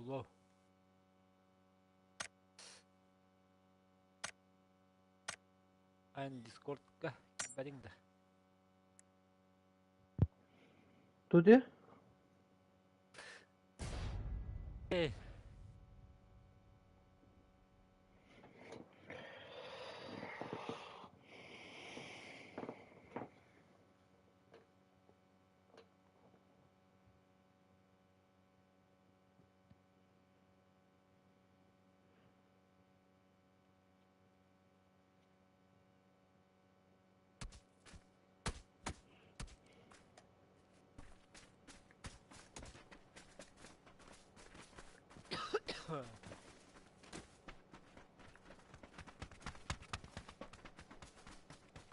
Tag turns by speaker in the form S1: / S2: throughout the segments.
S1: Lo. Айн Discord-га барин да.
S2: Туди?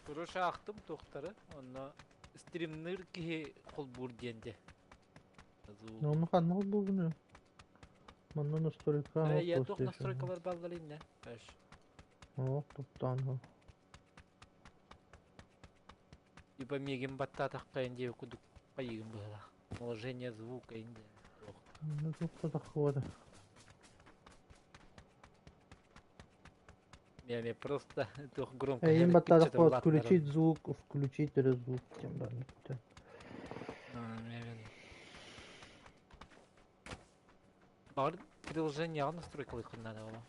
S1: Kuroşa aktım tohtarı. Onunla streamler ki kol bur diyende.
S2: Onu kanal buldun. Mandan настройка
S1: Я только
S2: PlayStation.
S1: настройкалар балдалин да. Баш.
S2: О, туптан.
S1: Ибо мегин батта таккайын деп кудук пайгын была. Положение звука инде.
S2: Ну, тут такое.
S1: Я просто тух громко
S2: Им
S1: говорит,
S2: баттадах
S1: что-то
S2: вот
S1: блатно
S2: включить звук, включить звук. Тем более.
S1: Бар приложение настройка их надо было.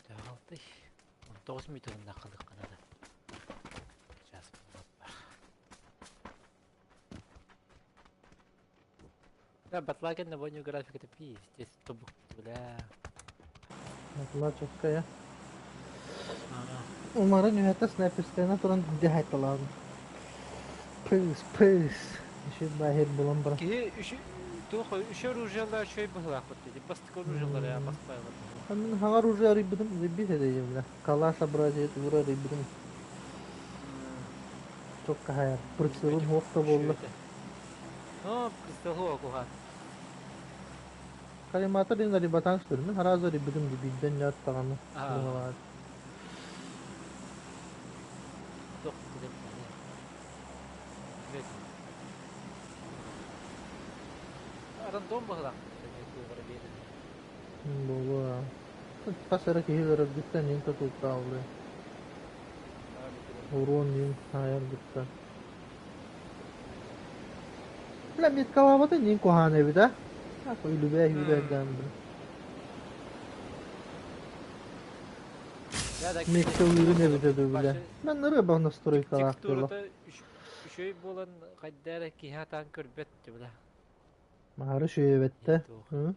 S1: Так, алты. 19 метрында қалдық қанада. Сейчас бар. Да, батлаген на воню график это пиздец, тубук, бля.
S2: Allah çokka ya. Umarım yönete snapistlerine turan dihay talan. Pıs. İşin bahir bulan bırak.
S1: Ки еще оружиялар шөй быхлах вот бастык оружиялар я баспайлар.
S2: Ben hangar ucu arayıbıdım. Ribbit edeceğim la. Kala sabıracı vura arayıbıdım. Çok kahayar. Pırksırın hokta bolla.
S1: Ну, пристало окуга.
S2: Kalimata din dari batang sürümün. Harazı arayıbıdım gibi. Ben yat talanı.
S1: Ага. Тох кидеп. Рандом быхлах.
S2: Bola. Pasara kihilere gitsen yinka tuttu avlı. Urun yin hayal gitti. La mit kalavada yin kohane bir de. Ha koyulu be yüzerden bir. Mekte ürün evi de bile. Ben nereye bana story karakteri.
S1: Текстурата шөй болан кайдара кихатан көрбөттү била.
S2: Mahara şu evette. Hı?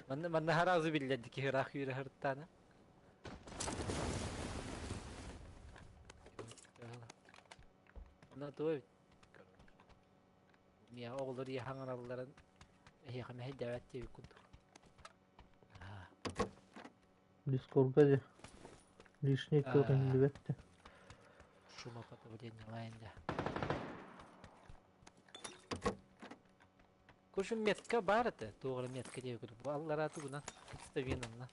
S1: Манна харазы билдерди ки хырах юрэ хырттаны. Мына той. Мия оглор яхаңан алларын яхам хеддават теби кунду.
S2: Discord'da lишний көрін лебетті.
S1: Шума подавление лайнда. Көршін метка бар это, тоғыры метка деу күді. Бұл аллар аты бұна, представинымна.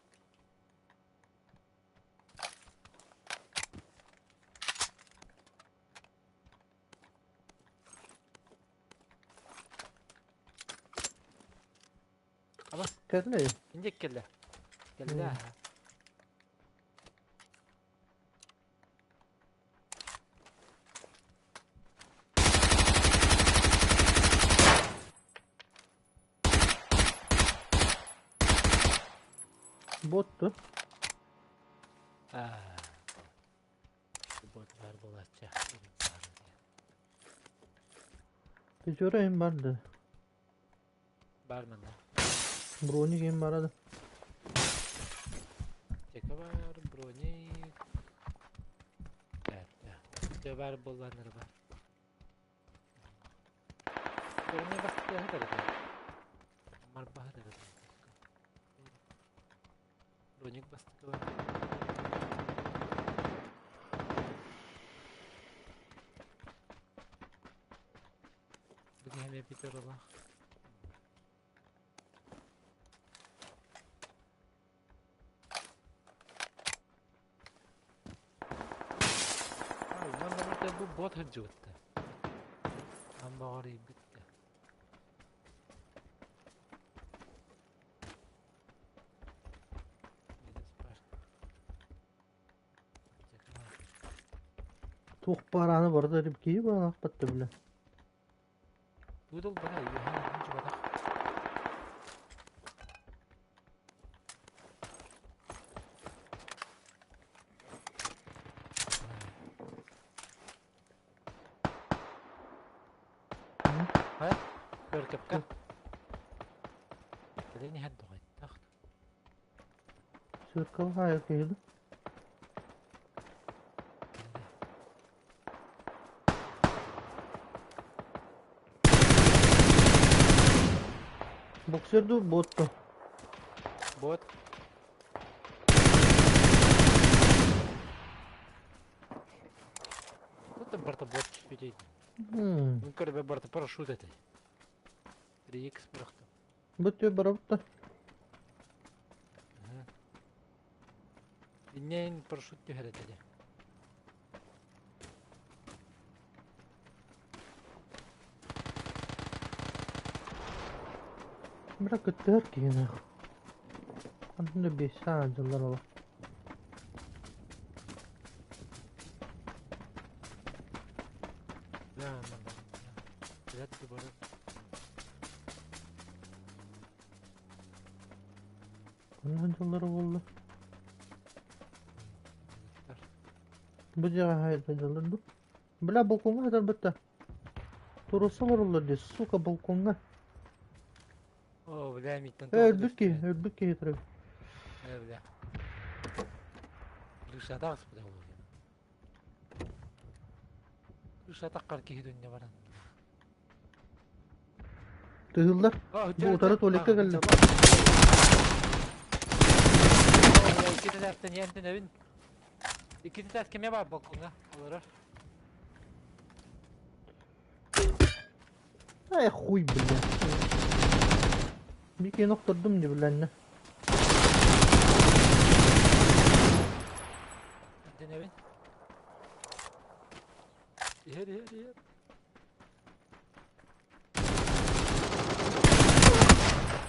S1: Ала,
S2: Kədlə?
S1: индек келді. Келді.
S2: Bottu.
S1: Botlar bulaşacak.
S2: Bir göreyim vardı.
S1: Barman da.
S2: Brony game vardı.
S1: Teka var, bronik. Evet, ya. Var bollanları var. Brony'e bastık ya hadi. Mar bahar da. Bronik bastık var. Bugün hem biter ola. Bu bot hıcıttı. Ben bari bitti.
S2: Tok paranı vardı ribkiyi bana akbattı bile.
S1: Doodle bana iyi ha hıcı bana. Körköpkä. Eli niinhän toittaa.
S2: Sırkalı hayal kıyıldı. Boxer'du bottu.
S1: Bot. Тут там просто бот чуть-чуть. Мынкар бе барта парашют эти. 3х бырақты.
S2: Бүт барабытта.
S1: Иннен парашют төхер этеди.
S2: Бірақ көттер кейін ақ. Антында 5 саат жылдар ола.
S1: Biletli bana.
S2: Ondan жылдары болды. Бұл жаға хайырда жылдар бұл. Біля балконға хатар бітті. Турусы барылыр де, сука балконға.
S1: О, бля, миттен
S2: Өлбік ке етіріп.
S1: Бля. Крыша атағыз бұда ол. Крыша атаққар кейді өнне баран.
S2: Тығылдар. Бұл отары туалетке кәлді.
S1: İki taraftan yeniden evin. İki taraf kime var balkonda? Olur.
S2: Ay хуй, бля. Bir kere nokturdum diye bilenle.
S1: Yeniden evin. Yer.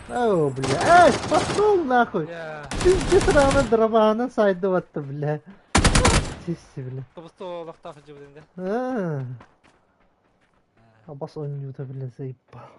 S2: О, бля, пошел нахуй. Ты сразу дробана сайда ватты, бля. Чисти, бля.
S1: Кабысты олақтағы жібірінде.
S2: Абас ойнуюда, бля, заебал.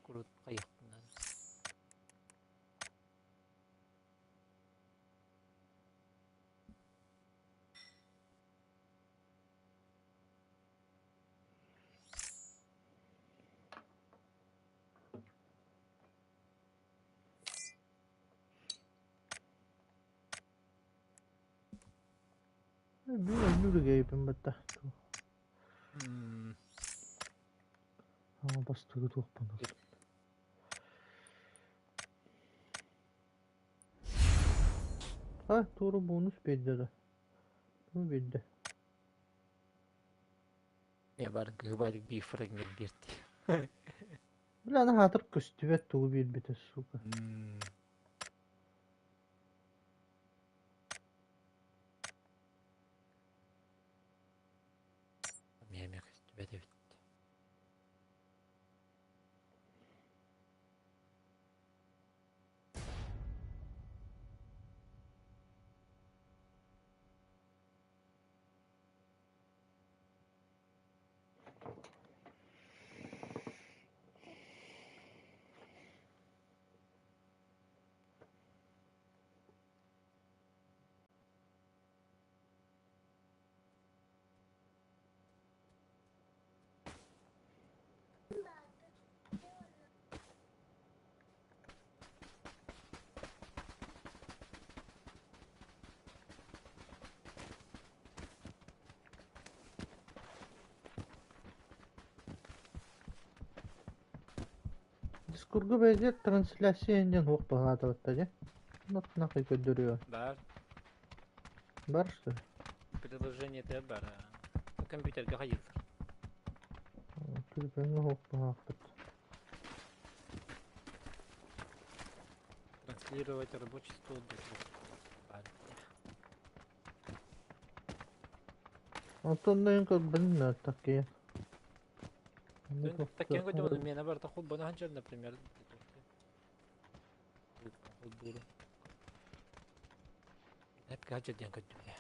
S1: Kurut kayık bundan.
S2: Bir oyunu gayipim batta. Ama bastığı topunu. Ha, doğru bonus belli de. Bu belli.
S1: Ne var gıbaylık bir fragment birdi.
S2: Bilen hatır köstüvet tuğu bir bite suka.
S1: Yemek üstüme de bitti.
S2: Discord'u böyle translasyon hok bağladı hatta ya. Nakı gönderiyor.
S1: Бар.
S2: Var işte.
S1: Приложение это бар. Компьютерге hayırdır.
S2: Türkmen'e hok bağladı.
S1: Транслировать рабочий стол.
S2: Ondan en kadar bilmiyorum takiye.
S1: Таким годом мне наоборот ход бананчер, например. Hep kaçır diyen kötü ya.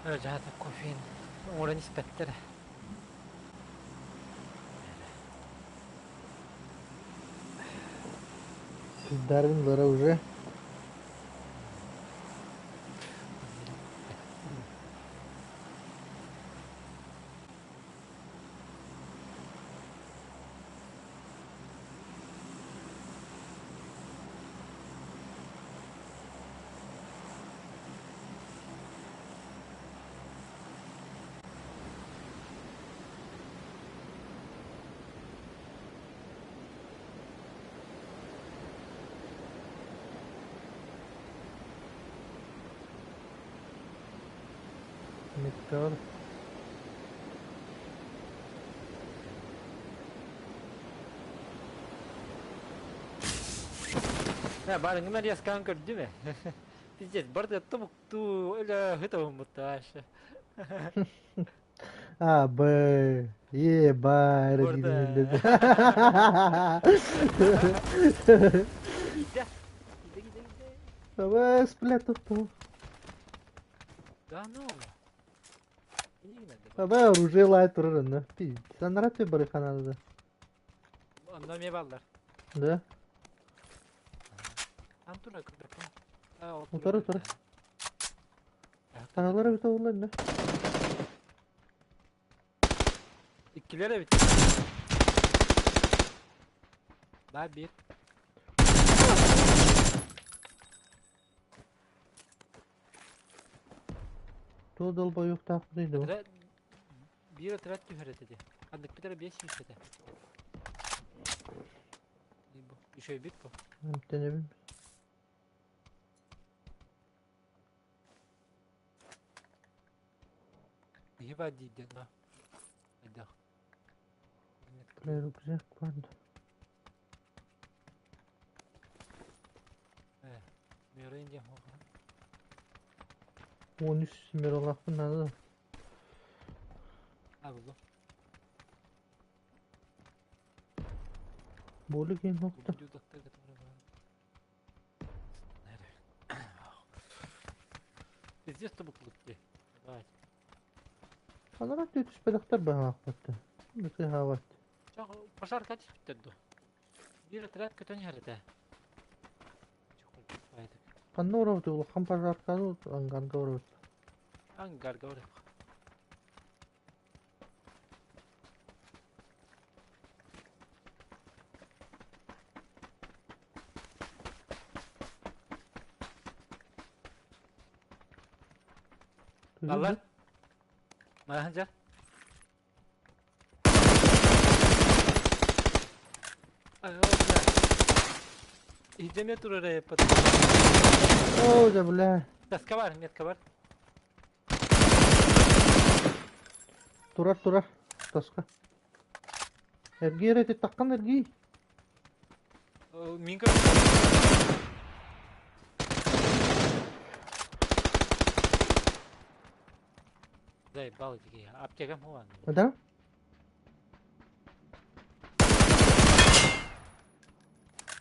S1: رجعت كوفين وراني سبتره
S2: Darwin bara уже. Мектор.
S1: لا بعد ما رياس كان كردمه تيجي برضه الطبق تو إلى هتهم متعاش
S2: Ah, bă, e bare din
S1: برضه
S2: millet.
S1: جدا جدا جدا
S2: Bă, spletă tu.
S1: ده نوم يجينا
S2: Bă, ruje la tură, nu? Pi, să arate bără canalul.
S1: النوم يبالر
S2: Da?
S1: أنتوا لك بكم
S2: Utarı utarı. Kanallara bir tavırlar ne?
S1: İkilere bitti. Daha bir.
S2: Tudal boy yok taklıydı o.
S1: Bir tırat küfür dedi. Andık bir tane beş işte. Bu şey bit bu.
S2: Ben bir tane bilmiyorum.
S1: İyi var değildi la. Hadi.
S2: Buraya rükacak vardı.
S1: Evet. Mero ince hoca.
S2: 13 simir olak bunlar da.
S1: Abi bu.
S2: Bolu game nokta.
S1: Bu doktor götürüyor bana. Nerede? Biz just bu kulüpte. Vay.
S2: Kanallar tütüş pedaktar ben hakikaten. Bir şey hava.
S1: Çok başar kaç tuttu. Bir tırat kötü nerede? Çok fayda.
S2: Kanna uğradı ulu kampar arkadı angan uğradı.
S1: Angar gavre. Allah. Mahanca. Ay oldu. İzleme tur oraya yapalım.
S2: Oo da bile.
S1: Kaska var, net kabar.
S2: Turar. Taska. Ergi rete takkan ergi.
S1: Minka. Zay bal gibi ya. Ab kegam huan.
S2: Ada?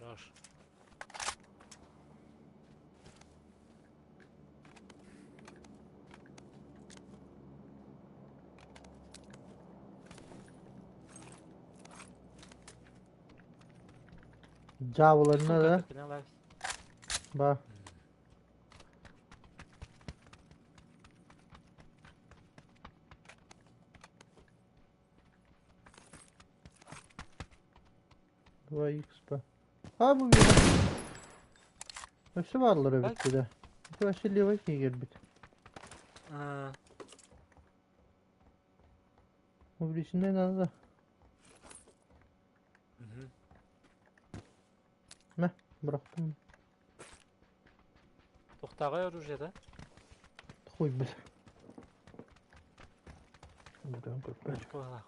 S1: Roş.
S2: Cavlarına da. Bak. Vay X bak. Ha bu bir. Başka varlar
S1: Bak.
S2: bitti de. Bir başka leva ki gel bit. Bu bir içinden aldı. Meh bıraktım.
S1: Toxtağa rujada.
S2: Koy bir. Buradan kopar.
S1: Başka ola.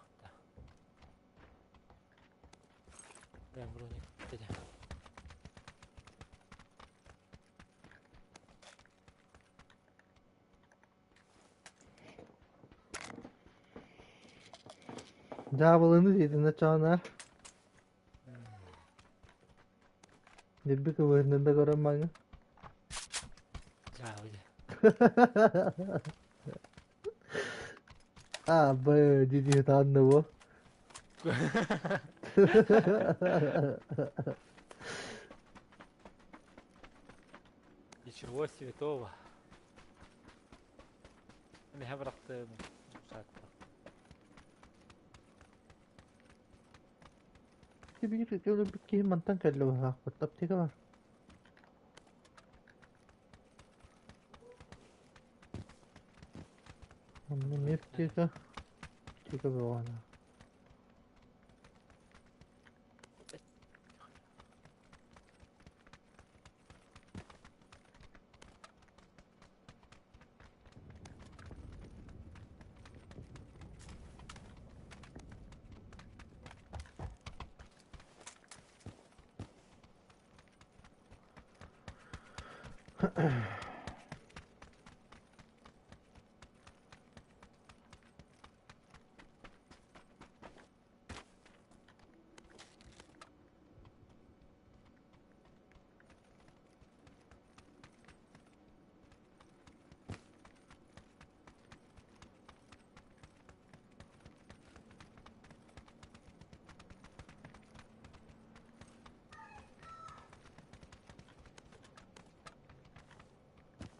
S1: Ben bunu dedi.
S2: Cavlarını yedin de çağına. Bir kıvırında gören bana.
S1: Ya öyle.
S2: Abi jadi tanda bu.
S1: Ничего святого. Мен хабарақты саатта.
S2: Bir öyle bir ki mantan kello ha. Kutab tika var. Amma nef tika bir ona.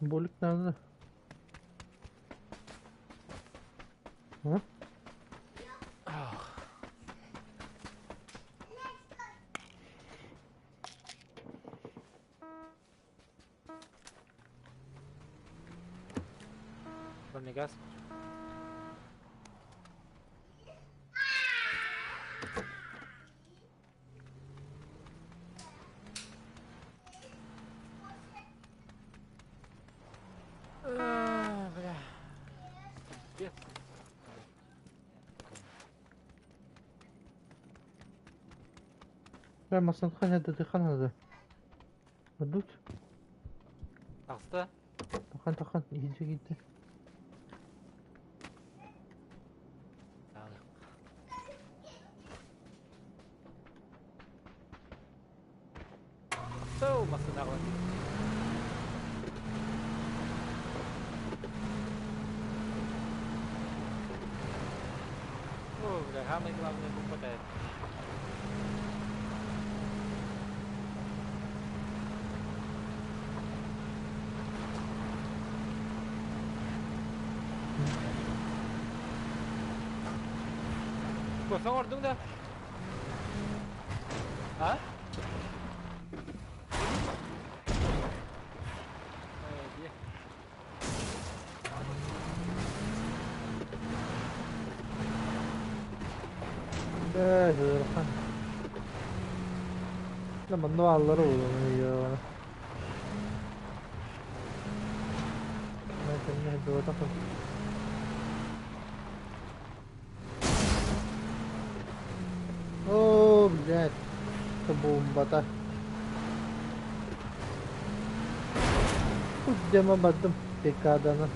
S2: Bolik nerede? Ha?
S1: Donne gaz. Бля. Пиздец.
S2: Ben masanın hadi. Adut.
S1: Тақсты.
S2: Takan iyice gitti.
S1: Соу, масынағы. О, бля, самое главное не попадает. Sen vurdun da. Ha? Diye.
S2: Kan. Naman duvarları oluyor. Ben seninle hep orada kal. Oh, блядь. Это бомба-то. Тут где мы бадым пикадана.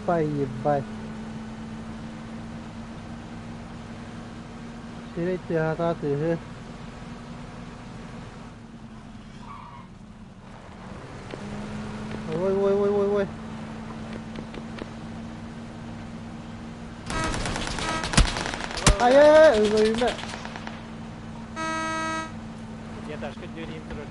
S2: Поебать. Сирети хараты. Ой. Ay, ölme.
S1: Я даже хоть дверь тролль.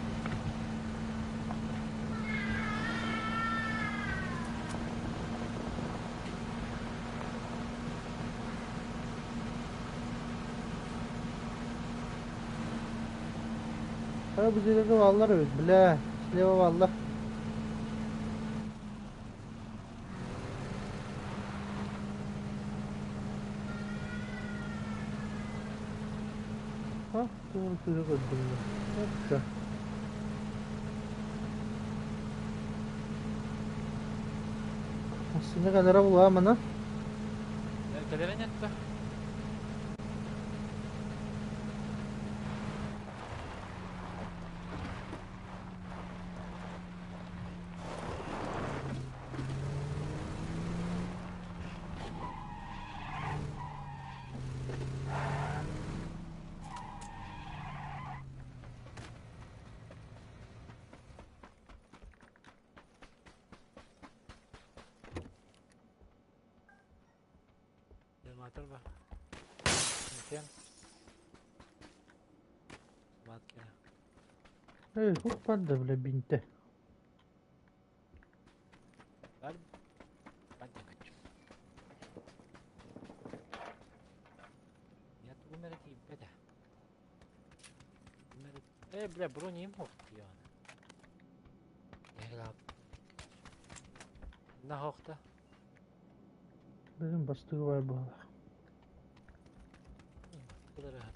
S2: Bu zilede vallar öldü. Bile. Sleva vallar. Ha, doğru çocuk öldürdü. Çok güzel. Aslında kadar bu ama ne?
S1: Кадерен нет. Motor bak. Mungkin. Mat kira.
S2: Çok vardı bile binte.
S1: Ben ben de kaçıyorum. Ya bu meret iyi be de. Bu meret. Bile bro niye mi hoktu yani? Ne abi? Ne hoktu?
S2: Benim bastığı var bu arada.
S1: Bu kadar rahat.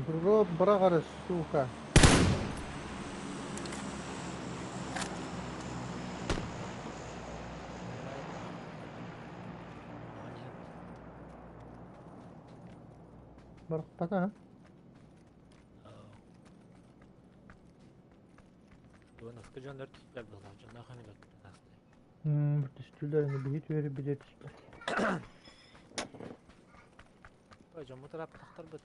S2: Bro, bırak suka. Bırak bana.
S1: Bu nasıl can 4 level alacağım. Ne hani bekledin aslında.
S2: Üstülerini bir hiç öyle bir yetişler.
S1: Hocam bu taraf taktır bit.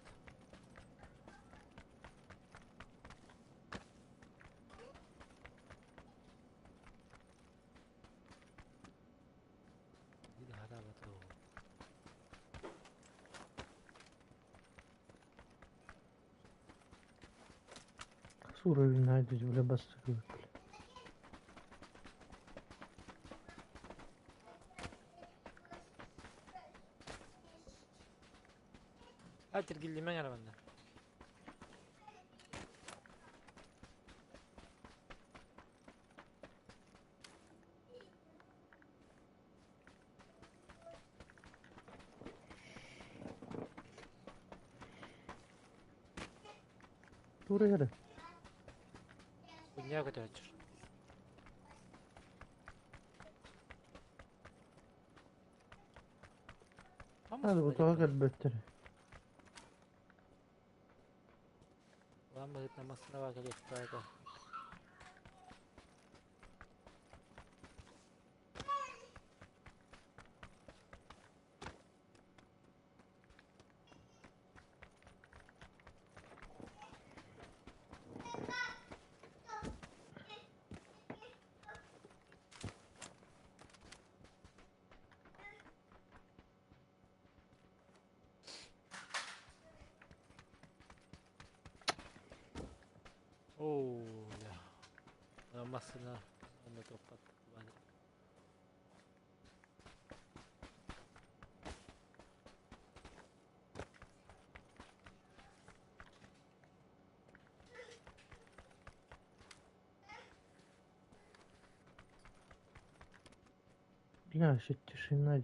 S1: Bir harabat o.
S2: Sura binaydı bile bastık.
S1: Hadi tirgilliğime yana benden.
S2: Sura yere.
S1: Bu niye kadar açır? Ama
S2: Hadi bu tarafa gel better.
S1: Ulan basit namazına bak hele iftarda. Oo ya. Namazına onu da toplattık. Hadi.
S2: Ya shit şimdi hadi.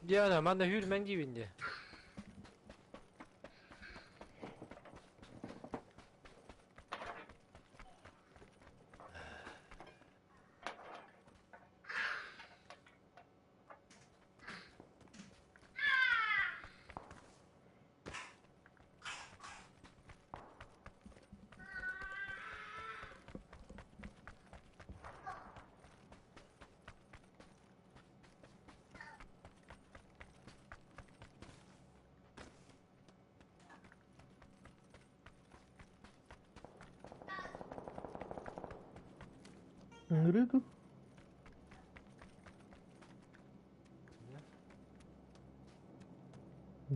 S1: Diana ben de hürmen gibindi.
S2: Nerede?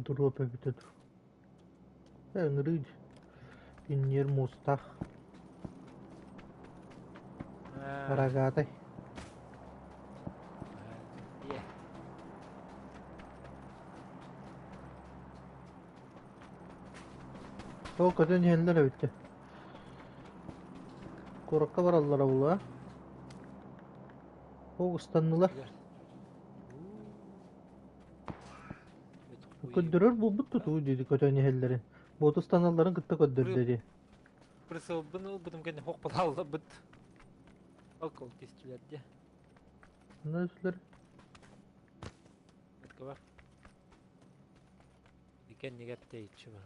S2: Dur o pek dur. Nerede? Pinyer mustah. Ragate.
S1: İyi.
S2: O kadar yerlere bitti. Korakka var Allah'a bula. O ıstanlılar.
S1: Güzel.
S2: Kıdırır bu tutu dedi kadar yerlerin. Botu stanalların kıtta köddür
S1: Buraya
S2: dedi.
S1: burası bunu budum gene hokbal aldı bud. Alkol testçiler diye.
S2: Ne üstleri?
S1: Hadi bak. Diken nigatte içi var.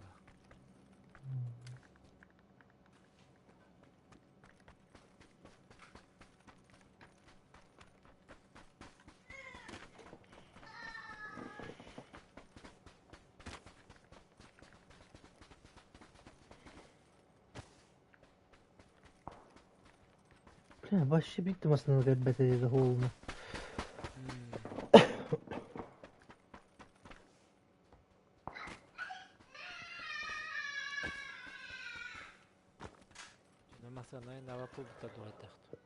S2: Ya başı bitti masasını gabbete dedi oğlunu.
S1: Şimdi masana nava pul da doğa taktı.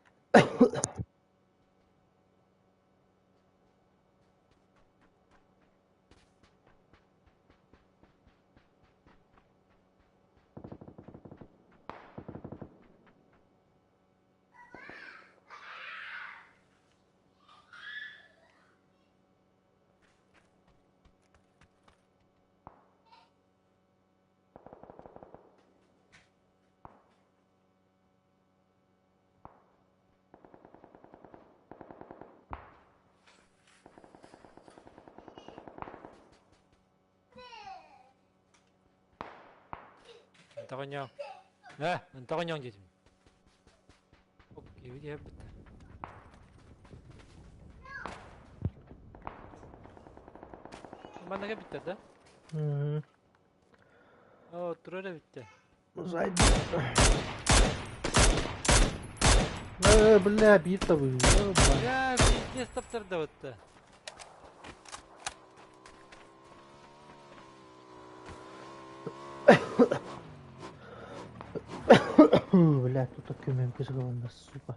S1: Antagonyong. Antagonyong dedim. Hop gibi diye bitti. Bana ne bitti de?
S2: Hı.
S1: Dur öyle bitti.
S2: Uzaydı. Bля, bir de bu.
S1: Ya bir stoplar da bitti.
S2: Bля, тут такой мем кызгылында, сука.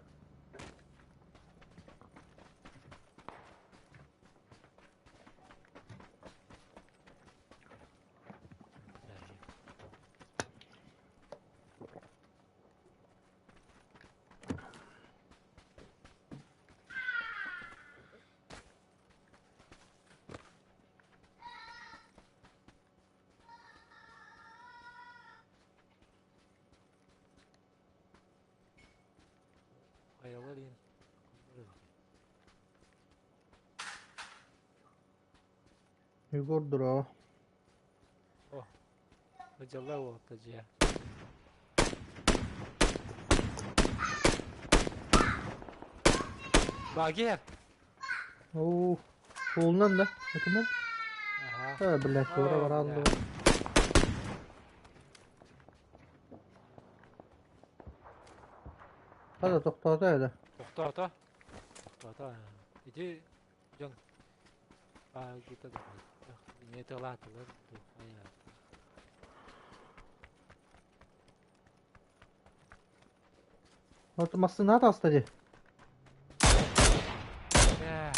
S1: Ayalar yine.
S2: Yukarıdır o.
S1: Hıcalar ortacı ya. Bak gel.
S2: Oo. Oğlundan da. Bakın
S1: Aha.
S2: ha, bля, sonra var aldı. Hadi toktata hadi.
S1: Toktata. Toktata. İdi can. Kita da. Ini telah tuh ayat.
S2: Otomasını at hastacı.
S1: Ya.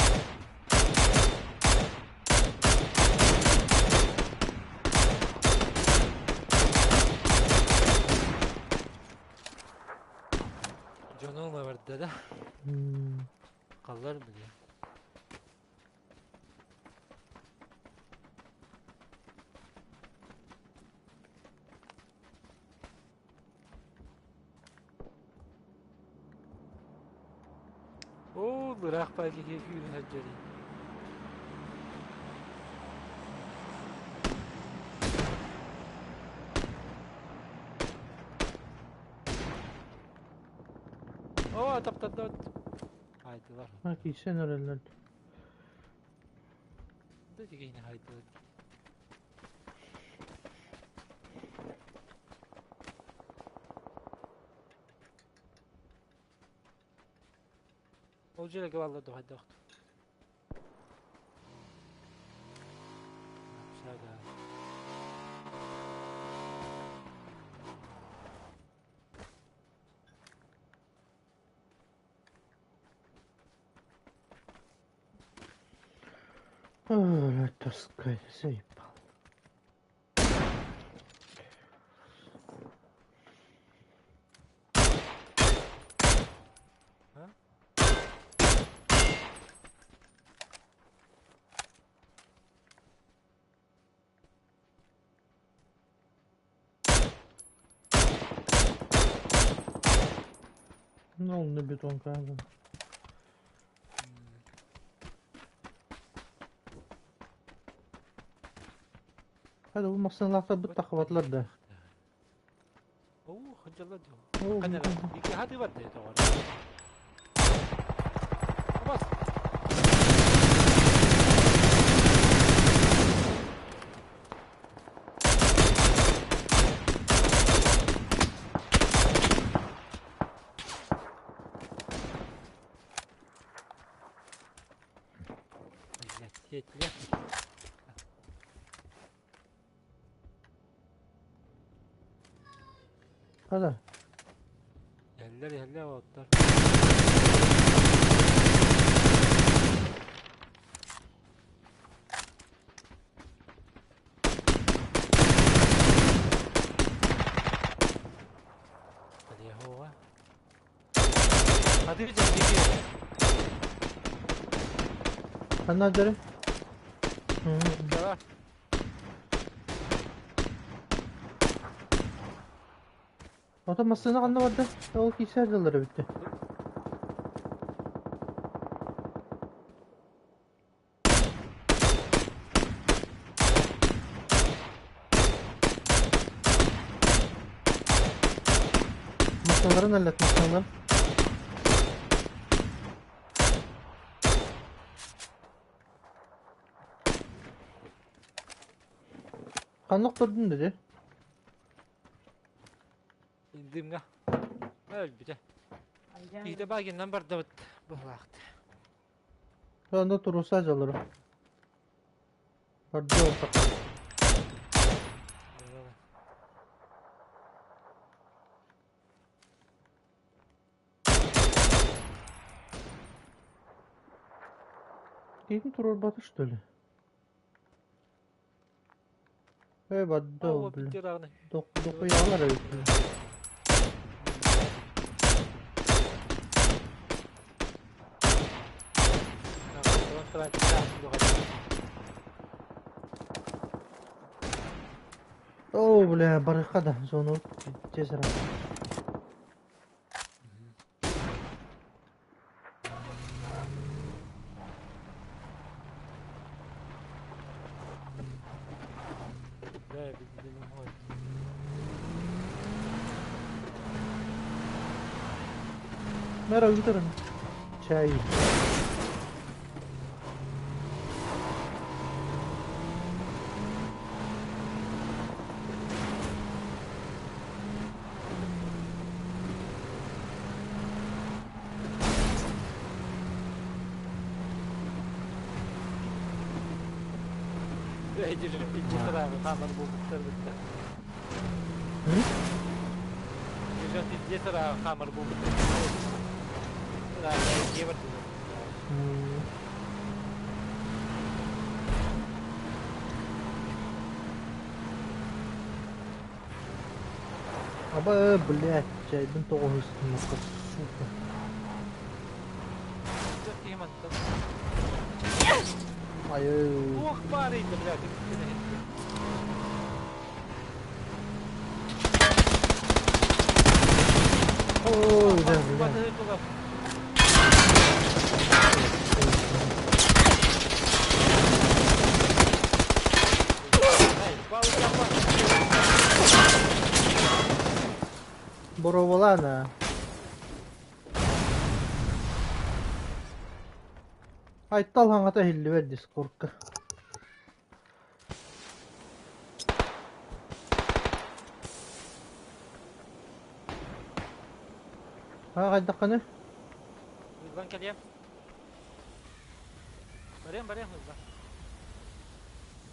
S1: Canım var da. Kallar mı diye. Bırak belki keyfi yürü haceri. Tap. Haydiler.
S2: Bak sen öğrenler.
S1: Da diye yine haydiler. Olcayla kavallı da haydi vakti. Şaka.
S2: Öyle taskayı seyip. Oldu beton kanka. Hadi bu masanlarda bir takıvatlar da.
S1: Oo, hıncalı diyor.
S2: Oo,
S1: Kadar
S2: bu-
S1: iki hadi var diyor doğru. Bas. Yetli.
S2: Hadi.
S1: Yeller otlar. Hadi Yehova. Hadi bir gidiyor.
S2: Sen ne derim?
S1: Kara.
S2: Ota masasına kandı vardı. O kişi harcaları bitti. Masaların hallet masaların. Kanlık durdun dedi.
S1: Bildim ya. Öl bir de. İşte baginden barda bit. Bu vakit.
S2: Şu anda turulsa harcaları. Hadi olsak. Dedim turul batış dolu. Badda
S1: Oo,
S2: oldu.
S1: bir cerağını.
S2: Doku yağlar evet. Oo bile barikada zonu cesara.
S1: Ne bildim hoy.
S2: Merhaba giderim. Çay.
S1: Ecir bir cerağını kamar bulmuşlar bitti.
S2: Hı?
S1: Yüzden bir cerağını kamar bulmuşlar. Daha iyi var.
S2: Aba блядь, çaydan toğusun nasıl suka.
S1: Çok iyi mantıklı.
S2: Ay.
S1: Bu akbarıydı birader.
S2: Oo güzel güzel.
S1: Batı tuğla. Hey, balık yapma.
S2: Borovalana. Ayttal hangata hilli ver Discord'ka. Ha kayda kanı.
S1: Hızlan geleyim. Barayım hızlan.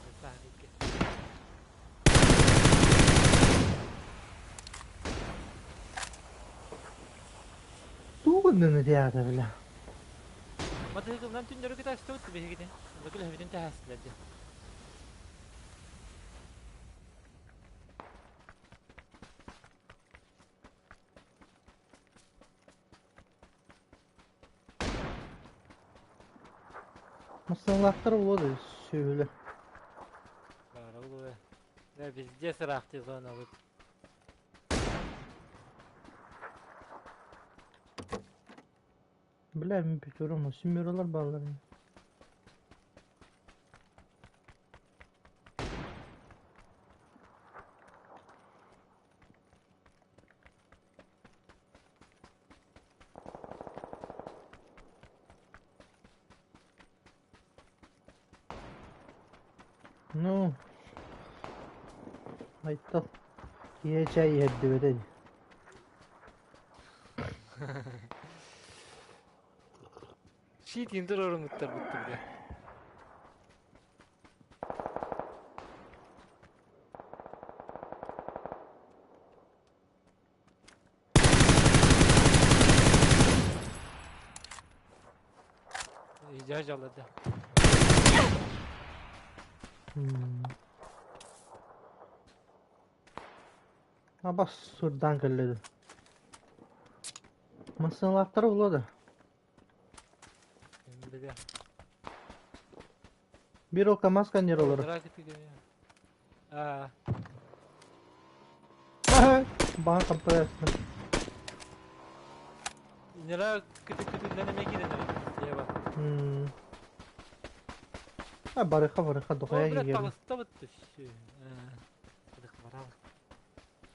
S1: Hızlan gel.
S2: Tuğundan ne diyada bile.
S1: Batı hızlan tündürü kadar stut bir gidin. Bakın hafiften tehasilledi.
S2: Masallatlar olur söyle.
S1: Bara ulu. Ne biz cesur aktı sonra bu.
S2: Бля, мен бекөрüm, симмералар барлар. Ну, айттал. Кие чай ерді бедеді.
S1: Şiit indir orumutlar bitti bile. İcaz aladı.
S2: Абас сурдан келеді. Масылаттар болады.
S1: Bile.
S2: Bir o kamaskan yer olur.
S1: Merak ettim ya. Aa,
S2: Bana kapı yapsın.
S1: nere kötü deneme gidelim. Diye bak.
S2: Ha barika
S1: O
S2: dokaya
S1: biraz
S2: girelim.
S1: tavısta bitti. Hadi kapatalım.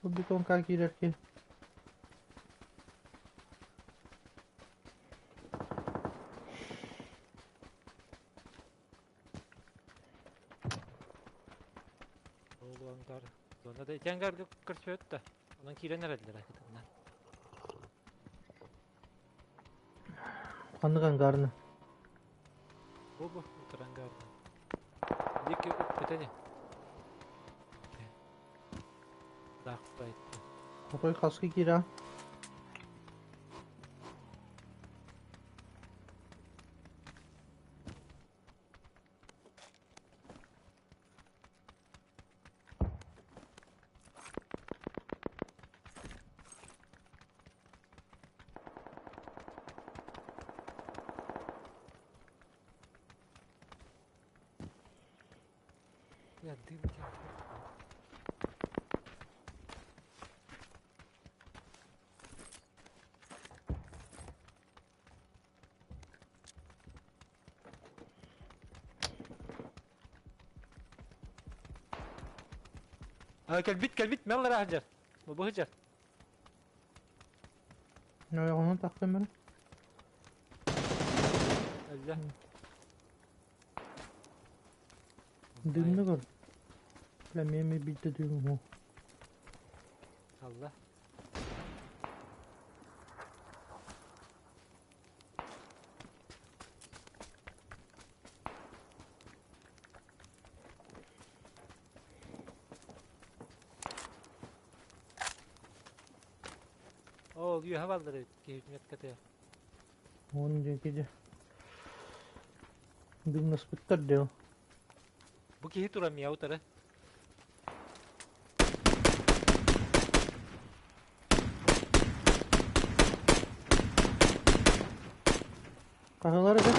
S2: Bu bir ton kaki ilerki.
S1: Oğlan kar. Sonra da iten kar kırçı öttü. Ondan kiren nerediler hakikaten.
S2: Kandıkan karnı.
S1: Bu oturan gardı. Dik yok bitene. Daha kutlaydı.
S2: Kapıyı kaskı gira.
S1: Ya değil mi? Kalbit mi Allah hacer. Bu hacer.
S2: Ne onu takayım ben.
S1: Allah.
S2: Düğümünü gör. Lan yemeği bitti düğüm o.
S1: Allah. Oh, you have already given it kate.
S2: Onun cekici. Bir nasıl bitter diyor.
S1: Bu ki hit uğramıyor ya utara.
S2: Kahıları da.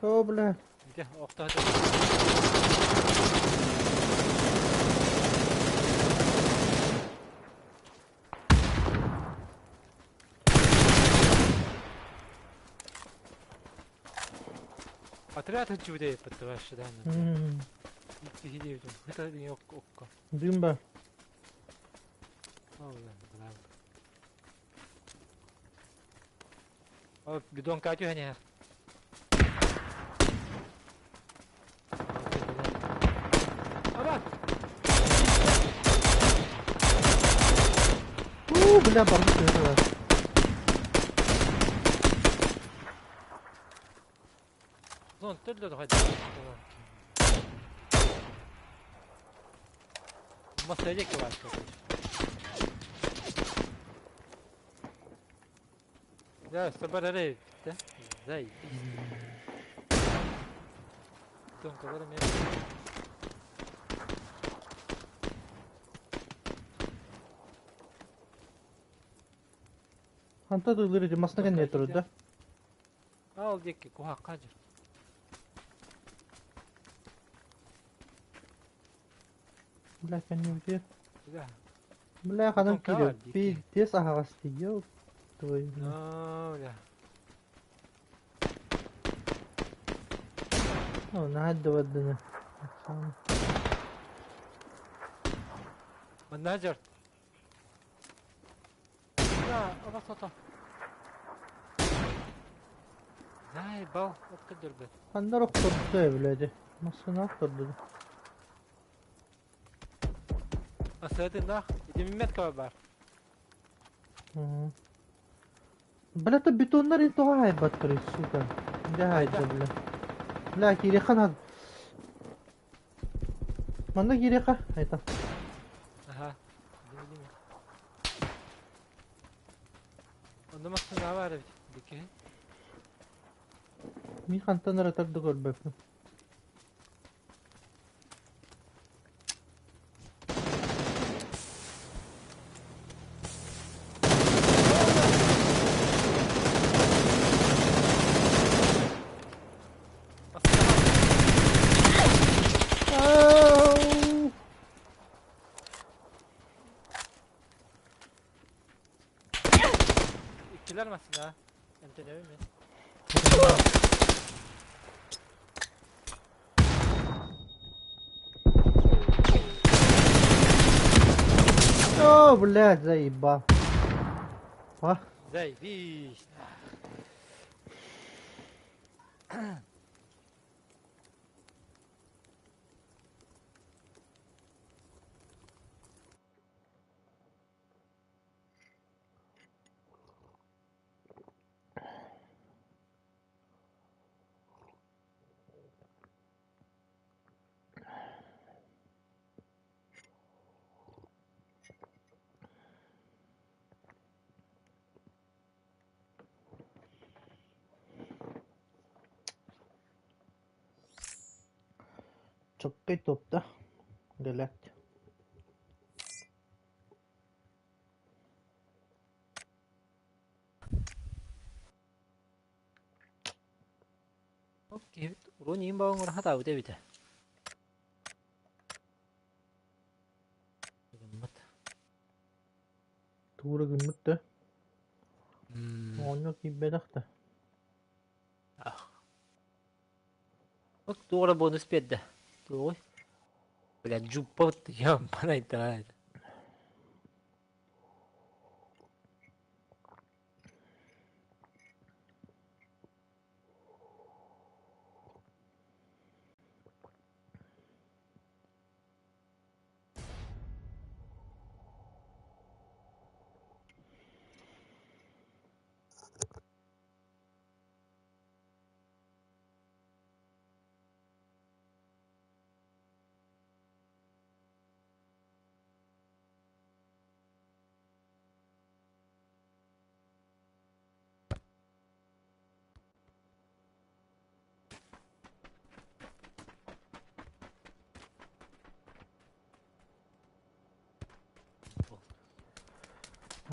S2: O bile.
S1: Gel, okta hadi. Atrás hadi bir yaptı başladan. İlk hidiyordum. Hadi yok okka.
S2: Düğüm ben.
S1: Allah bravo. Oh, bidon kaçıyor hani ya. Aman.
S2: Bile balık sözü var.
S1: Zon türlü de hadi. Masaya ki var. Ya sabar araya gitti. Zay. Don kalalım ya.
S2: Hanta duyulur masına kan ne turdu?
S1: Al diye ki kuha kaçır.
S2: Bile kan ne diyor?
S1: Güzel.
S2: Bile kadın
S1: Ton kar
S2: kilo.
S1: diyecek.
S2: Bir diye sahası diyor. Duyuyor.
S1: No ya.
S2: نعدي ودنا.
S1: والناجر لا أبسطه زي باو أتقدر بيت
S2: خلنا نروح طرد يا بلادي. مصنع طرد.
S1: أسرد الناخ يدي من متك ببار
S2: بلا تبيتون نار انتو هاي بطري السوكا. ده هاي الدبلة. لا كيري خان مانا كيري خان هايتا.
S1: أها دي أنا ما أصنع بعرف ديكي
S2: مي خان تنرى تردقوا الباب.
S1: كلار مسنا أنت ناوي من
S2: اوه بالله زي با. ها
S1: زي فيش
S2: شقي توبتا قلعت.
S1: 오케이 론 인방을 하다 우대비다 맞다
S2: تورق المدة.
S1: 음
S2: وعنو كي بدخته.
S1: doğru bonus bedde doğru 그래 주법 야 하나 있다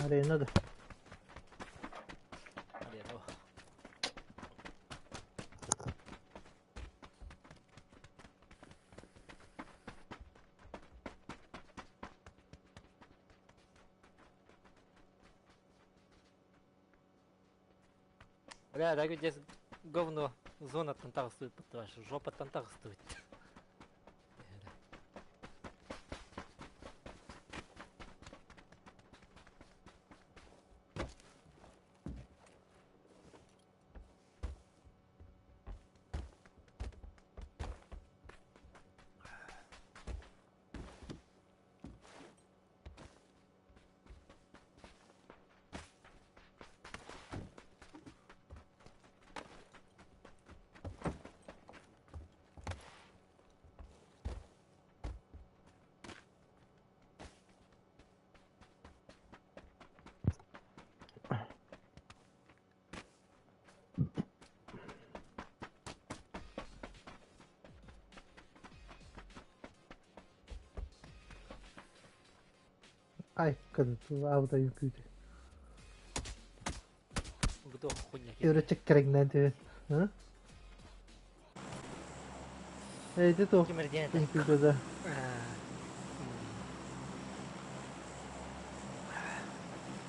S2: علينا ده.
S1: 그래도 그래 나 이제 говно зона тантах стоит потому что жопа тантах стоит
S2: Ay kadın avda yüküydü.
S1: 그것도 혼자
S2: Öğretecek gerekten de. Ha? Neydi to?
S1: 기마리디한테
S2: Yüküydü de.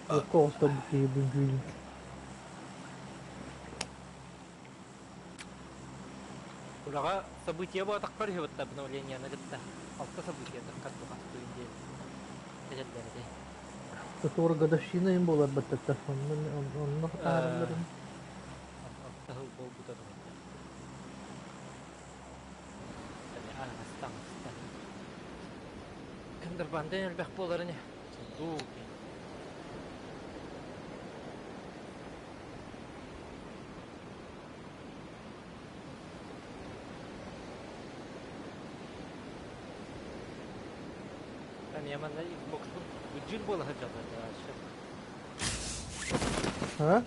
S2: Yok olsa bu ki bugün.
S1: Улага событие было так короче обновление на где-то. Алты событие так как бы инде. Эжелдерде.
S2: Который годовщина им болар баттата. Онны хатаарыларын.
S1: Алты хыл бол бутан вот. Тани астан. Кемдер банден элбэх боларыны. Ду. Тани яманда Xbox бүжил бола хаджалар.
S2: Ha?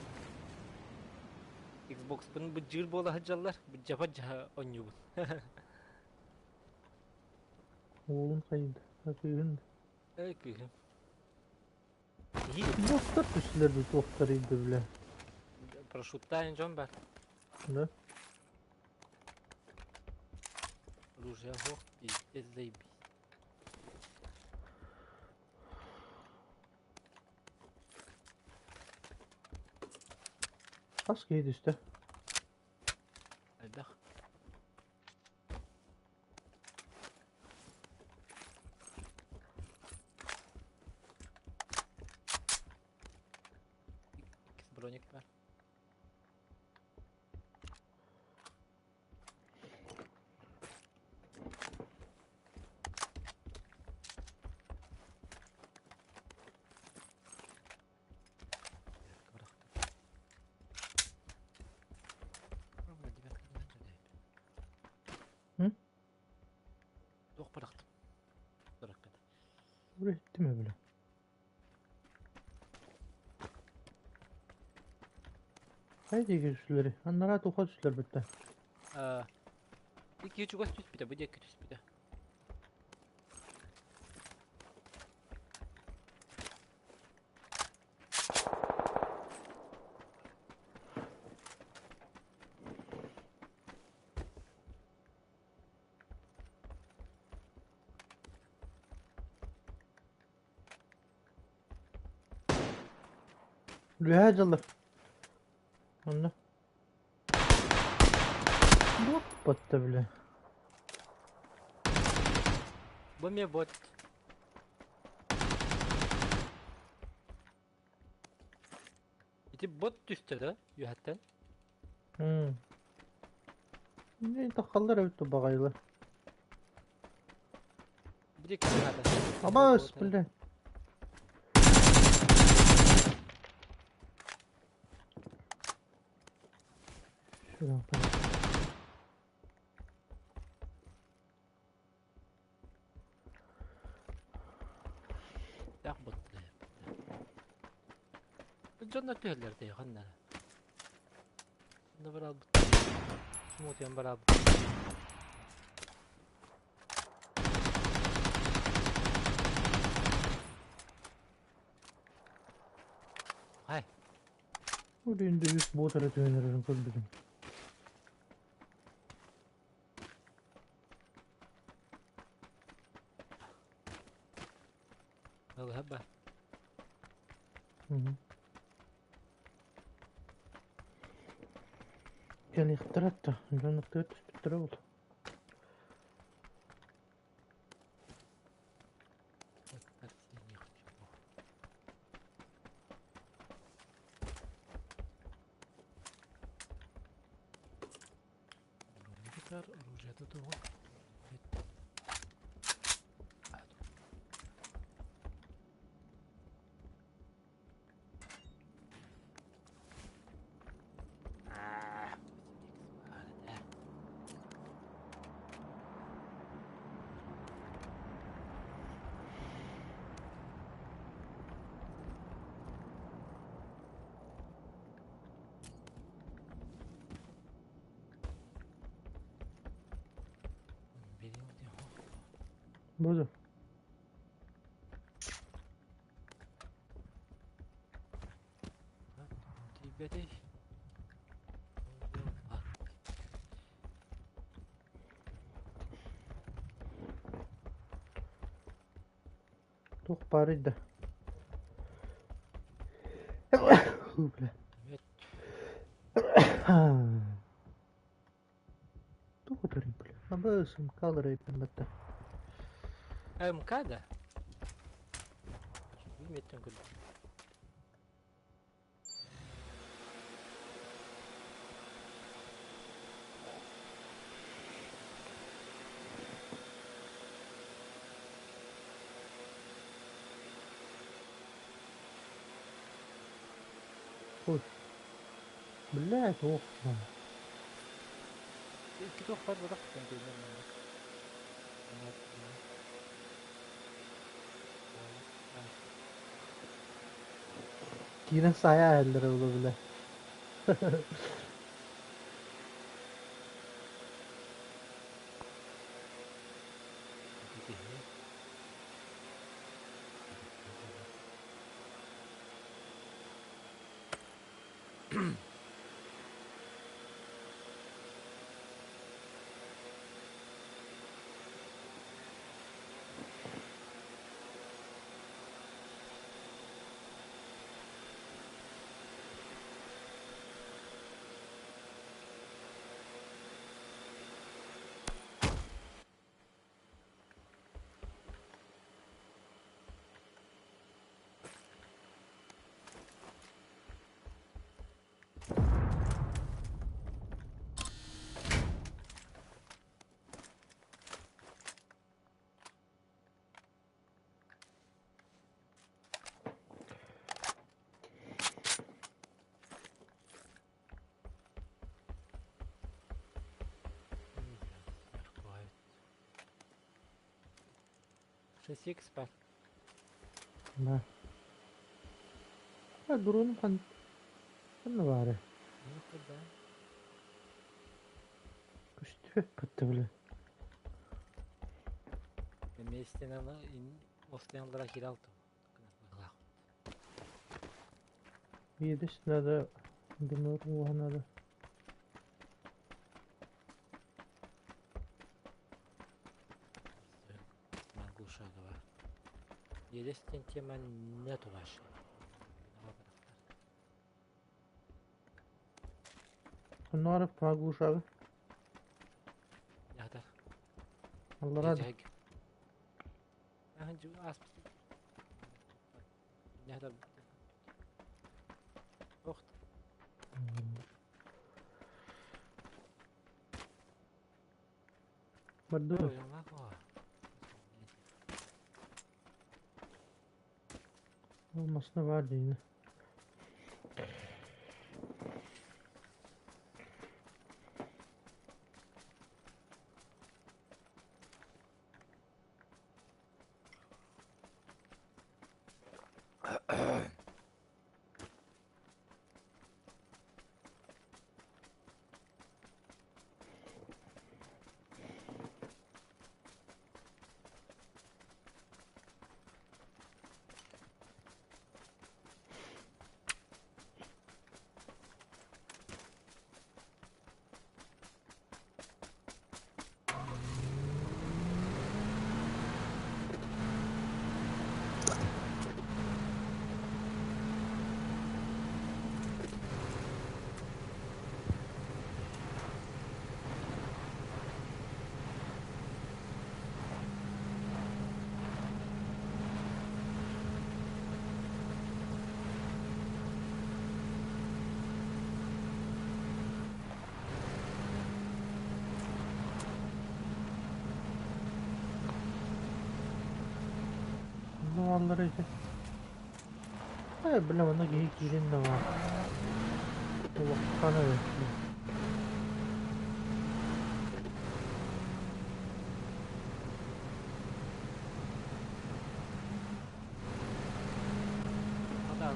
S1: Xbox бүжил бола хаджалар. Бүжапа онюбут.
S2: Oğlun kaydı. Hakikaten.
S1: Öykü.
S2: Dostlar düştüler bu doktoruydu bile.
S1: Парашюттайын жон бар.
S2: Ne?
S1: Оружие хох, пиздец заебись.
S2: Az kıydı işte.
S1: Айдах. X броник бар.
S2: Hı?
S1: Дох бырактым. Быраккан.
S2: Buraya gitti mi böyle? Haydi girişleri. Anlara toka düştüler bitti.
S1: Iki üç göz tüs bir de, bu dek tüs bir de.
S2: Rüya callar. Anla. Yok battı bile.
S1: Bu me bot. İti bot düştü de, yuhatten.
S2: Ne takallar evet bagaylar.
S1: Bir de kişi hada.
S2: Ama bismillah. Şuradan bak.
S1: Yak bot da. Canlar tüyeler de yakanlar. Şimdi var bu. Smooth yan var bu. Hay.
S2: Oraya indi yüz bu tarafa yönelirim kız bizim.
S1: Al haba.
S2: Hı hı. Gel ihtiraat da. Ben ihtiraat üstü oldu.
S1: Оружие тут его.
S2: Burada.
S1: Тебе
S2: Tok bari de. Bile.
S1: Evet.
S2: Tok Bıgsın kalır ayıpın bitti.
S1: MK'da. Bilmedim kız.
S2: Koy. Billah soğuk.
S1: İki top var bırak ben görmem.
S2: Yine saya elleri ola bile.
S1: Şesi ekspert.
S2: Nah. Ha durun kan. Kan bari.
S1: Ne kadar?
S2: Küstü pıttı bile.
S1: Ben isteyen ostayanlara kiraltım.
S2: Yediş nada. Dünür uhanada.
S1: Ben kuşağı var. Yedestin hemen net ulaş.
S2: Kunu arif maguş abi.
S1: Ya da.
S2: Allah razı.
S1: Önce az. Ya da. Yok.
S2: Berdur.
S1: Oyunlar var.
S2: Olmasına vardı yine. Zavalları için. Hayır bile bana geyik girin de var. Bu kana yok.
S1: Hadi abi.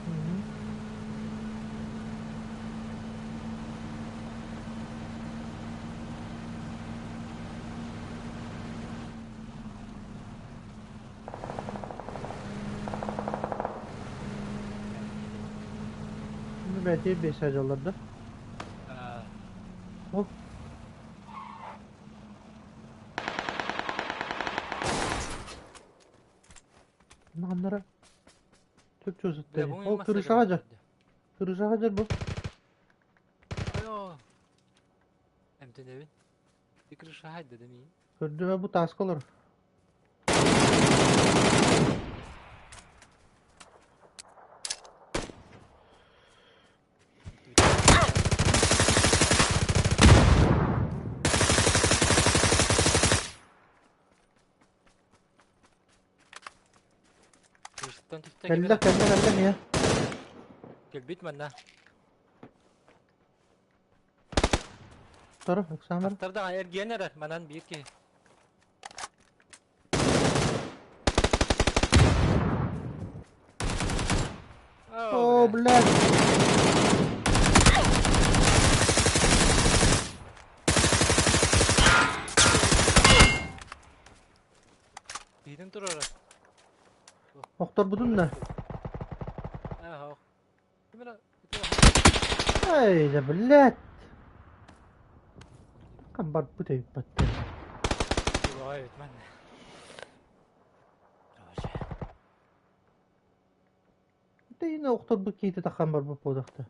S2: Hı hı. Şimdi belki mesaj alırdı. Hop. Nanlara. Türkçe
S1: Bir de
S2: özetleri.
S1: bunun
S2: O
S1: yanmazsa
S2: kırış
S1: demek
S2: ağacı.
S1: ki.
S2: Kırış ağacı bu.
S1: Ayo. Hem de evin. Bir kırış haydi dedim iyi.
S2: Gördü ve bu task olur.
S1: Kırıştıktan tuttu
S2: Kelle
S1: gibi.
S2: kelle kelle niye?
S1: Gel bitmedi ha.
S2: Taraf eksamlar.
S1: Aktarda ergen erer. Manan bir ki.
S2: Oh
S1: bre.
S2: блядь.
S1: Yedim dur orası.
S2: Muhtar budun ne?
S1: Ha. Kimira?
S2: Haydi блядь. Kambar bu da battı.
S1: Vay etmen.
S2: Bu da yine muhtar bu kiydi de kambar bu podakta.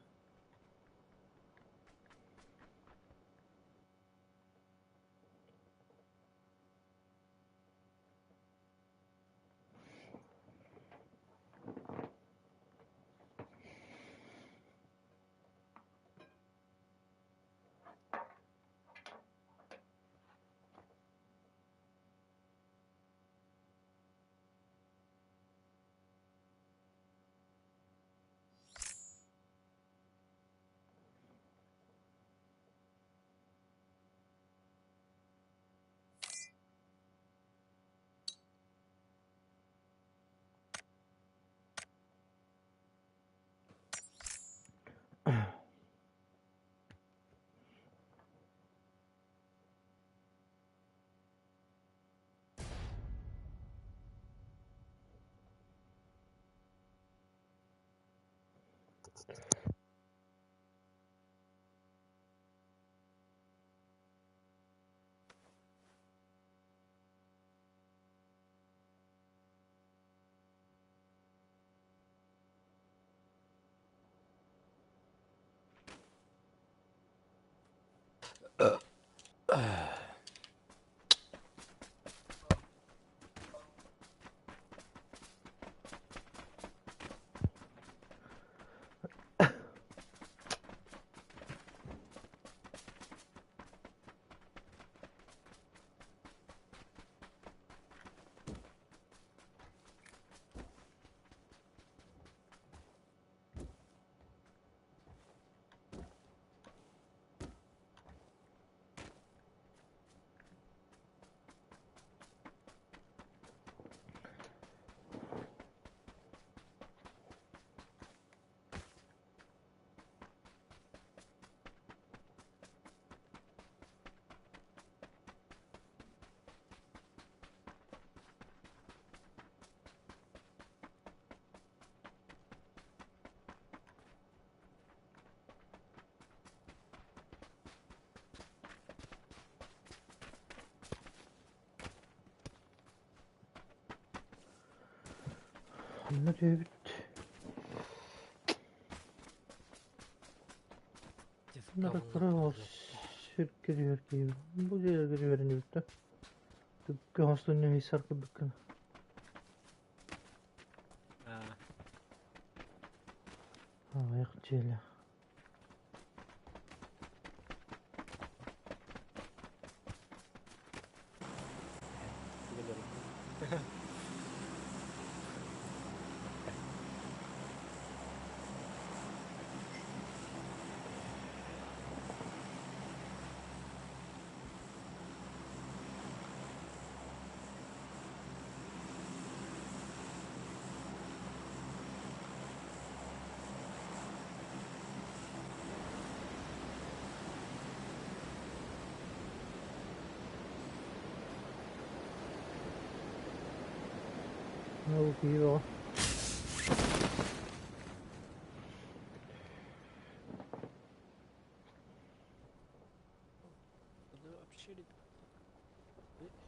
S2: Ne diyor? Bunlara kırılmaz. Şirk giriyor ki. Bu diye giriyor en üstte. Dükkan hastane hisar bu dükkan. Ha, yakçıyla. Ne bu iyi o.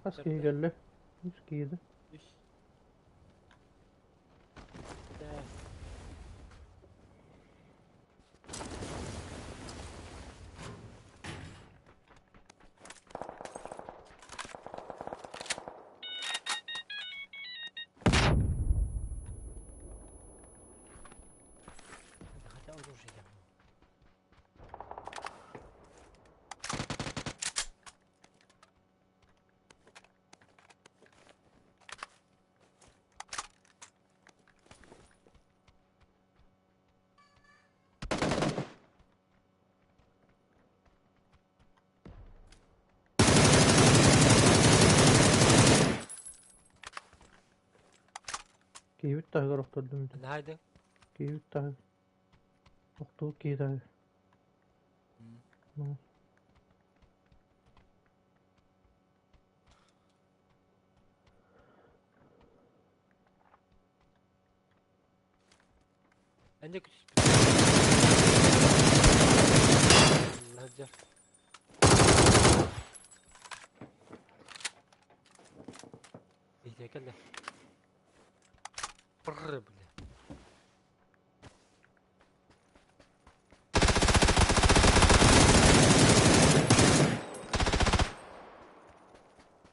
S2: Askıya geldi. Üst giydi. Kiyibit dahi garokturdum.
S1: Ne haydın?
S2: Kiyibit dahi. Oktuğu kiyi dahi. Hı.
S1: Bence küçük. Allah cer. İyice gel de. Brrr bile.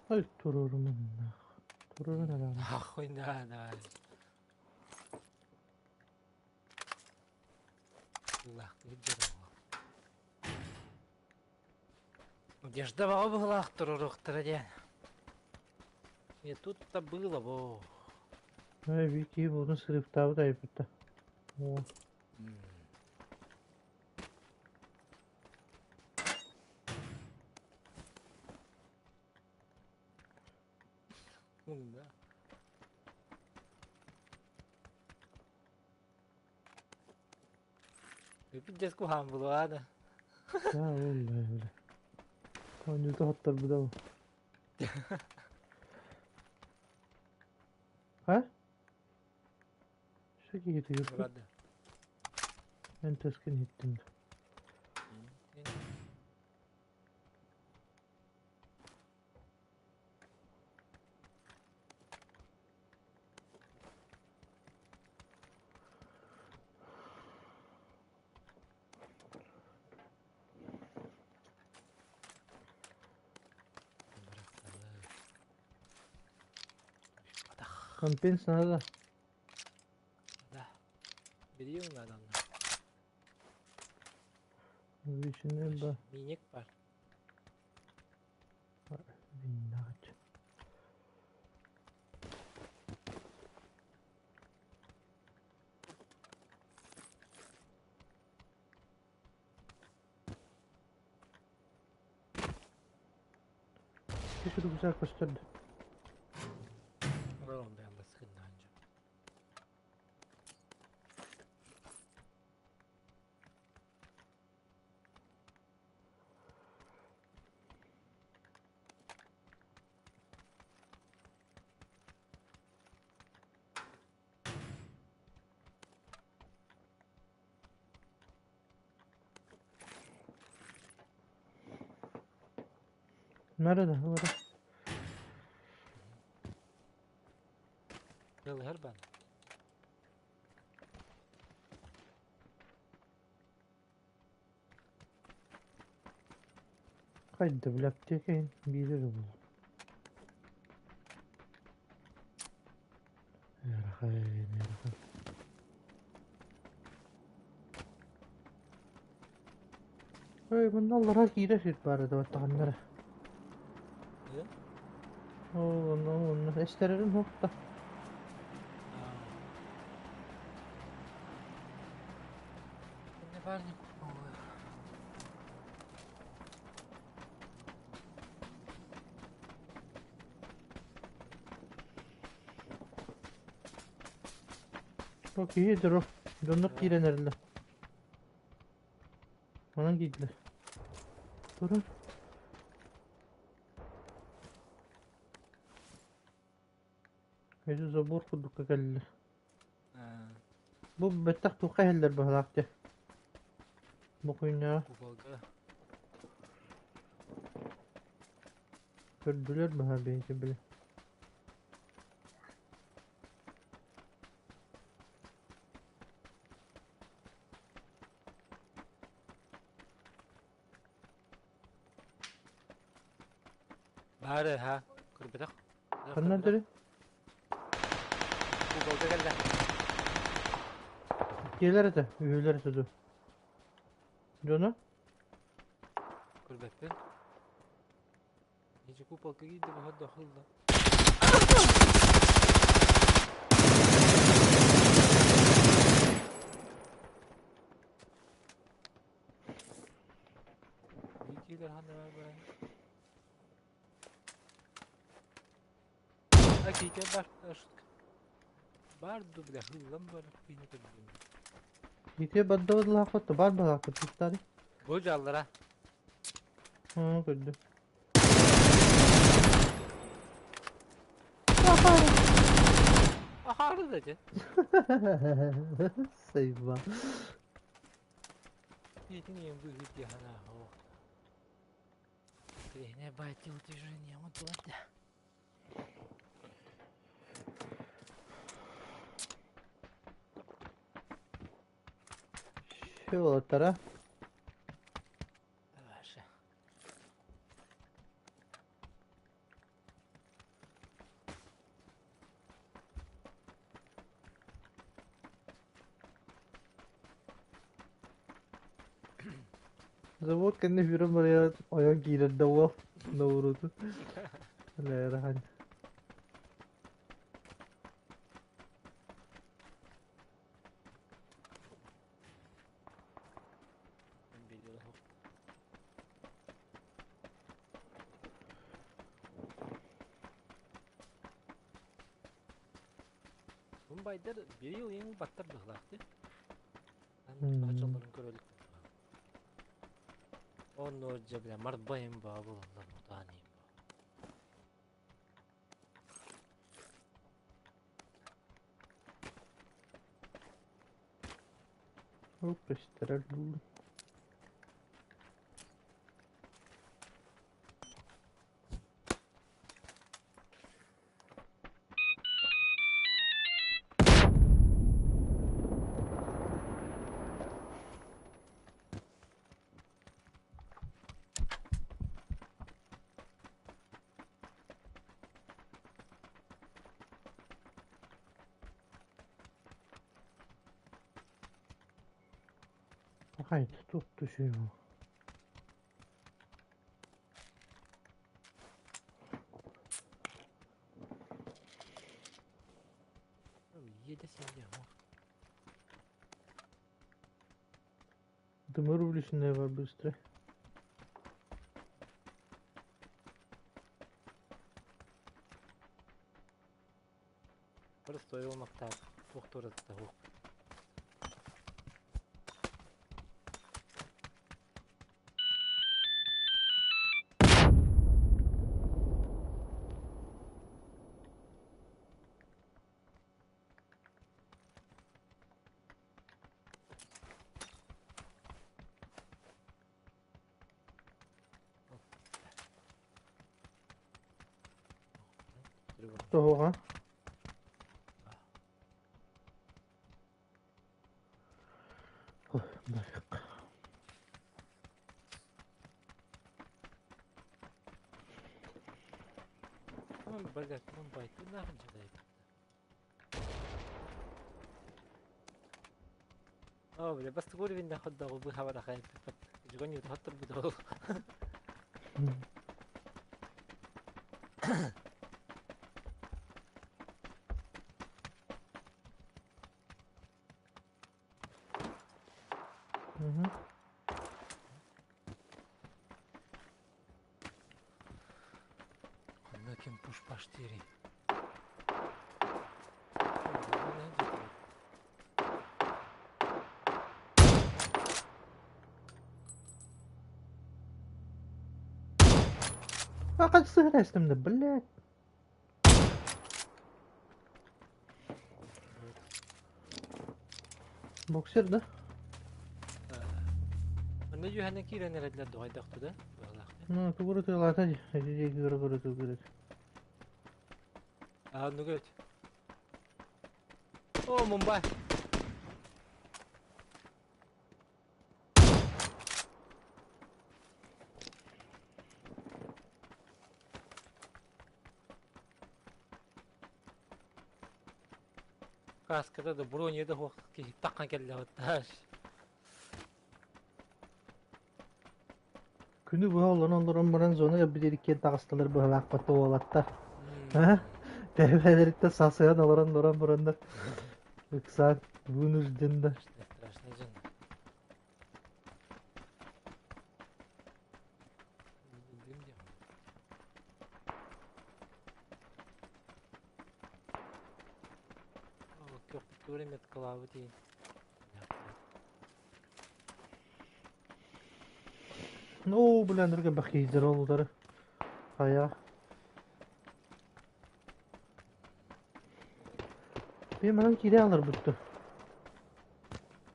S2: Ay tururumun. Tururu ne lan?
S1: Ah oyna. Allah gider o. Где давал бы лахтуру траден. И тут-то было, во.
S2: Ay bir kiyi buldun sırf tabi da yapıttı. Oo.
S1: Да. Пиздец кухам было, ладно.
S2: Ya vallahi öyle. Kancıda hatlar bu da mı? Ha? Şaka gidiyor.
S1: Ладно.
S2: Ben teskin ettim. Kampanya sana da.
S1: Да. Biliyor musun adamlar?
S2: Bu içinde bak.
S1: Minik var.
S2: Minnak. Şunu güzel gösterdi.
S1: Oğlum ben de sıkıntı anca.
S2: Nerede? Orada.
S1: Yıl her ben.
S2: Kaydı bilak diye bilir bu. Yarhay. Ay bunun Allah'a gire şit bari de vatanlara.
S1: Ne?
S2: Onu estererim hokta.
S1: Ne var ne kurban.
S2: Çok iyidir o. Döndük
S1: Ya.
S2: gire nerede? Ona gidilir. Durun. Hacı zabur kuduk geldi. Bu betak tuqa heller bahlaqti. Bu kuyna
S1: Google'da.
S2: gördüler mi ha bence bile.
S1: Bari ha. Kırbetak.
S2: Kanlar deri.
S1: Google'da geldi.
S2: Gelir de, üyeler tutu. Donu.
S1: Kırbetten. Nece kupalka giydi bu hadda hılda. İyi gelir hanım var böyle. Hakikaten başladık. Bardu bile hıllan böyle kıyını kırdım.
S2: Yitiye badda laf attı. Bar bar attı. Tuttari.
S1: Bu callara.
S2: Ha gördüm.
S1: Aharı dedi.
S2: Sayma.
S1: Yediniyim bu hüddi hana o. Тренер байтил движение, вот вот.
S2: Şey olur tara.
S1: Ваша.
S2: Zavod kendi firm oraya ayak girer dava. Ne vurdu? Öyle rahat.
S1: Ben biliyorum. Bunun bayдар bir yıl yeni battırdılar değil. Ben açılırım körülük. Onu cebine mart bayım bağlı onlar mutaniyim.
S2: Hop işte buldum. Haydi top düşüyor.
S1: Yedi sen ya.
S2: Dımır ne var bu üstte?
S1: Burası doyur olmakta. Doktor da huk.
S2: Doğru.
S1: Tamam bagaj bunun baytı ne yapacağız? بس تقولي بدنا ناخد ابوها ولا خايف تجوني وتحط البدو. لكن بوش باشتري.
S2: Kaç sığır estimde billet. Boksör de.
S1: نجي هنا كيرا نرد لدو هاي دقت ده.
S2: Ne kıvırı tığla tacı. Hadi kıvırı kıvırı.
S1: نقول. أوه مومباي. كاس كده ده بروني ده هو كي تقن كله وتاش.
S2: Günü bu olan onların buran zonu ya bir iki dağıstılar bu halak batı oğlatta. Ha? Devrelerikte sasayan olaran doran buranlar. Yoksa bunun üstünde.
S1: Страшно жен. köptüre met kılavı deyin.
S2: Oo bilendirge bakıydır olduları. Kaya. Bir manam kide alır buttu.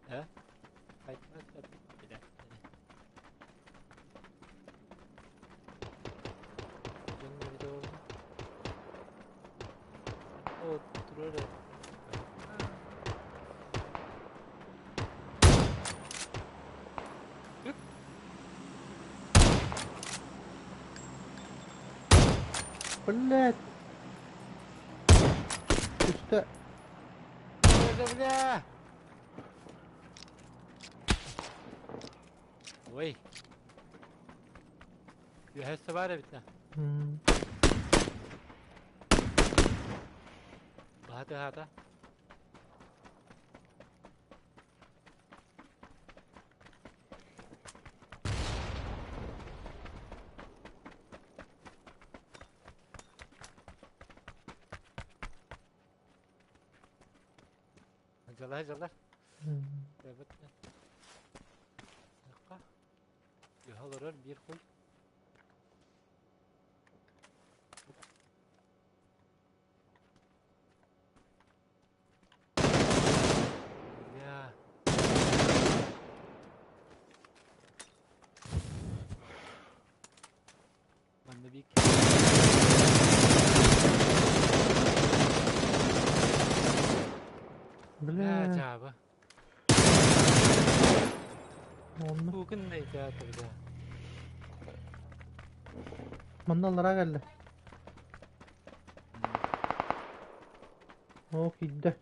S1: He? Kaytmaz da bir de. Canım bir de oldu. O durur da.
S2: Bılet. Üste.
S1: Orada bile. Oy. Bir heste var ya bir tane.
S2: Hmm.
S1: Hadi. Hacılar.
S2: Hmm.
S1: Evet. Dakika. Yuhalar bir koy. Ya. Ben de bir ne
S2: Bılet.
S1: acaba?
S2: Olma.
S1: Bugün ne teatırda?
S2: Mandalara geldi. O giddi.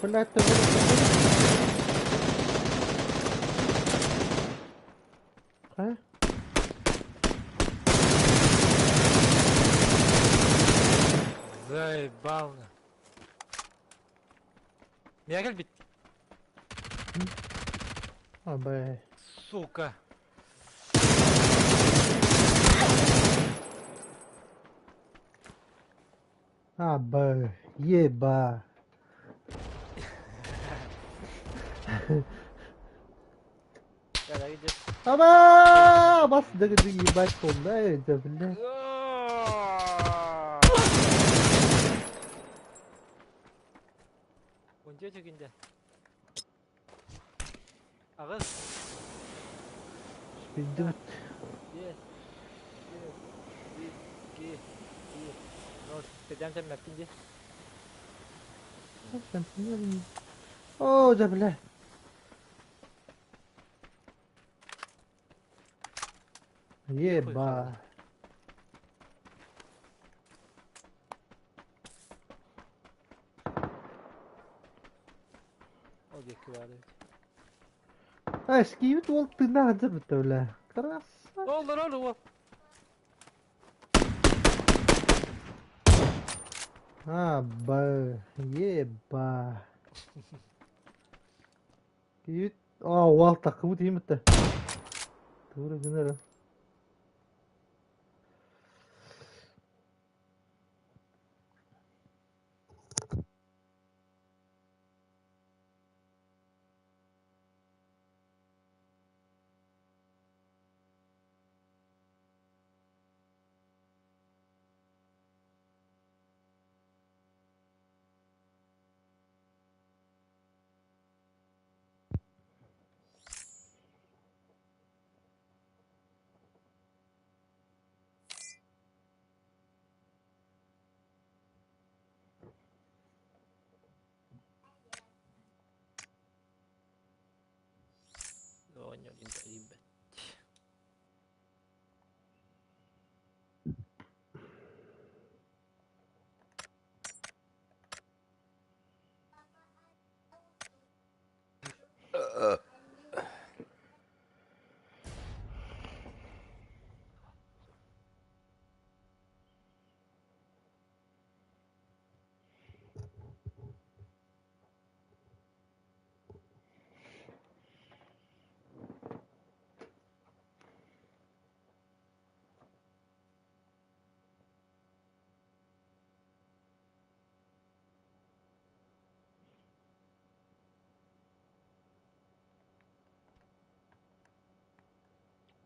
S2: Bılet de Ha?
S1: Vay balna. Niye gel bit?
S2: Abi.
S1: Сука.
S2: Abi. Yeba.
S1: Gel hadi gideceğiz.
S2: Ama bas da gidi yeba sonda evet bile.
S1: Onca çekinde. Ağız.
S2: Bildim.
S1: Bir. Bir. İki. Not. Dedem sen metince.
S2: Sen bilmiyorum. Oo da bile. Yeba.
S1: O geçti vardı.
S2: Eski yut ol tına hazır bitti öyle. Krasa.
S1: Olur.
S2: Abi. Yeba. Yut. Aa wal takımı değil mi de? Doğru günler.
S1: Oynuyor iyi be.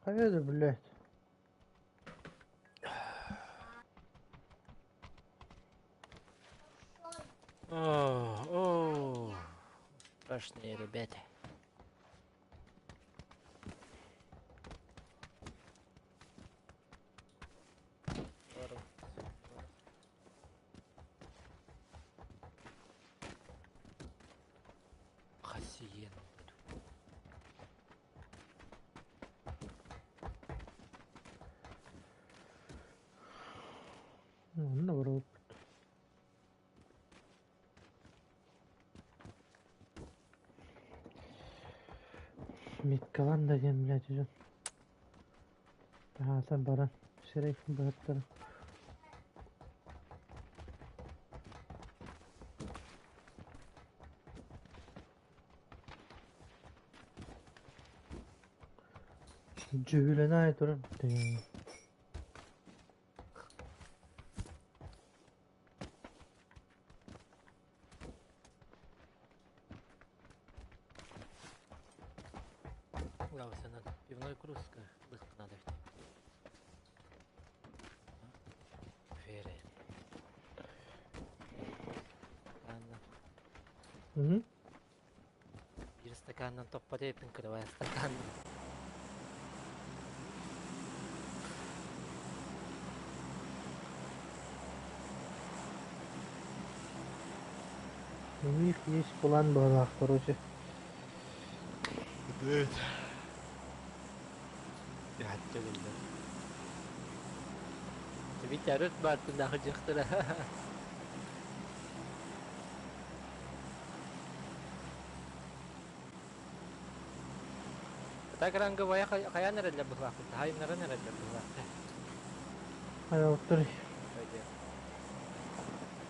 S2: Hayırdır блядь.
S1: О, страшные ребята. Хасиен.
S2: Ну, вроде. Миткалан да дем, блядь, уже. Ага, sen Baran. Şeref bıraktırım. Cühülene ait durum.
S1: Лауса надо пивной кружка. Быстро надо. Фере. Ладно.
S2: Hı hı.
S1: Bir стаканнан топпа дейпин кырбай стакан.
S2: У них есть план была, короче.
S1: Evet. Hatta öyle. Twitter öt barkında hıcıktıra. Tak rangga waya kaya nerede bu vakit? Hayır nerede bu vakit?
S2: Hadi otur.
S1: Öyle.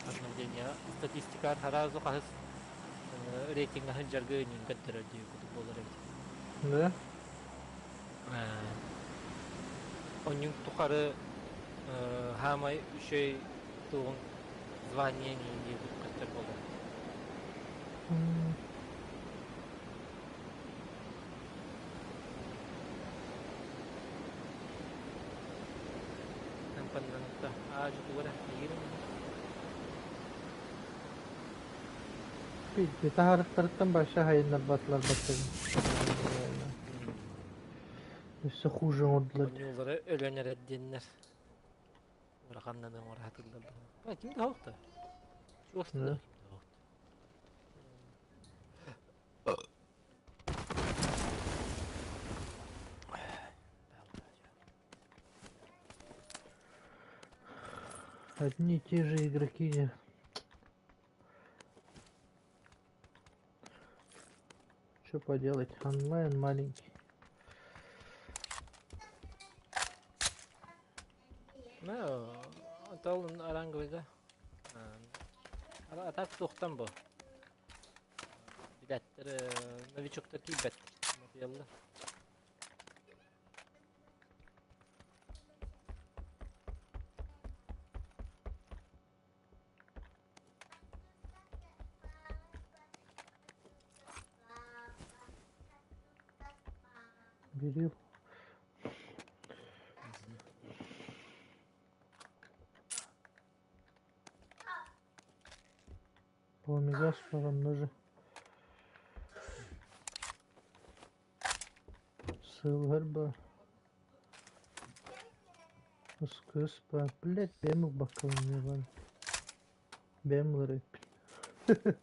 S1: Anladın ya. Statistikar harazu kahız reyting hıncar gönün kadar diyor kutup olarak.
S2: Ne?
S1: Onun tukarı hamay şey tuğun звание diye kutup kadar olur. Pandanta aja tuh akhirnya
S2: Bir taharıklarından başka hayırlar batlar batırın. Üstü hujum oldular.
S1: Onları ölenler edinler. Rakamdan oraya hatırladım. Ha kimdi hafta? Şu hafta
S2: Ne?
S1: kimdi hafta?
S2: Одни и те же игроки. Что поделать? Онлайн маленький.
S1: Ne o? Atalın arangıda. Atak soğuktan bu. Biletleri, noviçoktaki bilet. Yallah.
S2: Bir yıl. Помигаш falan даже. Сылгар Скыс ба. Блять, бемл bakalım ya ben. Бемлер hep.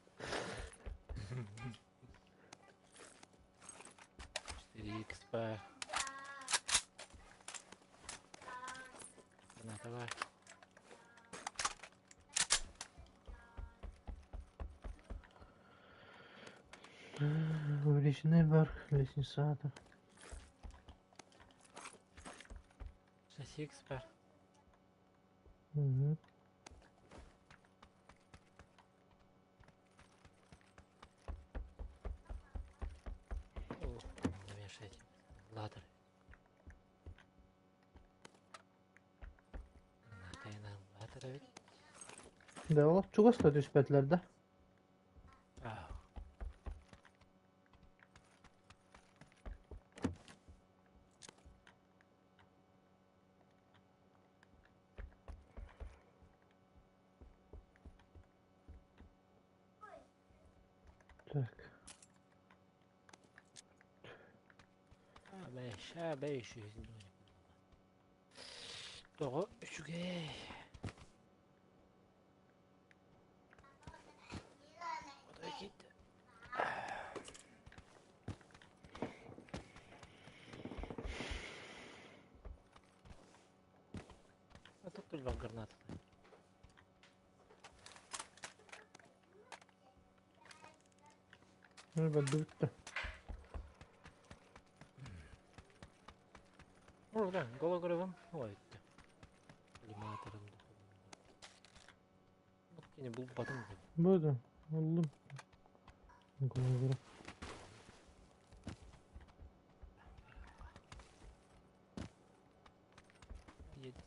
S1: 4x по... На, давай.
S2: Увеличенный верх лестница.
S1: 6x по...
S2: Угу.
S1: О, намешайте. Ладер. Natayla ladder evet.
S2: Да, çok hasta düşbetlerde.
S1: Ah.
S2: Так.
S1: Beş yüz. Doğru üçüge. O da gitti. Тут только гранаты.
S2: Elbette bitti.
S1: Oradan gologram oydu. Limatörüm. Bak yine bu batım gibi.
S2: Böyle. Oğlum. Gol.
S1: Yedi.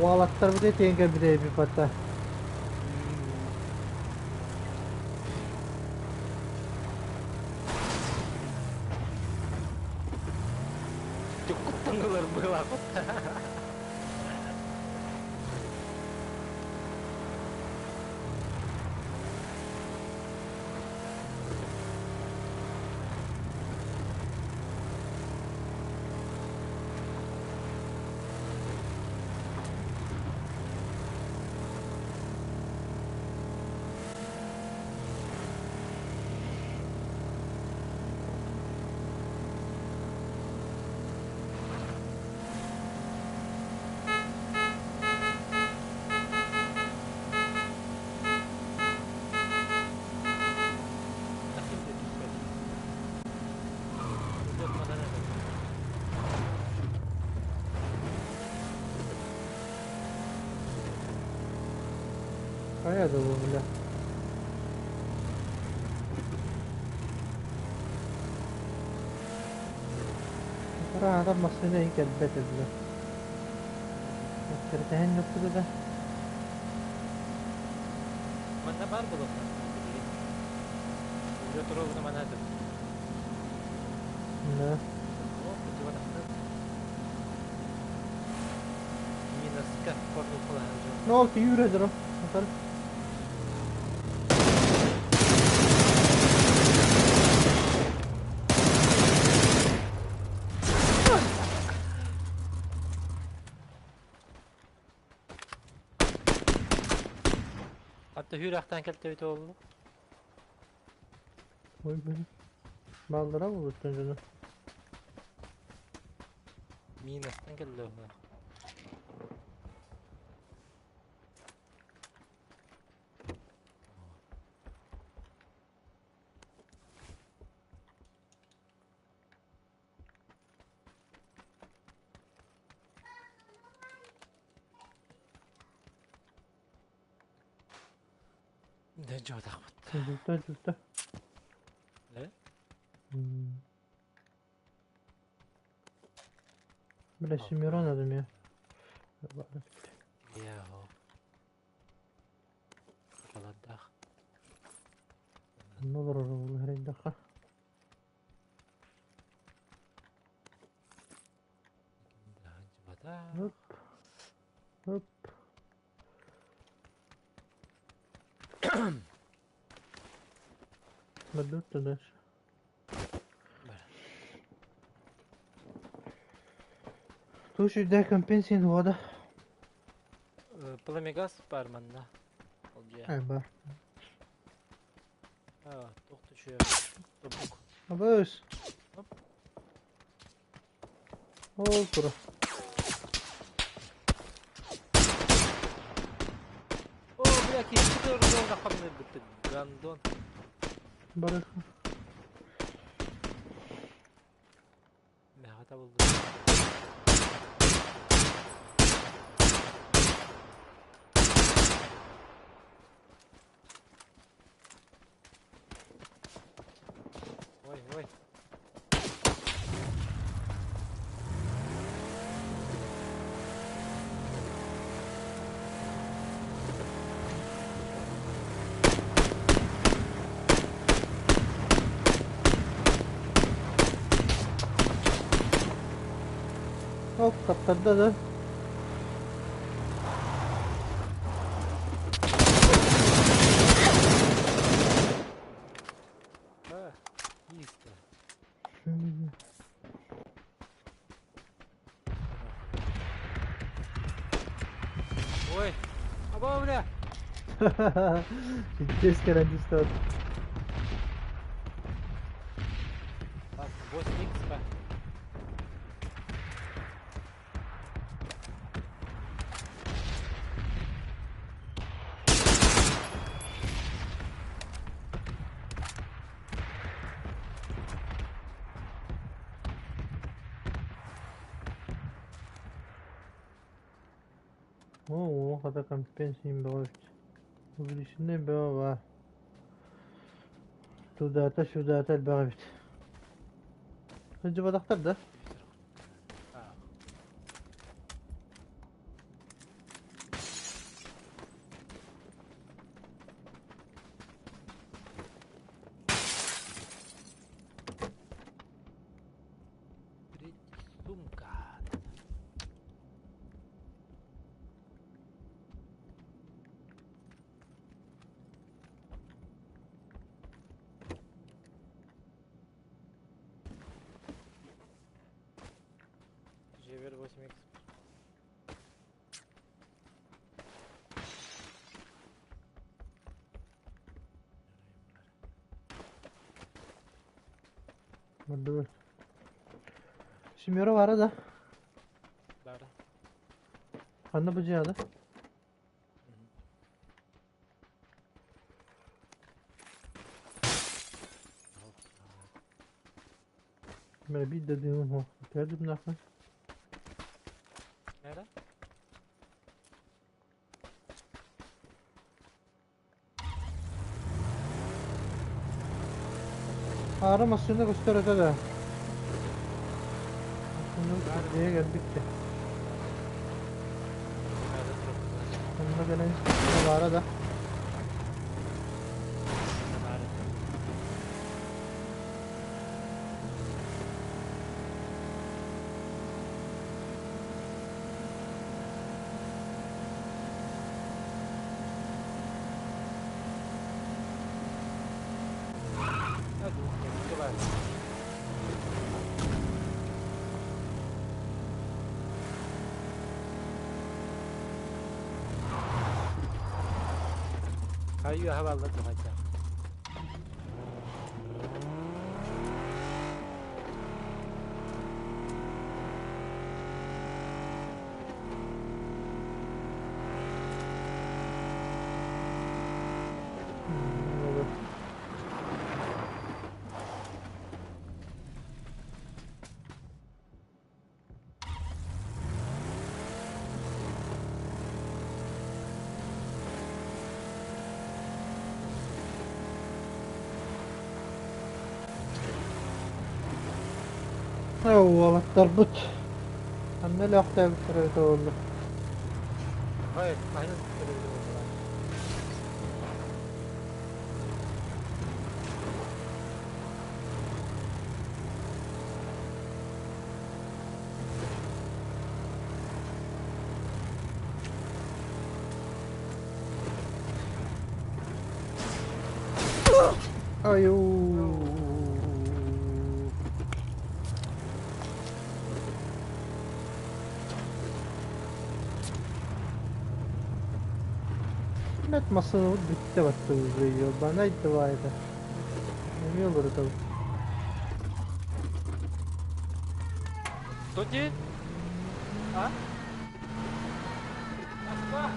S2: Valatlar bir de tenga bir de bir pata.
S1: Cukup tenggelam gelap.
S2: Kaya da bu bile. Para adam masaya ilk elbette bile. Tertehen noktada da.
S1: Mana var bu lokma? Götürüldü mana da.
S2: Ne?
S1: O kutu var. Yine sıkı korku falan.
S2: Ne oldu ki yürü ederim. Bakalım.
S1: Hatta hüraktan kelti öte oldu.
S2: Oy benim. Baldıra mı bu canını?
S1: Minus'tan geldi o. Ne jodak bu?
S2: Cüzde.
S1: Ne?
S2: Bile şimdi oynadım ya.
S1: Yahu. Kaladak.
S2: Ne olur oğlum her dakika.
S1: Cibata.
S2: Hop hop. Hadi döner. Слушай, дай компенсин вода.
S1: Пламегас бар мында. Olca.
S2: Ay бар.
S1: Ha, to'xta shu. To'puk.
S2: Абыз.
S1: Hop.
S2: Ол тура.
S1: О, блядь, ikki to'g'ri qoldi bitta gandon.
S2: Барах.
S1: Mehata bo'ldi. Voy, voy.
S2: Hop kaptırdı da.
S1: Ha, işte. Ой. Aba bля.
S2: Ciddi керендисті.
S1: Так, 8х па.
S2: О, хата компенсин бауыш. Увеличенный бава. Туда-то, сюда-то бавит. Önce badaktar da.
S1: Ha. Сумка. Живер 8х.
S2: Hadi. Şimdiki var da.
S1: Bari.
S2: Anne bıcağı da. Böyle bir dediğim o. Terdim naklen.
S1: Nerede?
S2: Aramasını gösterdi de. Şimdi diye geldik de.
S1: Nerede durumda?
S2: Onunla gelen var da.
S1: Bari. Hadi, gitti bari. Kayıyor havalarda hadi.
S2: Olur. والله التربط عمال يحتاج بطريقة والله
S1: Hayır, aynen böyle bir oldu.
S2: Аю. Met masını bitti battı uzayıyor. Bana ittiba eder. Ne olur tabii.
S1: Тоді? А? Москва?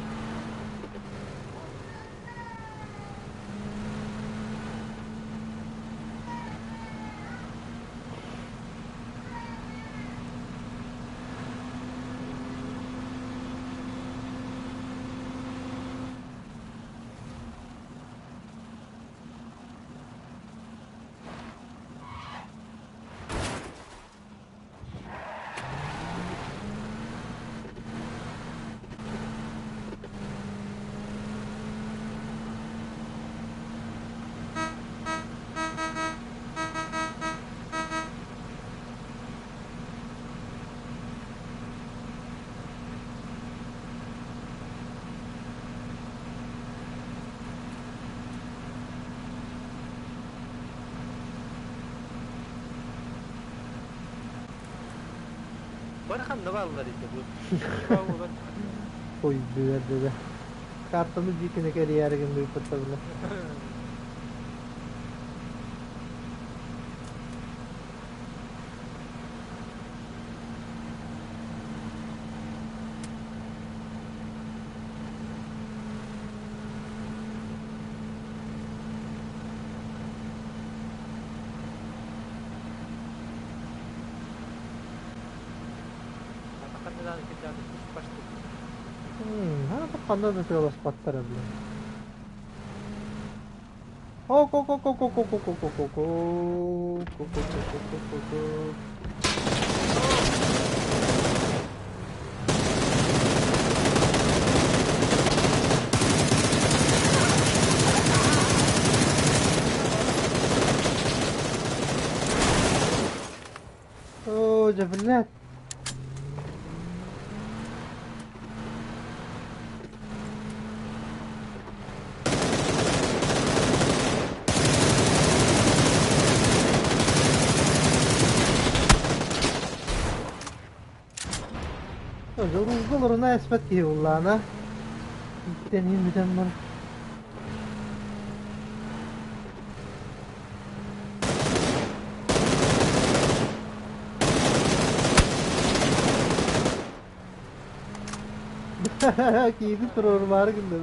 S1: Bana kan ne bağlılar işte bu. Bağlılar.
S2: Oy düver düver. Kartımız yıkını kere yargın büyük bile.
S1: Kan ne lan ki canı başladı.
S2: Ha bakanda da şöyle spatlar abla. Oh ko ko ko ko ko ko ko ko ko ko ko ko ko. Oh cefelet. Ruzgalarına esmet ki ullana. Deneyim bir den var. Kiydi turur var günde.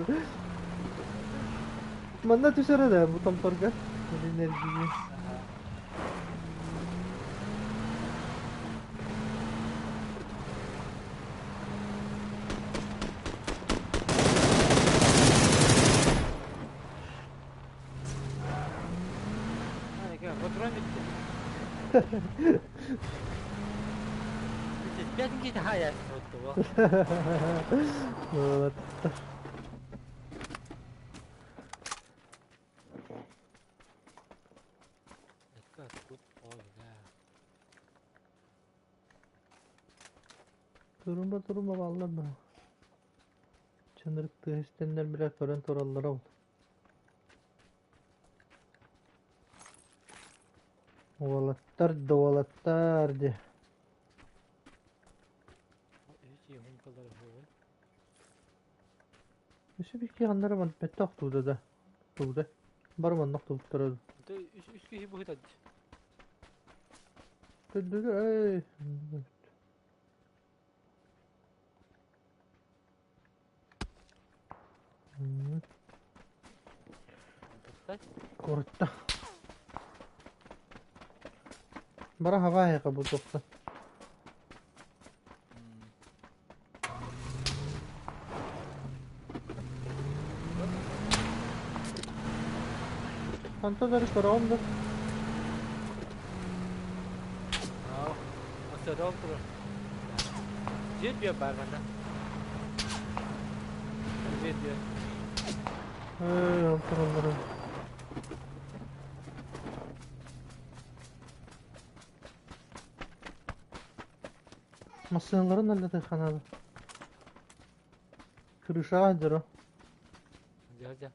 S2: Mana düşere de bu tam torga. Enerjiyi.
S1: Hani ki kontrol bitti. Ben git hayat oldu bu.
S2: Evet.
S1: Dikkat tut oyna.
S2: Durma vallahi ben. Çınırıktığı istenler bile kören torallara oldu. Ovalattar de.
S1: Hiç iyi hunkaları bu.
S2: Nasıl bir ki anlarım ben metak tuğda da. Tuğda. Barman nok tuğda.
S1: Bu da üst kişi bu hitaç.
S2: Tuğda ey.
S1: Taş.
S2: Korkta. Bara hava ya kabul tokta. Anta dari koronda.
S1: Masih ada terus. Jet dia barangnya. Jet dia.
S2: Antara. Masınların nerede kanalı? Kırışa adır o.
S1: Aja aja.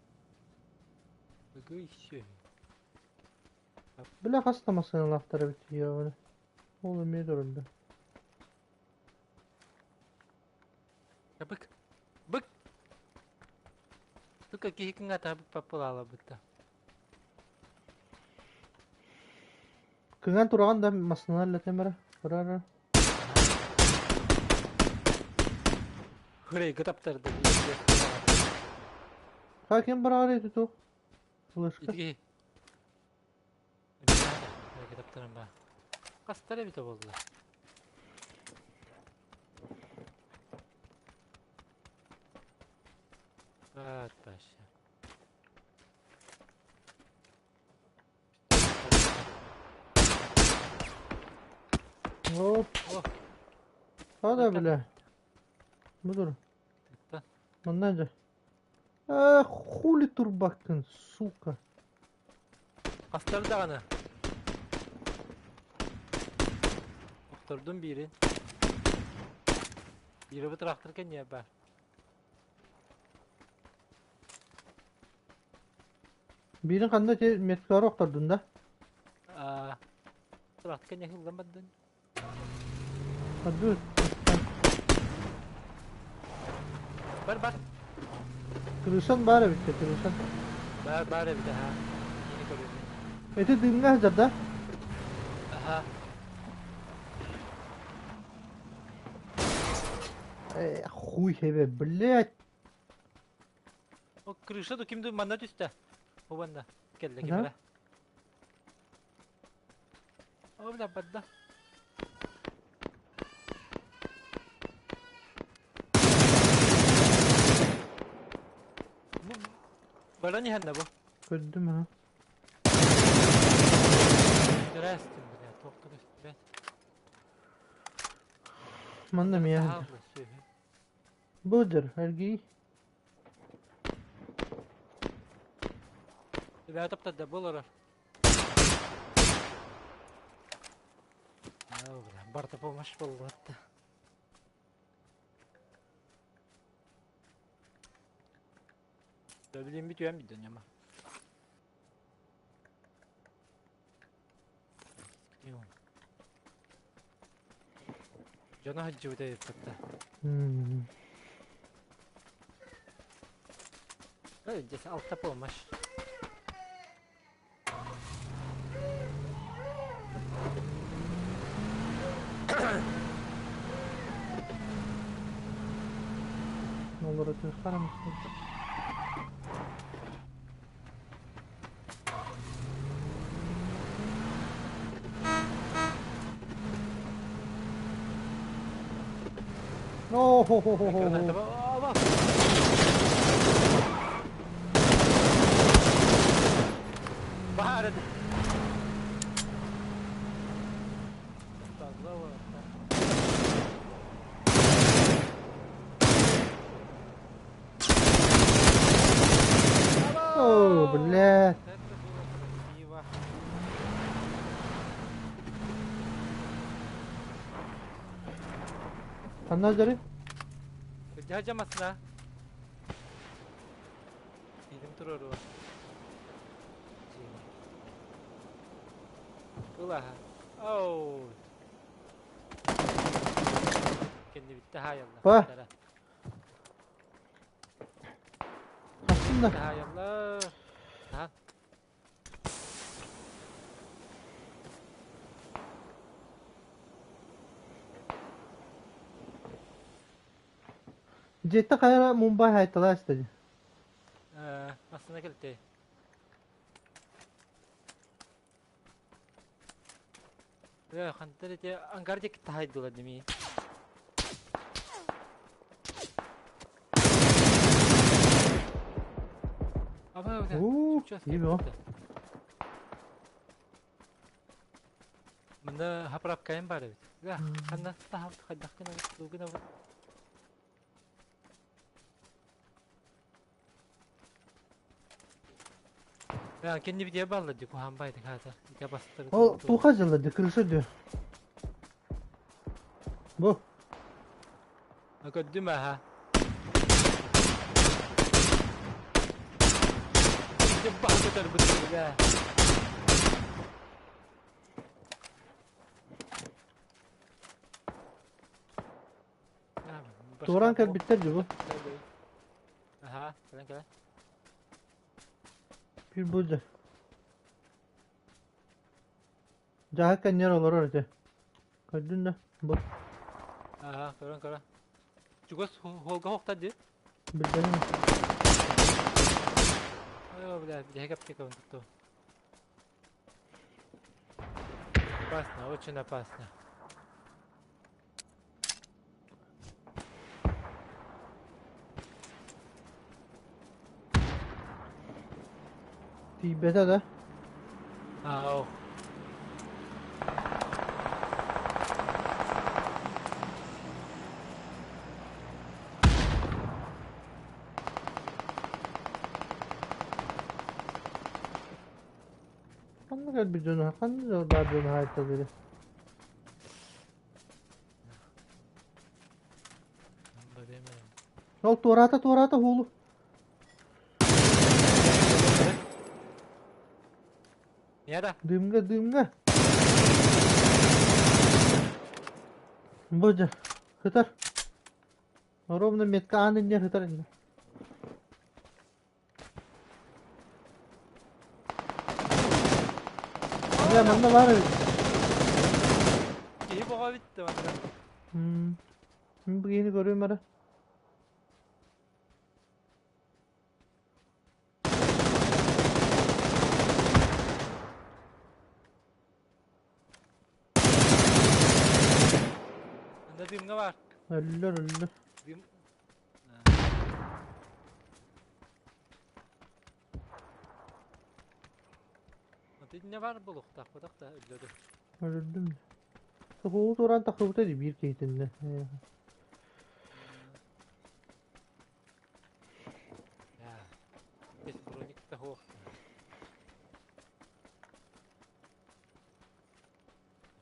S1: Begitu.
S2: Bile kaslamasın lafları bitiyor öyle. Oğlum iyi duruldu.
S1: Ya bık. Bık. Bık aki hikin ata bık papalala bıkta.
S2: Kıgan durağan da masınlarla temere. Bırak.
S1: Hırayı gıtaptırdı.
S2: Hakim bırak tutu. Ulaşka.
S1: İtki. Hırayı gıtaptırın ba. Kastara bita boldular. At başa.
S2: Hop.
S1: Oh.
S2: Hadi bile. Budur.
S1: Tıkta.
S2: Ondan önce. Хули турбактın сука.
S1: Kastara dağını. Okturdum biri. Biri bu traktörken ya ben.
S2: Birin kanda metkara oktardın da.
S1: Traktörken yakıldamadın.
S2: Hadi.
S1: Bar.
S2: Kırışan bari bitti kırışan.
S1: Bar bir daha. Yeni görüyorum.
S2: Eti dinle hazırda.
S1: Aha.
S2: Хуй себе, блядь.
S1: O kırışa da kimdi manat üstte. O banda. Kelle
S2: Aha.
S1: kimere. O bile badda. Bu bana niye bu?
S2: Gördüm ha.
S1: Restim bile. Toktuk üstüne.
S2: Manda mi ya?
S1: Daha hızlı söyle.
S2: Budur, ergi.
S1: Ben topta da bulur. Barta pomаш buldu hatta. Da bileyim bitiyor bir dön ama. Yok. Cana hacı öde hatta. Öncesi altta pomаш.
S2: Ne olur atıyor, karam. Oh ho ho ho
S1: Ekrana
S2: ho.
S1: taba. Bak. Bahar hadi. Fazla var.
S2: Oh, блядь.
S1: Это было красиво.
S2: Anlar jari.
S1: Hadi harcamasın ha. Yedim durur o. Ulah. Oh. Kendi bitti ha yallah.
S2: Bah.
S1: Tara.
S2: Aslında.
S1: Ha yallah. Ha.
S2: Jetta kayara Mumbai haytalar istedi.
S1: Aslında geldi. Ya kantar itu anggar je kita hide dulu demi. Apa udah? Cucus
S2: iyi
S1: kayak
S2: bu.
S1: gitu. Benda hap-hap kayak apa deh? Ya, karena tahap kadak kena lu kena. Ya kendi bir diye bağladı ku hambaydı kadar. İka bastırdı.
S2: O tuğacıladı, kırışı diyor. Bu.
S1: Aku düme ha. Jebak betul betul ya.
S2: Turan kal bitterdi bu.
S1: Aha, kelen.
S2: Bir bulca. Jahakan yer olur orada. Kadın da bu.
S1: Aha, kelen. Cugos holga hoqtadi.
S2: Bildirim.
S1: Ayo, bir hegap tekrar tuttu. Опасно, очень опасно.
S2: Tibete de.
S1: Ау.
S2: Kanlı gel bir dönü. Kanlı da daha dönü hayata biri. Yol tuğrata hulu.
S1: Nerede?
S2: Dımga. Bulca. Hıtar. Ровно метка anın yer hıtar indi. Ya bende var.
S1: İyi boğa bitti bende.
S2: Bu yeni görüyorum ara.
S1: Bende düğümde var.
S2: Öldür.
S1: Düğüm... Ne var bulukta? Budak da öldürdü.
S2: Öldüm. Hulu tuğran takıbıta değil bir keytinde.
S1: Ya. Geç bronik de hoq.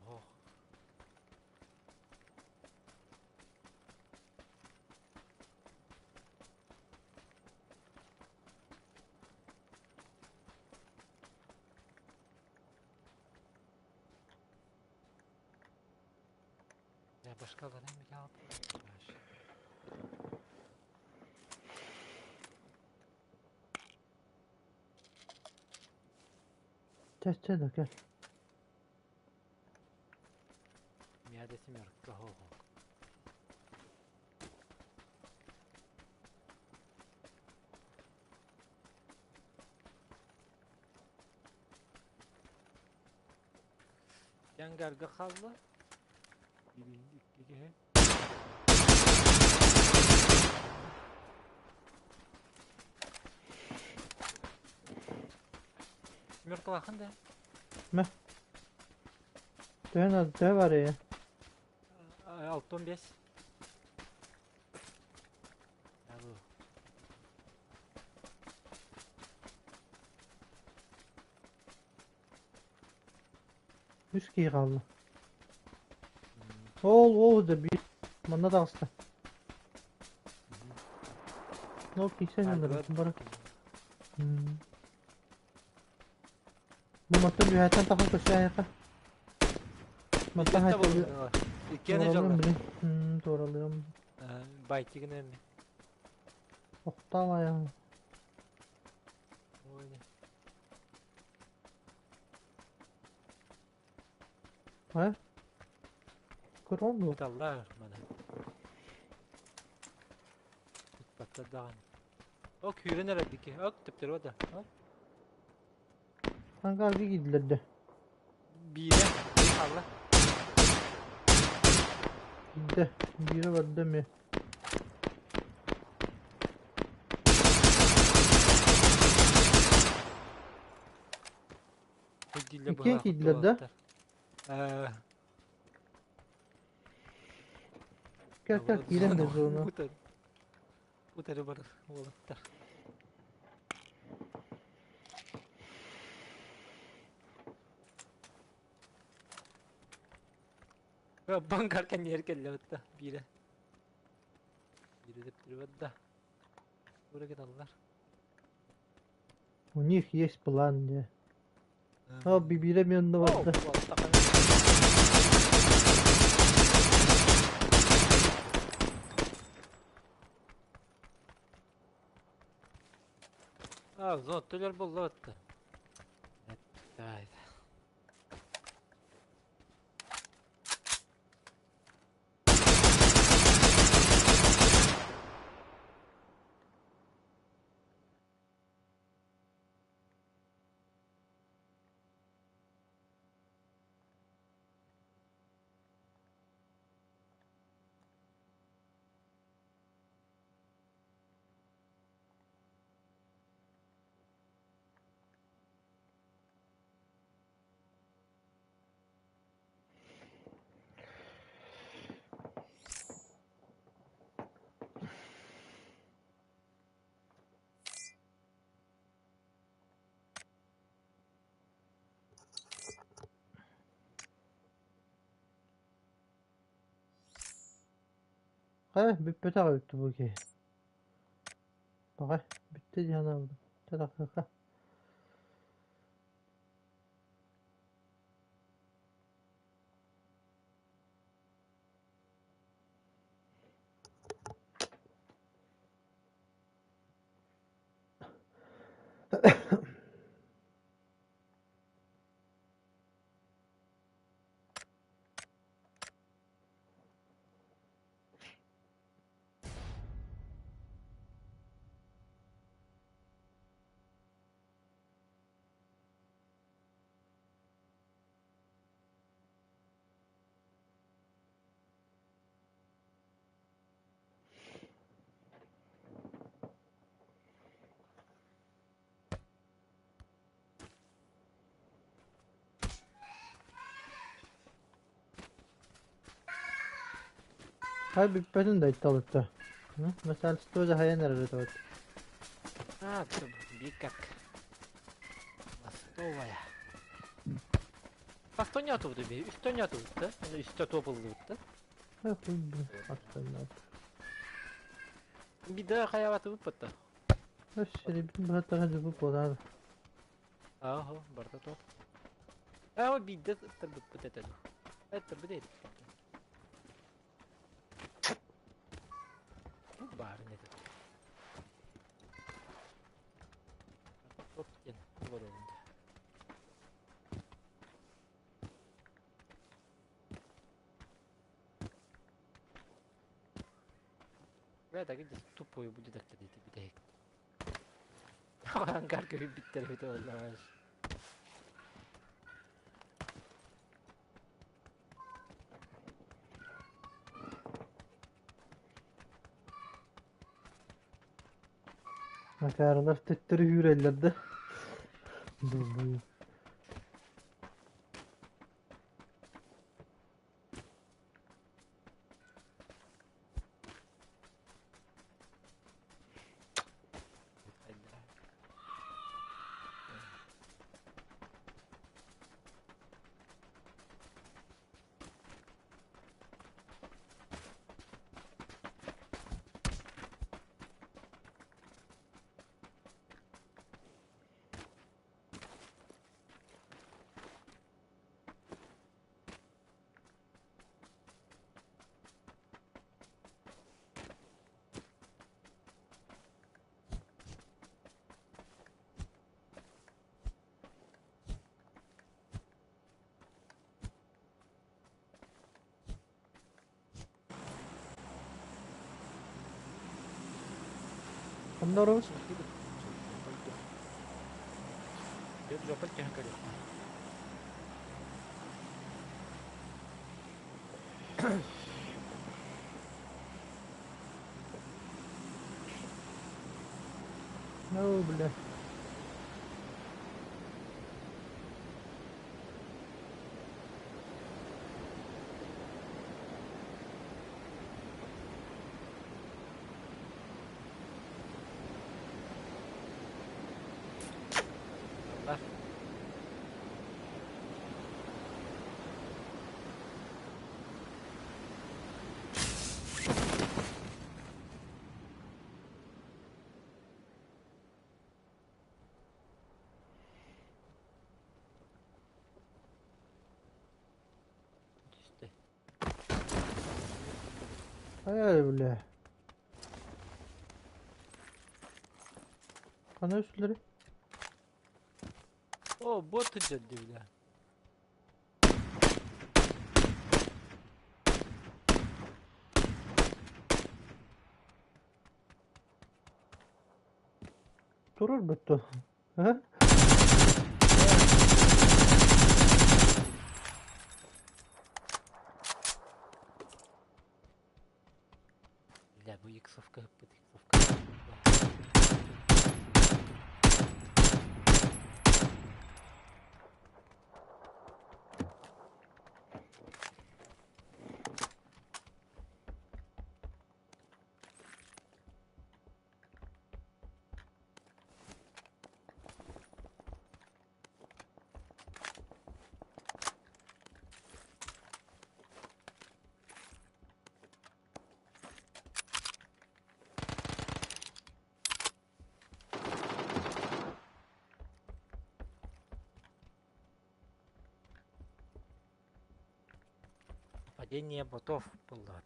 S1: Hoq. Ya başkaları mı yaptı?
S2: Çeçe de gel.
S1: Miadesim yok. Hoq. Yangarga kaldı. İki. Mörtü vakında.
S2: De var ya.
S1: 6-15. Ya bu.
S2: Üç kişi kaldı. Oğul da bir. Bana da hasta. Ne oldu ki sen yanında bırak. Bu motor bir hayattan takıl koşuyor ayakta. Motor hayattan bir.
S1: İkene canlı.
S2: Doğralıyorum.
S1: Baytı güne mi?
S2: Oktava ya.
S1: Oyna.
S2: Ha? Kron mu?
S1: Metallar bana. Batta dağın. O küre nerede ki? Ok tüpleri o da.
S2: Hangi abi gidilir de.
S1: Bir Allah.
S2: De. Biri var değil mi? İkiye gidilir de. Gel giremez onu.
S1: Utarı var. Oğlum. Bankarken yer geldi hatta bire. Biri de bir da. Buraya gidiyorlar.
S2: У них есть план, diye. Ha bir birem yanında vardı.
S1: Зонттолер болла отты. Haydi.
S2: Büppet ağırttı bu ki. Bak, bitti canı aldım. Dakika. Büppet'in de italıktı. Mesela stoja hayal nerede evet.
S1: Це бікак. Настовая. Астоняту тобі, істоняту, та? Істоту булду, та?
S2: Hastaylar.
S1: Біда хаявату випадта.
S2: Şerifin bu hatta hadi bu polar.
S1: Ага, барда то. А, біда, та буде. Це буде. Bu bari nedir? Top gel, var önünde. Ve da gideceğiz, topuyu bu didakta dedi bir de. Hangar gibi bitter bir de olmaz.
S2: Makarnalar tetleri hürellerde. Dur buyur. Onlar o.
S1: Dia tu dapat kena kali.
S2: Ne bile.
S1: Allah. İşte.
S2: Hayal bile. Kana üstleri.
S1: О, бот جد بلا.
S2: Durur bütü. Ha?
S1: لا بو يكسفك هبط يكسفك. Падение ботов было.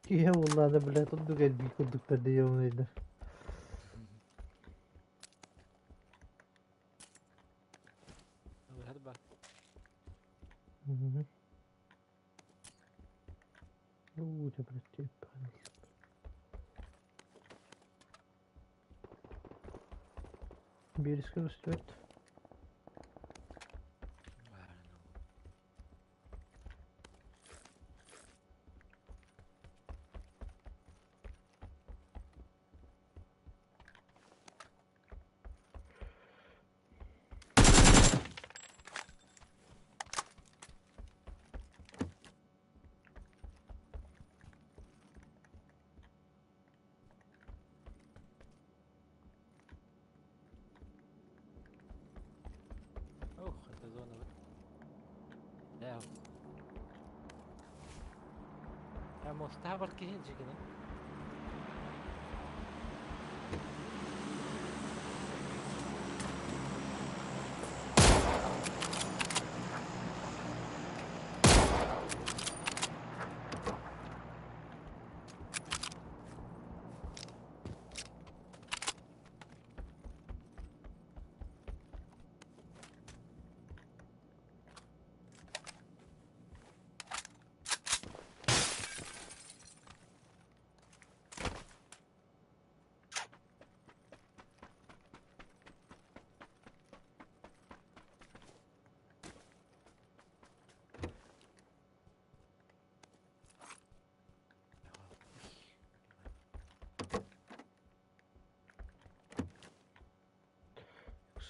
S2: Kiye vallahi da bile tuttuk el kurduk da diye onaydı.
S1: هذا بقى.
S2: Hı hı. Cebret cep. Bir riske üstüt.
S1: اوه انت زونة بقى. لا يا مستعبر كهين كده.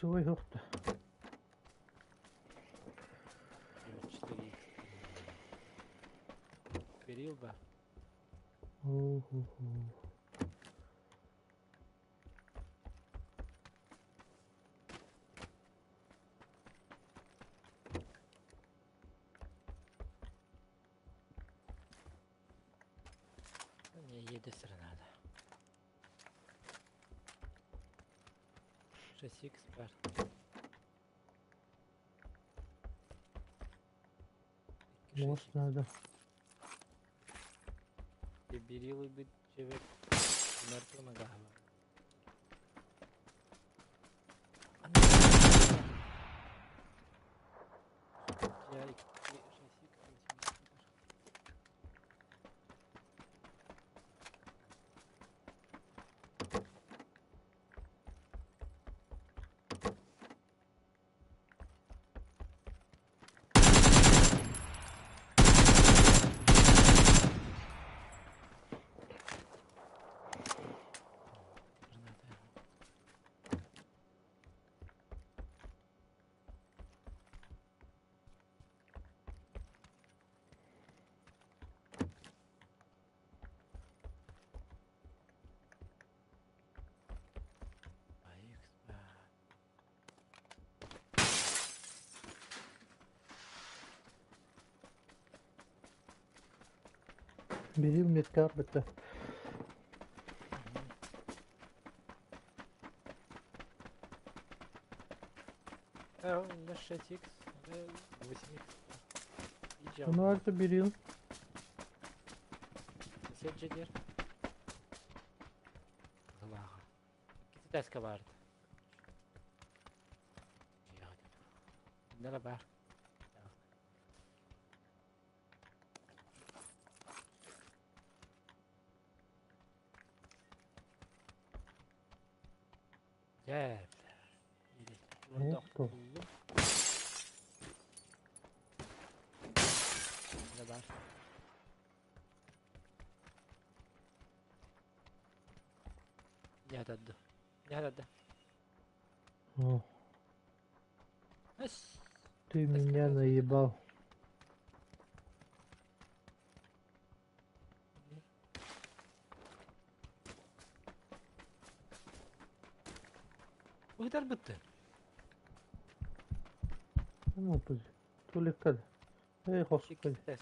S2: Su yoktu.
S1: 4 Берил бы. Не, еды надо. 6 эксперт.
S2: Boş nerede?
S1: Берилы бы человек мертвый на голову.
S2: Benim net bitti.
S1: Да 6х, 8х. İyice
S2: Bunu artı bir yıl.
S1: Sence der. Allah'a. İkisi de eski vardı. Ya, nere var? Gel. Burada
S2: Oldu.
S1: buldum. Ne var? Nerede? Nerede?
S2: Oh.
S1: Es.
S2: Ты меня наебал.
S1: Bu kadar bitti.
S2: Ну, пусть. Только. Эй, господи.
S1: İki ters.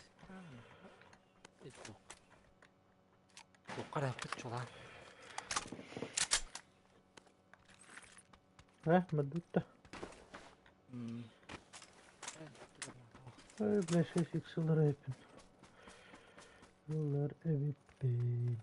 S1: Bu. Bu kadar bitti lan.
S2: Мадута. Ай, бля, 6 иксылар эпин. Yıllar ebipin.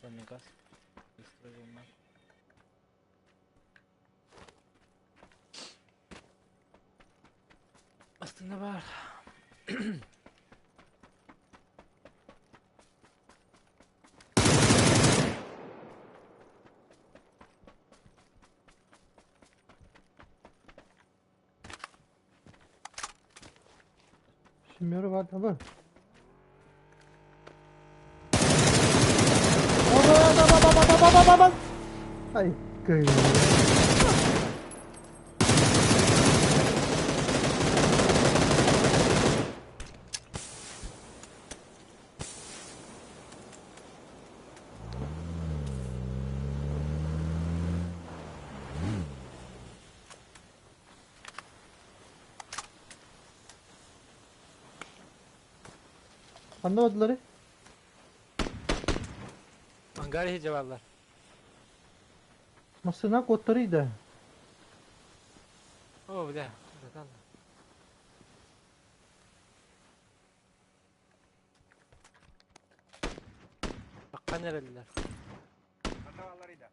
S1: Sonun gaz. İstiyorum ben. Aslında var.
S2: Şimdi var tamam. Ay, kıyım. Anlamadılar.
S1: Angari cevaplar.
S2: Masına kotlarıydı.
S1: Oh bile. Bakalım. Bakkan nereliler?
S3: Hatalarıydı.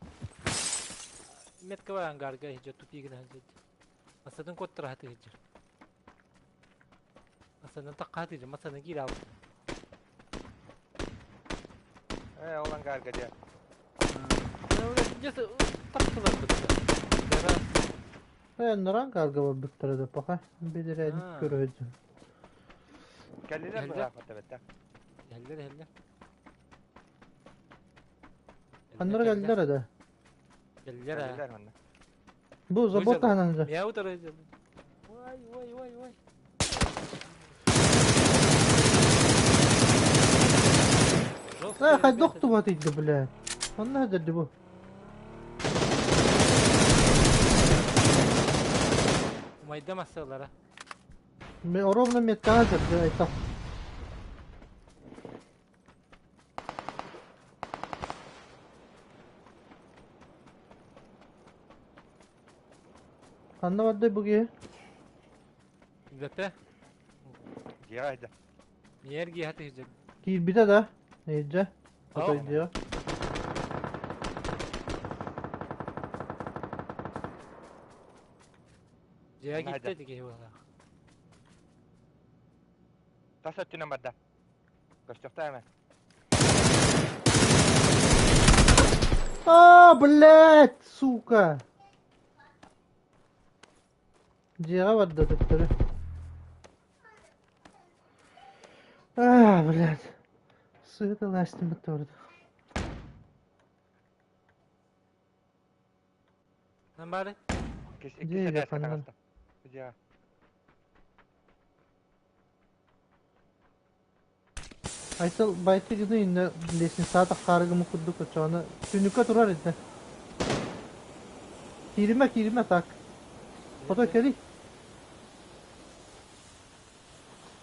S1: Metka var angarga hiç tupi gina hiç. Masadan kottra hati hiç. Masadan takati hiç. Masadan gir al.
S3: Olan gargacı.
S1: Öyle cesi taktılar kutsa. Dera.
S2: Naran karga var büttere paka. Bir de
S1: Ha.
S2: görüyordu.
S3: Geldiler mi
S1: Geldi.
S3: rafata bette?
S1: Heller.
S2: Anlara geldiler hadi.
S1: Geldiler ha.
S3: Geldiler mi?
S2: Bu zabot ananca.
S1: Miyav da rejim. Vay.
S2: Hay doktu batıydı bile. Allah dedi bu.
S1: Mayda masalara.
S2: Ровно метка dedi ayta. Anlamadı bu ki.
S1: Zaten
S3: Giraydı.
S1: yer giy hati hiç.
S2: Ki bir de neyce?
S1: Tamam.
S2: Atay diyor.
S1: Ciğer
S3: Nerede?
S1: gittiydi ki valla.
S3: Tasa tüne madde. Koştukta hemen.
S2: Блядь, сука. Диара вода доктора. Блядь. Сука, ластим доктора.
S1: Lan bari.
S3: İkisi
S2: Değil
S3: de
S2: efendim.
S3: sakasta. Gira.
S2: Aysel bayti günü inne lesin saata kargımı kudduk açağına. Tünüka durar inne. Kirime tak. Foto keli.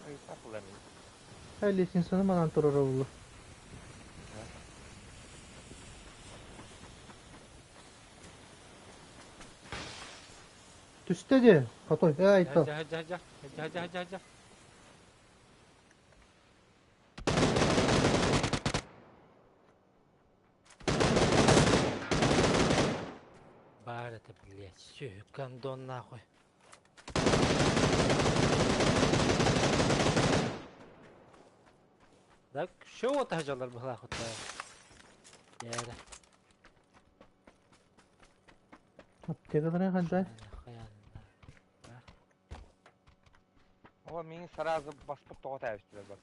S3: Ay, takılamıyor.
S2: Hay lesin sana manan turar oğlu. Tüstedi. Foto ya Aysel.
S1: Hadi. Бара ты, блядь, всё, гандон нахуй. Так, что вот хажалар была хоть? Яра.
S2: Apteka kadar hadi.
S3: Ama meni сразу басып тоғыта өстілер бak.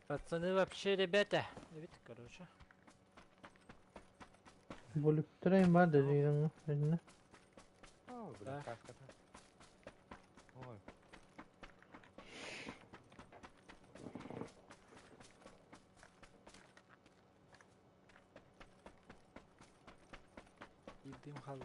S1: Пацаны вообще, ребята. Evet, короче.
S2: Volüptüreyim var da yine. Eline.
S3: О,
S1: Да.
S3: блин, каска-то. Ой.
S1: Bildiğim halde.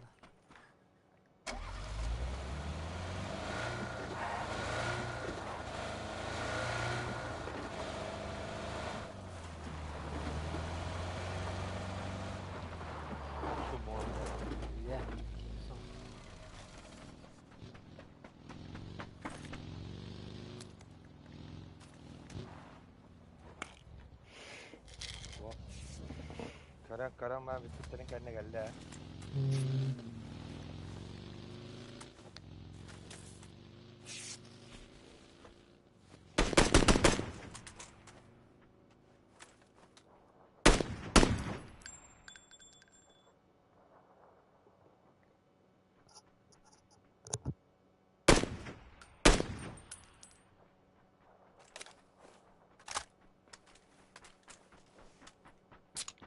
S1: Ya. Son.
S3: Karan var, bisikletin kendine geldi ha.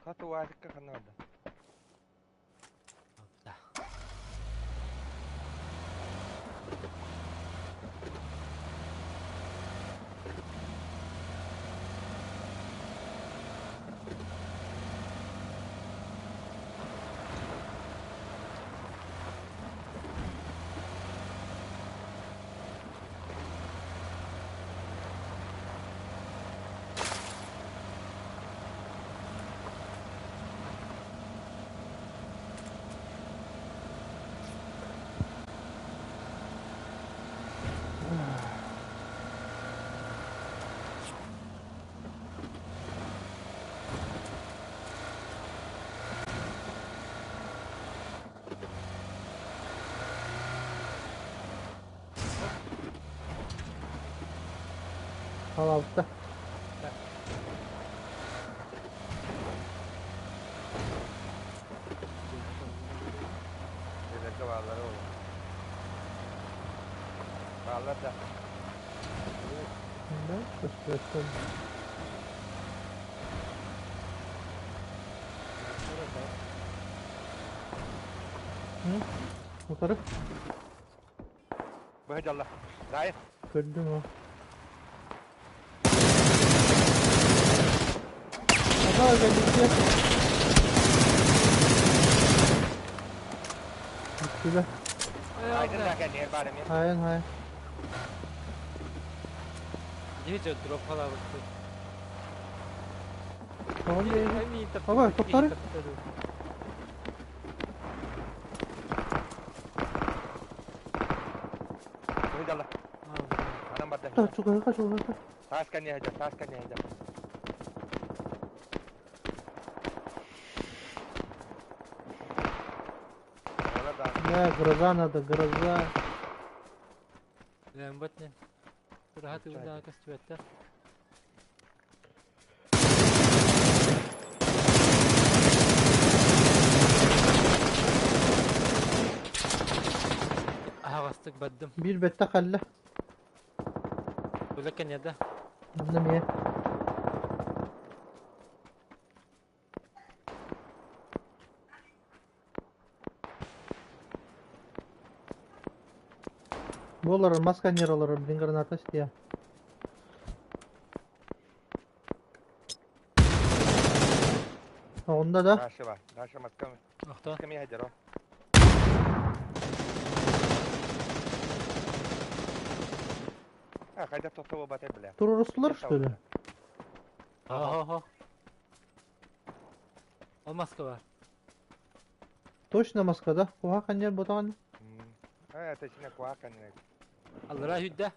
S3: Katı vardıkka kanardı.
S1: Da.
S2: Al altta.
S3: Dedekte bağları olur. Bağlar da.
S2: Ben gösterdim. Hı? Yukarı.
S3: Bıhıc Allah. Zahir.
S2: Gördüm o. Hadi geldi. Bitti be.
S3: Aydın da kendine yer bari mi?
S2: Hayır.
S1: Ничего, дроп халавы.
S2: Tamam değil.
S1: Амита.
S2: Baba, topları.
S3: Bıhıc Allah. Anam battı.
S2: Kaç yukarı kaç.
S3: Taş kendine hecek, taş kendine hecek. Bağlar da.
S2: Ya gırıza nadı gırıza.
S1: Я ботнен. Rahat udah ke sweater. Ağastık baddım.
S2: Bir bette kalle.
S1: Ulakan ya da.
S2: Annem ye. Болар масканер олар блин граната стия. Onda da
S3: Karşı var. Karşı maskam.
S1: Охта.
S3: Maskam hajar o. Ha, kayda topu batay bile.
S2: teröristler işte öyle.
S1: Ага. Ол маска бар.
S2: Точно маскада. Oha kanyer botan.
S3: Ha, ateşine kuakan ne.
S1: Аллара хүддә.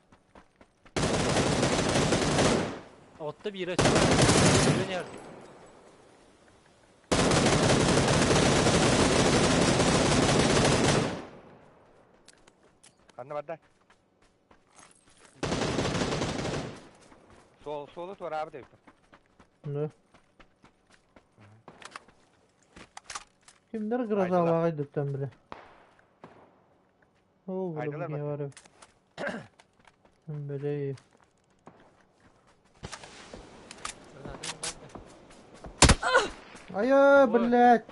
S1: Отты бире чыга. Дөньяр.
S3: Kanı var da. Solu tuvar abi de.
S2: Ne? Kimler grazavağa gittikten bile. Oo,
S3: Haydiler
S2: bunu ne var ya? Böyle iyi. Aya,
S1: Ой.
S2: блядь.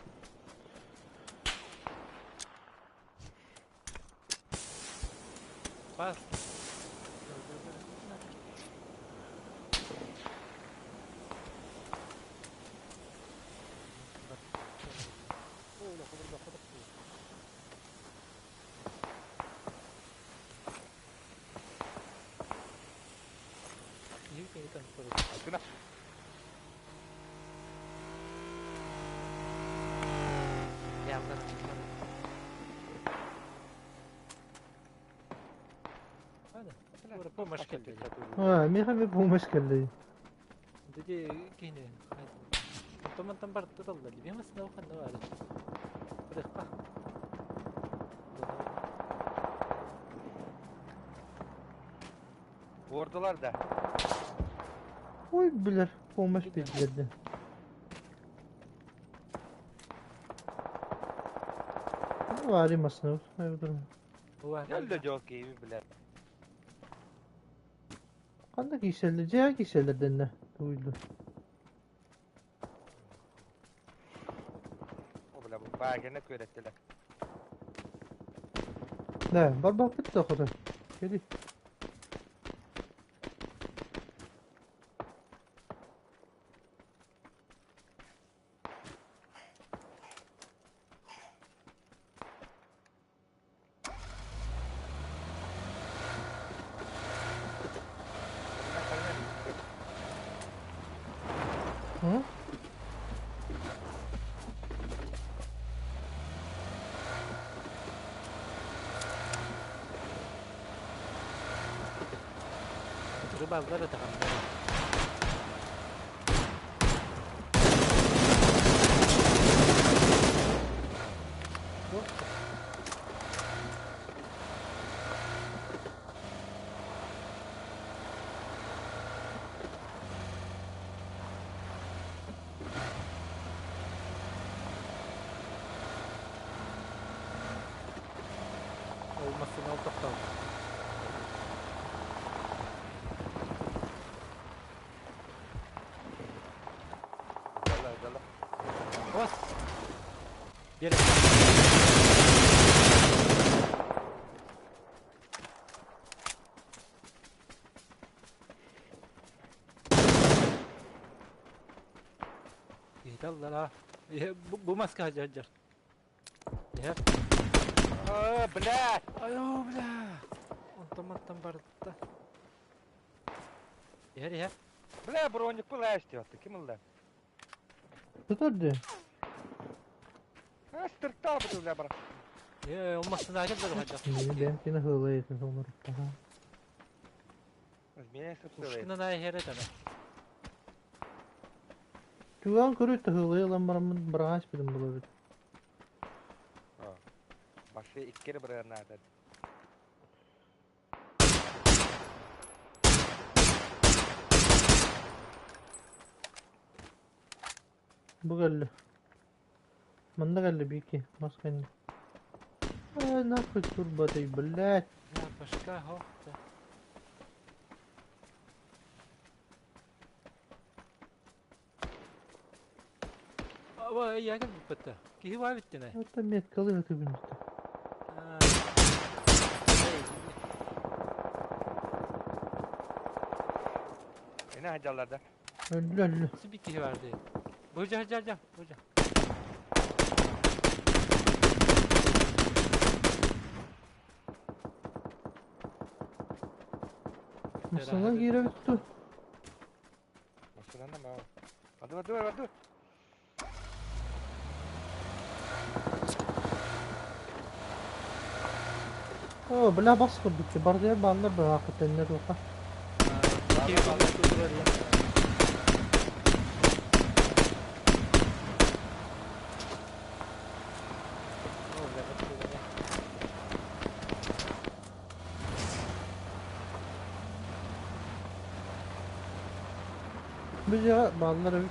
S1: Бас.
S3: Altına.
S1: Yandan. Hadi. Burada помощь geldi.
S2: Ha, mihal bir bu meşgulü.
S1: Dedi kini. Teman-teman barda daldı. Bir mas ne okan ne var? Bırakma.
S3: Vurdular da.
S2: Oy bilir. Olmuş bildirdi. Ne var ya masnaf? Hayır durma.
S1: Bu var.
S3: Öldü çok iyi bile.
S2: Kandak işlerdi. Cihak işlerden ne? Duydu.
S3: O bile bu bagene öğrettiler.
S2: Ne? Barbaktı da kadar. Gel. Hı?
S1: Rıballar da tamam. Olmasın al toplam.
S3: Yalla.
S1: Bas. Bir. Yalla la. Bu maske hacar. Ya.
S3: Aa, bile.
S1: Ayo bla. Ontam barda. Ya.
S3: Bile bronjuk bile istiyordu. Kim oldu?
S2: Tutardı.
S3: Ha, stırtta abi bile bırak.
S1: Ya olmasın hacar da hacar.
S2: Ben seni hıla yakın olarak daha.
S3: Mene stırtta.
S1: Uşkuna da heret ana.
S2: Tuğan körüytü hıla yalan baramın bıraş bilim bulabilir.
S3: Başı iki kere bırakın nerede?
S2: Bu geldi. Manda geldi bir iki. Maskani. Nafık turbatayı блядь.
S1: Ya başka hafta. Ama ya gel bu pata. Ki var bitti ne?
S2: Hatta met kalıyor tabii.
S3: Yine hacallarda.
S2: Öldü öldü.
S1: Nasıl bir kişi vardı? Hoca hoca hoca hoca.
S2: Masadan geri bitti.
S3: Nasıl lan baba? Hadi.
S2: Oo bela bas kurduk ki. Bardiye bağlar bu hakikaten ne roka.
S1: İki yıl ya.
S2: Biz ya bağlar öyle.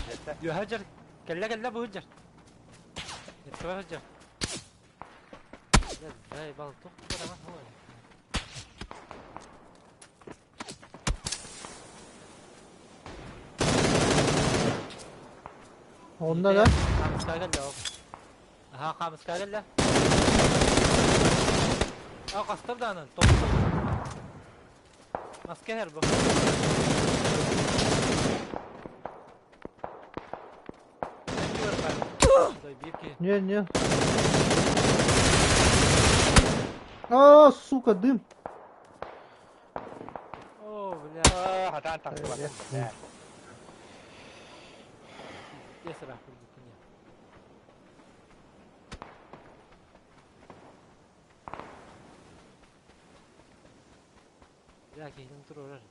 S3: Yeter.
S1: Yo hacer. Kelle bu hacer. Yeter hacer. Ya zay bal tok ama hava.
S2: Onda da
S1: Kamus kagel o. Aha kamus kagel la. Aa kastır da anın. Top. Maske her bu. Bir ki.
S2: не. Aa suka düm.
S1: Oo bля.
S3: Hatan taktı bak.
S2: Evet.
S1: Yesra kurduk ya. Ya ki dur orar.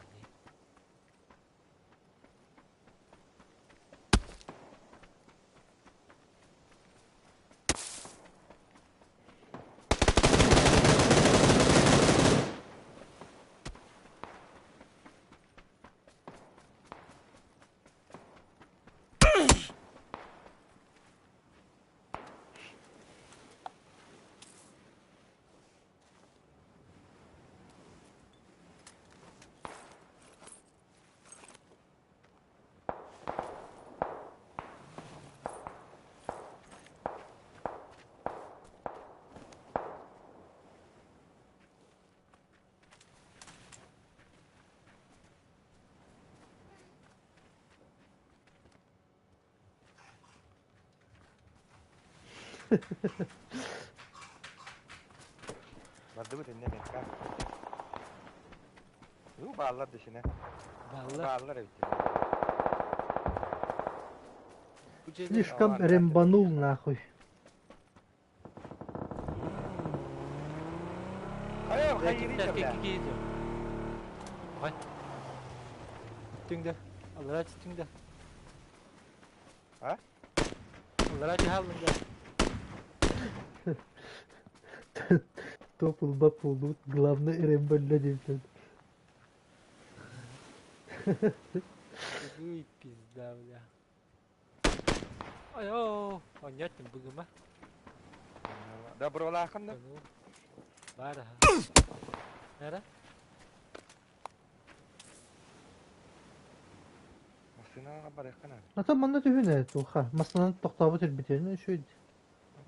S3: Vardı mı dinlemeyin ha? Bu bağlar dışına.
S1: Vallahi
S3: Bağlar evde.
S1: bu cebe
S2: Слишком рембанул нахуй.
S3: Hayır,
S1: erkekler
S3: hayır.
S1: erkek gidiyor. Hay. Tüngde. Allah razı tüngde.
S3: Ha?
S1: Allah razı halında.
S2: Топал бапал лут, главное рембалля девчат.
S1: Uy pizda bля. Ayo, oynattım bugün ben.
S3: Da buralar hakkında.
S1: Var ha. Nere?
S3: Masına haber yakın abi.
S2: Ата манда түйүнө туха. Масланын токтообу тербитени шүйд.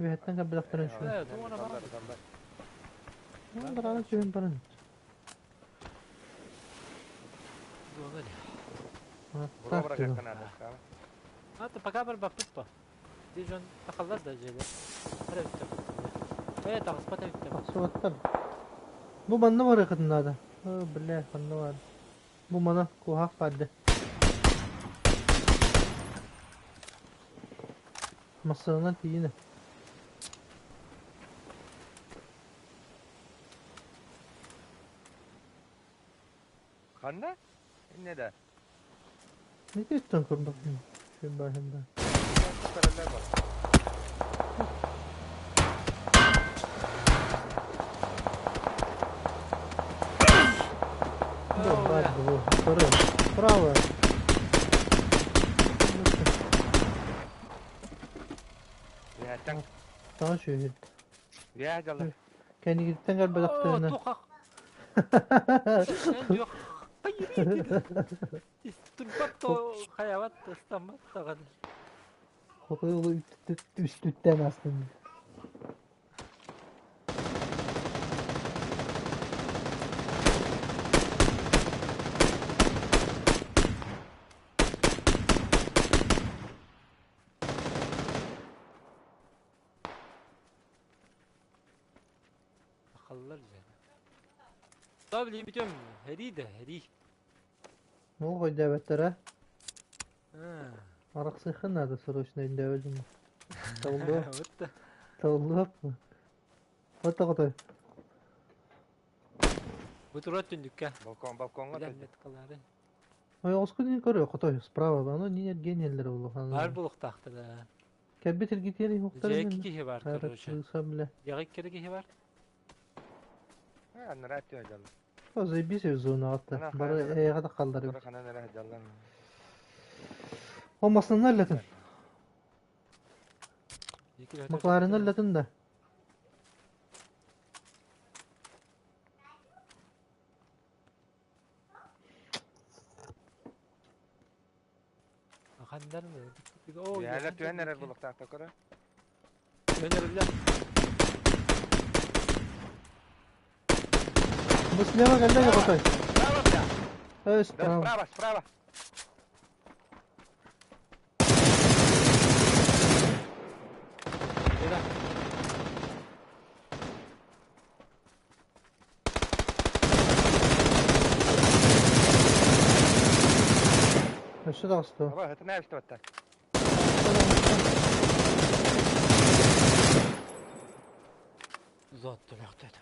S2: Үһәттен кабылактырын шу.
S1: Evet, ona bana.
S2: Бараны түйүн барын.
S1: Doğru.
S3: Buraya bırak yakın abi.
S1: Hatta pakabel bakıp. Dijon takıllar da jeli. Hadi bitti. Evet, takıspata bitti.
S2: Аксуаттар. Бу манда бар кытында. О, бля, манда бар. Бу мана кухак барды. Масланын түйүнө.
S3: Kanna? Ne de?
S2: Ne diyorsun kurban? Şu başında.
S3: Paralar var.
S2: Bu var bu. Soru. Bravo.
S3: Ya sen
S2: Tamam şöyle.
S3: ya jalla.
S2: Kendi gittin galiba
S1: Oo,
S2: baktığına.
S1: tokak. Sen yok. Hayır. İsturbat o hayavat da İstanbul da kadar.
S2: Kotoy olu üstten aslında.
S1: Akıllılar yani. Daha bileyim bitiyorum. Heri de heri.
S2: Ne oldu devletlere?
S1: Ha.
S2: Arak sıkın nerede sırışına indi öldüm. Tavuldu.
S1: Вот да.
S2: Tavuldu mu? Hatta Kotoy.
S1: Вот урод түндүккө.
S3: Balkonga
S1: Билем
S3: төдү.
S1: нет кылары.
S2: Ой, оскы не көрüyor Kotoy. Справа. Оно не генерлер болу.
S1: Бар булуктакты да.
S2: Кәббетер гитери хуктар
S1: Жеки
S2: мен.
S1: кихи бар,
S2: Хайрат
S1: короче.
S2: сыгыса биле.
S1: Ягык кири кихи бар.
S3: Ha, nere atıyor jallar.
S2: O zaybis zona attı.
S3: Ana,
S2: Bari
S3: hayır,
S2: ayağa da kaldırıyor.
S3: Sonra kana nere jallar.
S2: Olmasın halledin.
S1: Жеки
S2: Maklarını halledin de.
S1: Akanlar mı? Oo,
S3: Yerler tüyen nere buluk tahta kora.
S1: Döner bile.
S2: Bu silahı geldi ya Kotoy.
S3: Bravo bля.
S2: Evet,
S3: Да,
S2: bravo.
S3: справа, справа.
S1: Beyler.
S2: Aşağı da astı.
S3: Baba, это не что это.
S1: Uzattım yoktu evet.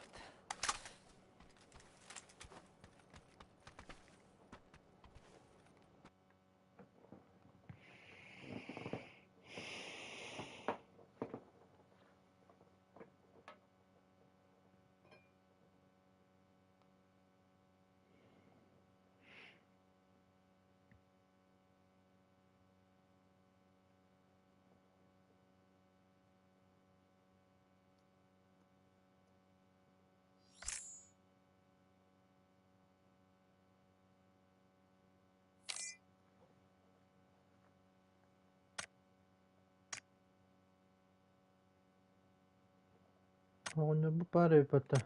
S2: Onu bu parayı pata.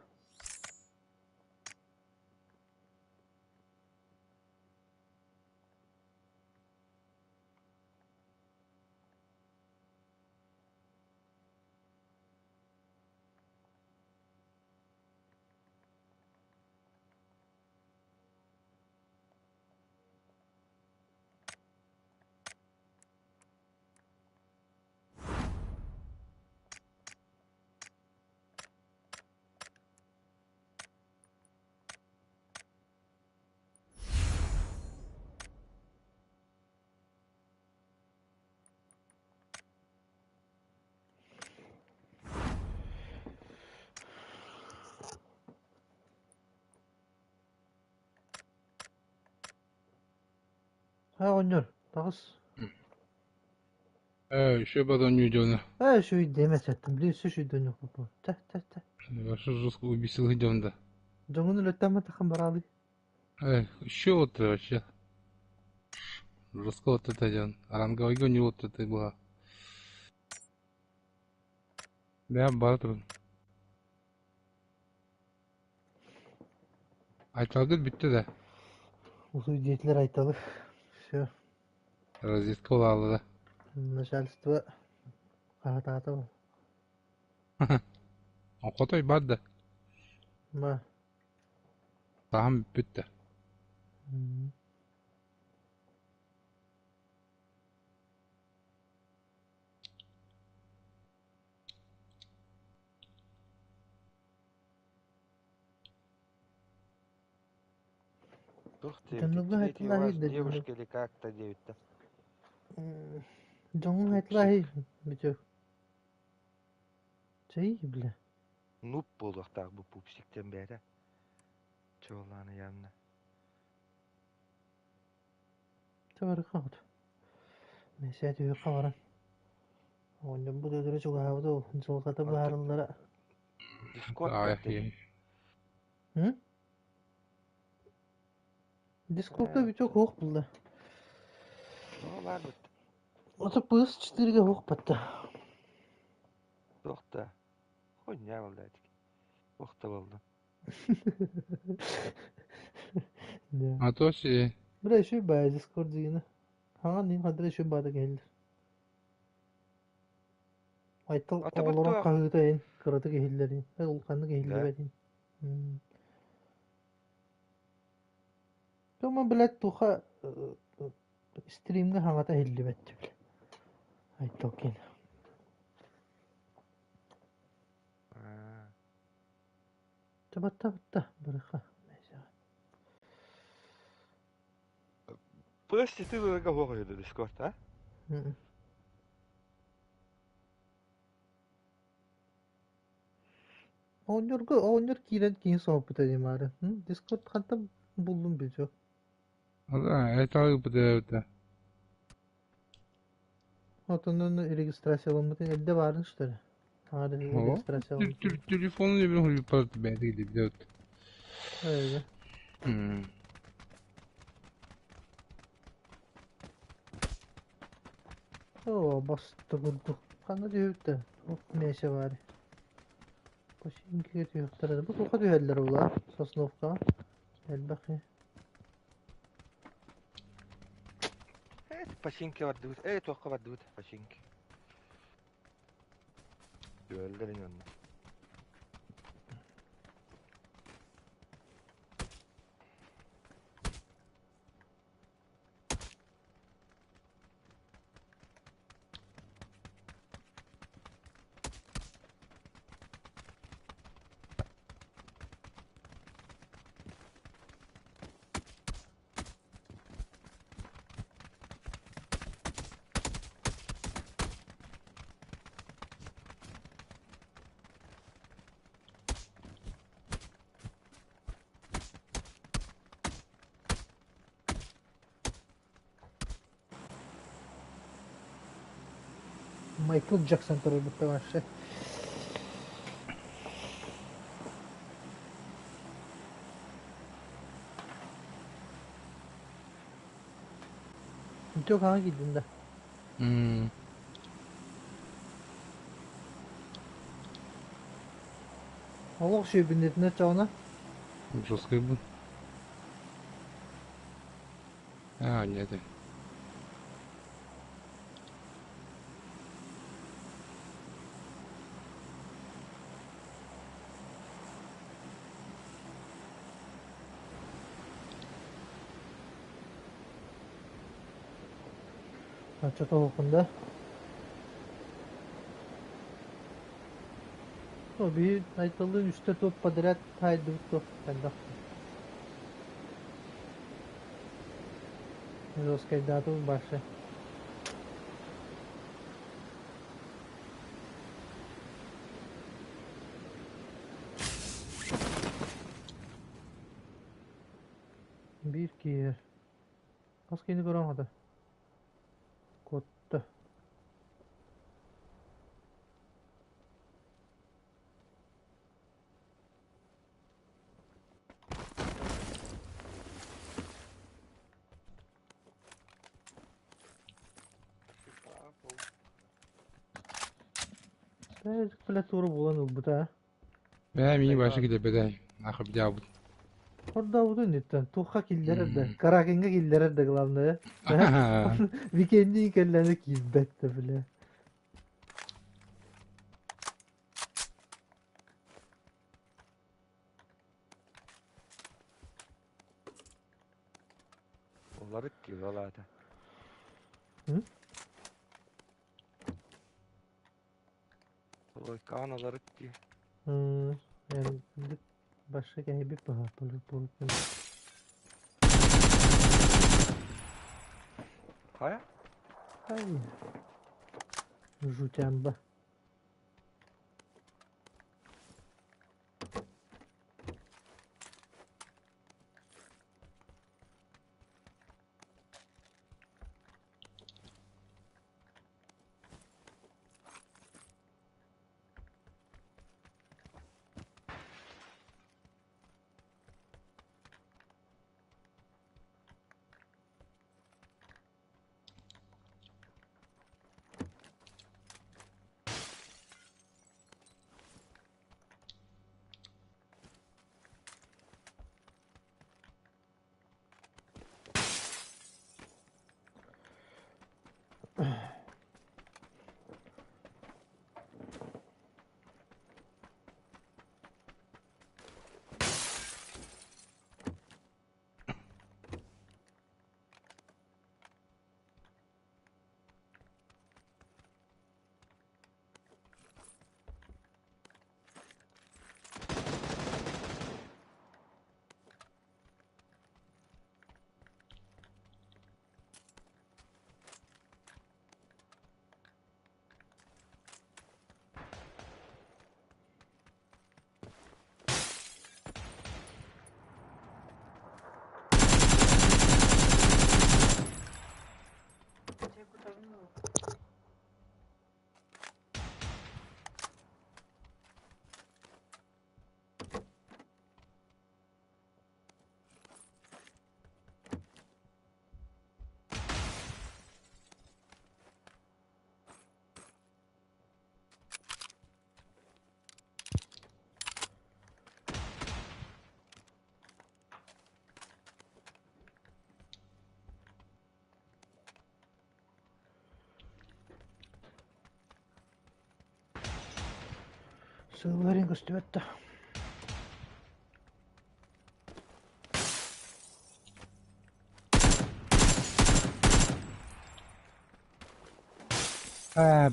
S2: Ha oynuyor. Tağız.
S4: Еще потом не идем.
S2: Ha şu demet ettim. Biliyorsun şu dönüyor bu. Teh teh teh.
S4: Вашу жестко убесил идем, да.
S2: Canını lütfen takım baralı.
S4: Еще вот вообще. Жестко вот это идем. Ранговый не вот это было. Да, Бартон. Айталды bitti de.
S2: Uzun diyetler aytalı. Şu.
S4: Разведка oldu da.
S2: Начальство. Karata var.
S4: Kotoy бар da.
S2: Ma.
S4: Tamam bitti.
S3: Дух
S2: Да ну,
S3: девять. Третий у
S2: это
S3: вас
S2: лаги, да,
S3: девушка или как-то девять-то.
S2: Canını aytlahi. Bitiyor. Şey bile.
S3: Нуп болдық тағы бұл пупсиктен бәрі. Çoğulanı yanına.
S2: Tavarı kaldı. Neyse diyor kavaran. Ondan bu dödürü çok havada ol. Zolgata bu harunlara.
S3: Discord
S4: Ай,
S3: dedi.
S2: Hı? Discord'da bir çok hoş buldu.
S3: O var bitti.
S2: Ota bus 4'ge hoq batta.
S3: Dokta. Koy ne oldu artık? Dokta oldu.
S2: Ya.
S4: Atoshi.
S2: Bire şu bayağı Discord yine. Hangi neyim hadire şu bada gelir. Aytal
S3: Ata
S2: oğlan
S3: bıttı.
S2: kahıda en kırıdı gehilleri. Ve ulkanlı gehilli
S3: Ne?
S2: bedin. Ama bilet tuha streamge hangata hilli betti bile. Aytal gene. Tabatta bıraka. Neyse.
S3: Burası sitede hoğuyordu Discord ha?
S2: Hı. Oynuyor kiren sohbet edeyim bari. Discord hatta buldum bir çok.
S4: Etal bu da.
S2: Otanın registrasyon olmadı elde vardı işte. Hadi
S4: O.
S2: registrasyon olmadı.
S4: Telefonu ne bir hulu parası ben değil bir de.
S2: Öyle.
S4: Hmm.
S2: Oo bastı vurdu. Kanka diyor da. Of meşe var. Koşayım ki diyor. Taradı. Bu toka diyorlar ula. Sosnovka. Gel bakayım.
S3: Evet, Paşinki var dıvıt. Evet, Tokka var dıvıt. Paşinki. Öldürün onu.
S2: Michael Jackson tarafı bu var şey. Çok hangi gidin de.
S4: Hmm.
S2: Allah şey bindirdi ne çağına.
S4: Жесткий был. А, нет.
S2: Çata hukunda. O bir aytalığın üstte top padret haydi top. Ben de. Roskay dağıtım başı. Bir ki. Kaskini göremedi. Kotta. Birazcık platformu bulanır bu da.
S4: Ben mini başı gidip bedey. Akı bir daha bu.
S2: Orada bu da netten. Tuhak illerer de. Karakenga illerer de kılandı.
S4: Aha.
S2: Weekend'i ikerlerine kibbette bile.
S3: Onları ki valla da.
S2: Hı?
S3: Oy kan onları ki.
S2: Yani başka gibi bir paha bu.
S3: Kaya?
S2: Hayır. Жутямба. Sığırın göstübette.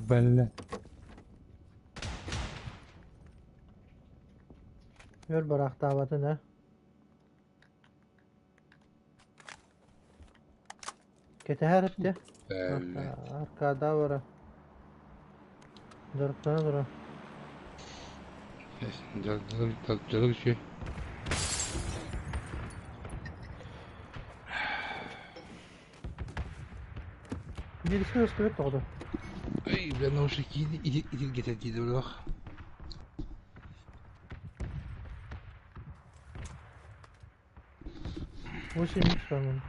S4: Belle.
S2: Gör barak davatı ne? Kete heripti.
S4: Belle.
S2: Arkada var. Dörttene dura.
S4: Cadı şey.
S2: Birisi göstübet oldu.
S4: Ay ben o şekilde idil getirdi bırak.
S2: Bu şimdi çıkarmam.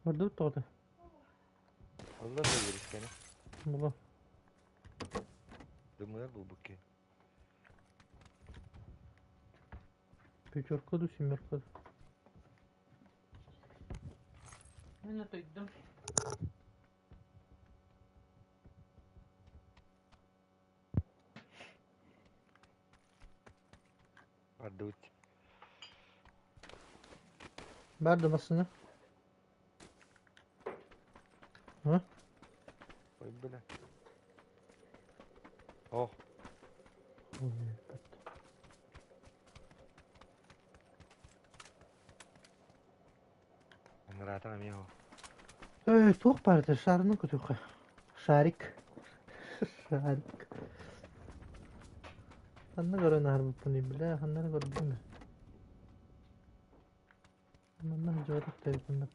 S2: Vurdu oldu.
S3: Allah da verir seni.
S2: Bula.
S3: Dımır bu buki.
S2: Pechorka simyorka. Ben de duydum.
S3: Ardut.
S2: Verdim aslında. Ha?
S3: Oy böyle. Oh. Anıratın amigo.
S2: Tuğ parça şarını kutuğu. Şarik. Şarik. Hanna göre nahar bu bunu bile. Hanna göre bilme. Mandan cevap telefonda.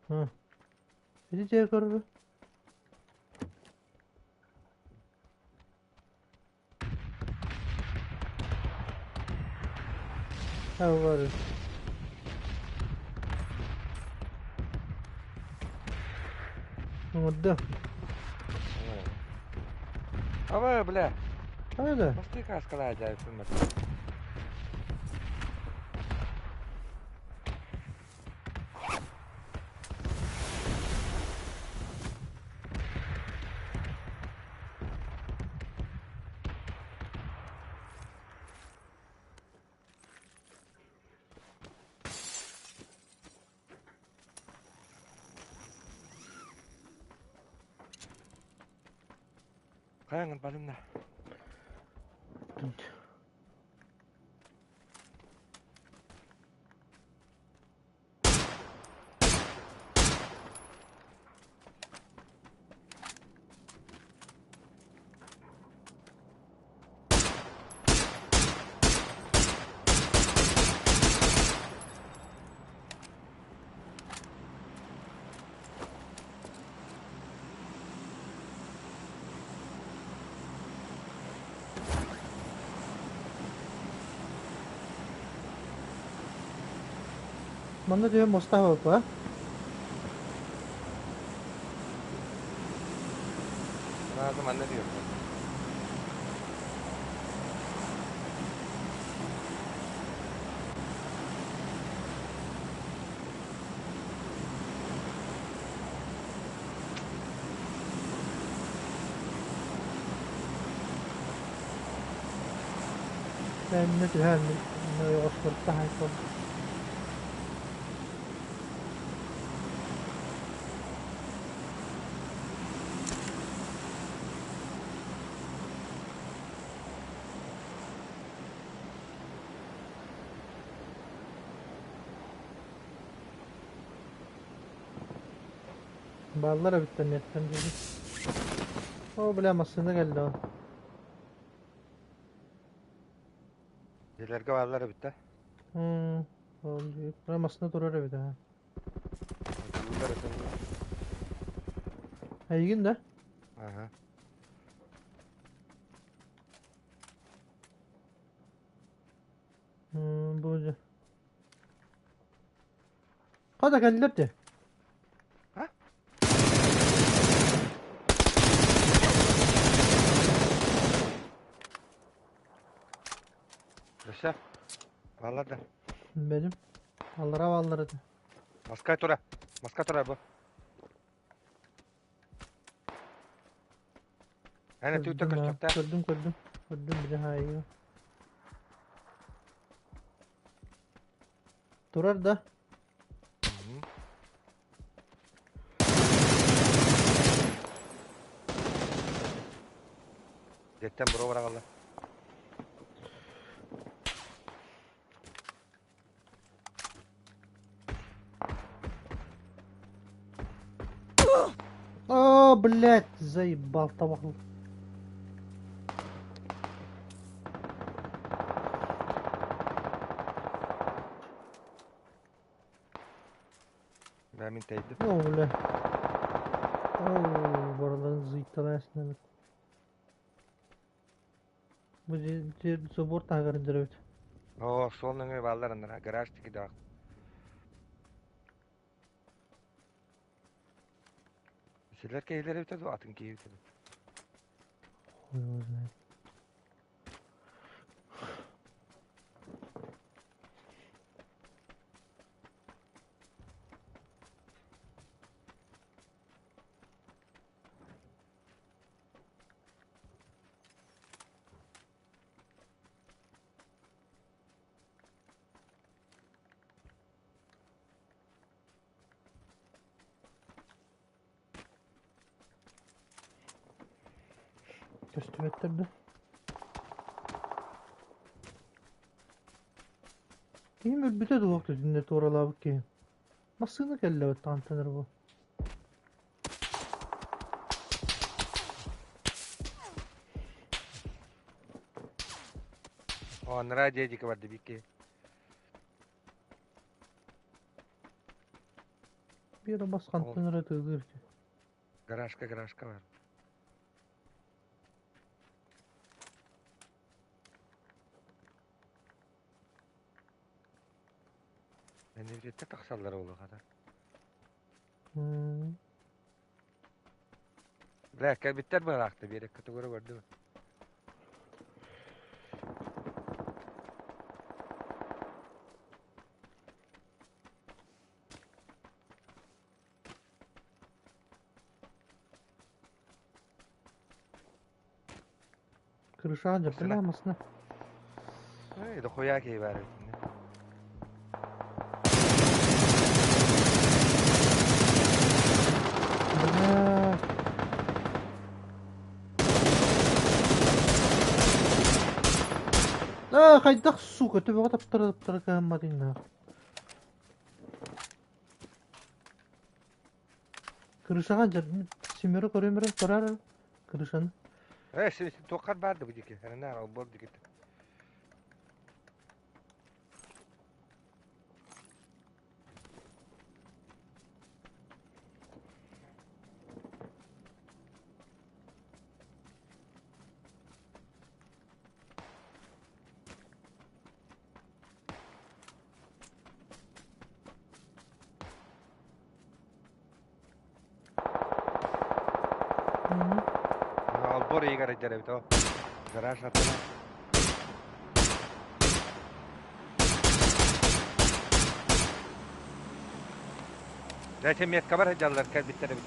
S2: Ha. Biri cevap görür. Ha var. Mudda.
S3: Ama bile.
S2: Öyle.
S3: Pasti kaskala acayip filmat. Kayangan paling dah.
S2: Mana dia Mustafa apa?
S3: Nah, mana dia?
S2: Ben ne diyor ne oturup daha çok. Ballara bitten netten dedi. O bilemezsin geldi o.
S3: Jelerge varlar bitti.
S2: Oldu. Bilemezsin durur bir daha.
S3: Bunlar ötende.
S2: Haygin de.
S3: Aha.
S2: Bu. Hadi geldiler de.
S3: Ha? Yaşa. Varlar da.
S2: Benim. Allara vallara da.
S3: Maskat ora. Maskat ora bu. Hani tüyte kaçacak da.
S2: Gördüm. Gördüm bir daha iyi. Durar da.
S3: Jetten bura vara kallar.
S2: О, блядь, заебал табахлы.
S3: Ben min teydim.
S2: О, бля. О, buraların zıytalayasın. Bu sobor tagarın evet.
S3: Oo, solunun ev varlarından. Garaj tiki dağ. Sizler keyifleri bitedi, atın keyif bitedi.
S2: Köstüm ettirdi. İyi mi bir de doğuktu dinleti oralı ki. Nasıl geldi o tantanır bu?
S3: O nara jeyci vardı bir ki.
S2: Bir yere bas tantanır tığdır ki.
S3: Garajka var. Ben de bir tek taksallar olur kadar. Bırak bitter mi bıraktı bir yere kategori var değil mi?
S2: Kırışağınca
S3: Mesela-
S2: bilemezsin.
S3: Hey, de koyak iyi bari.
S2: Хайдах, сука, ты вот таптыра мадина. Kırışağınca simleri koruyorum korar. Kırışanı.
S3: Hey, sen tokat vardı bu dike. Yani ne o bol dike. Albor iyi garajlara bir to. Garaj atına. Zaten miyet kabar hacallar kal bittere bit.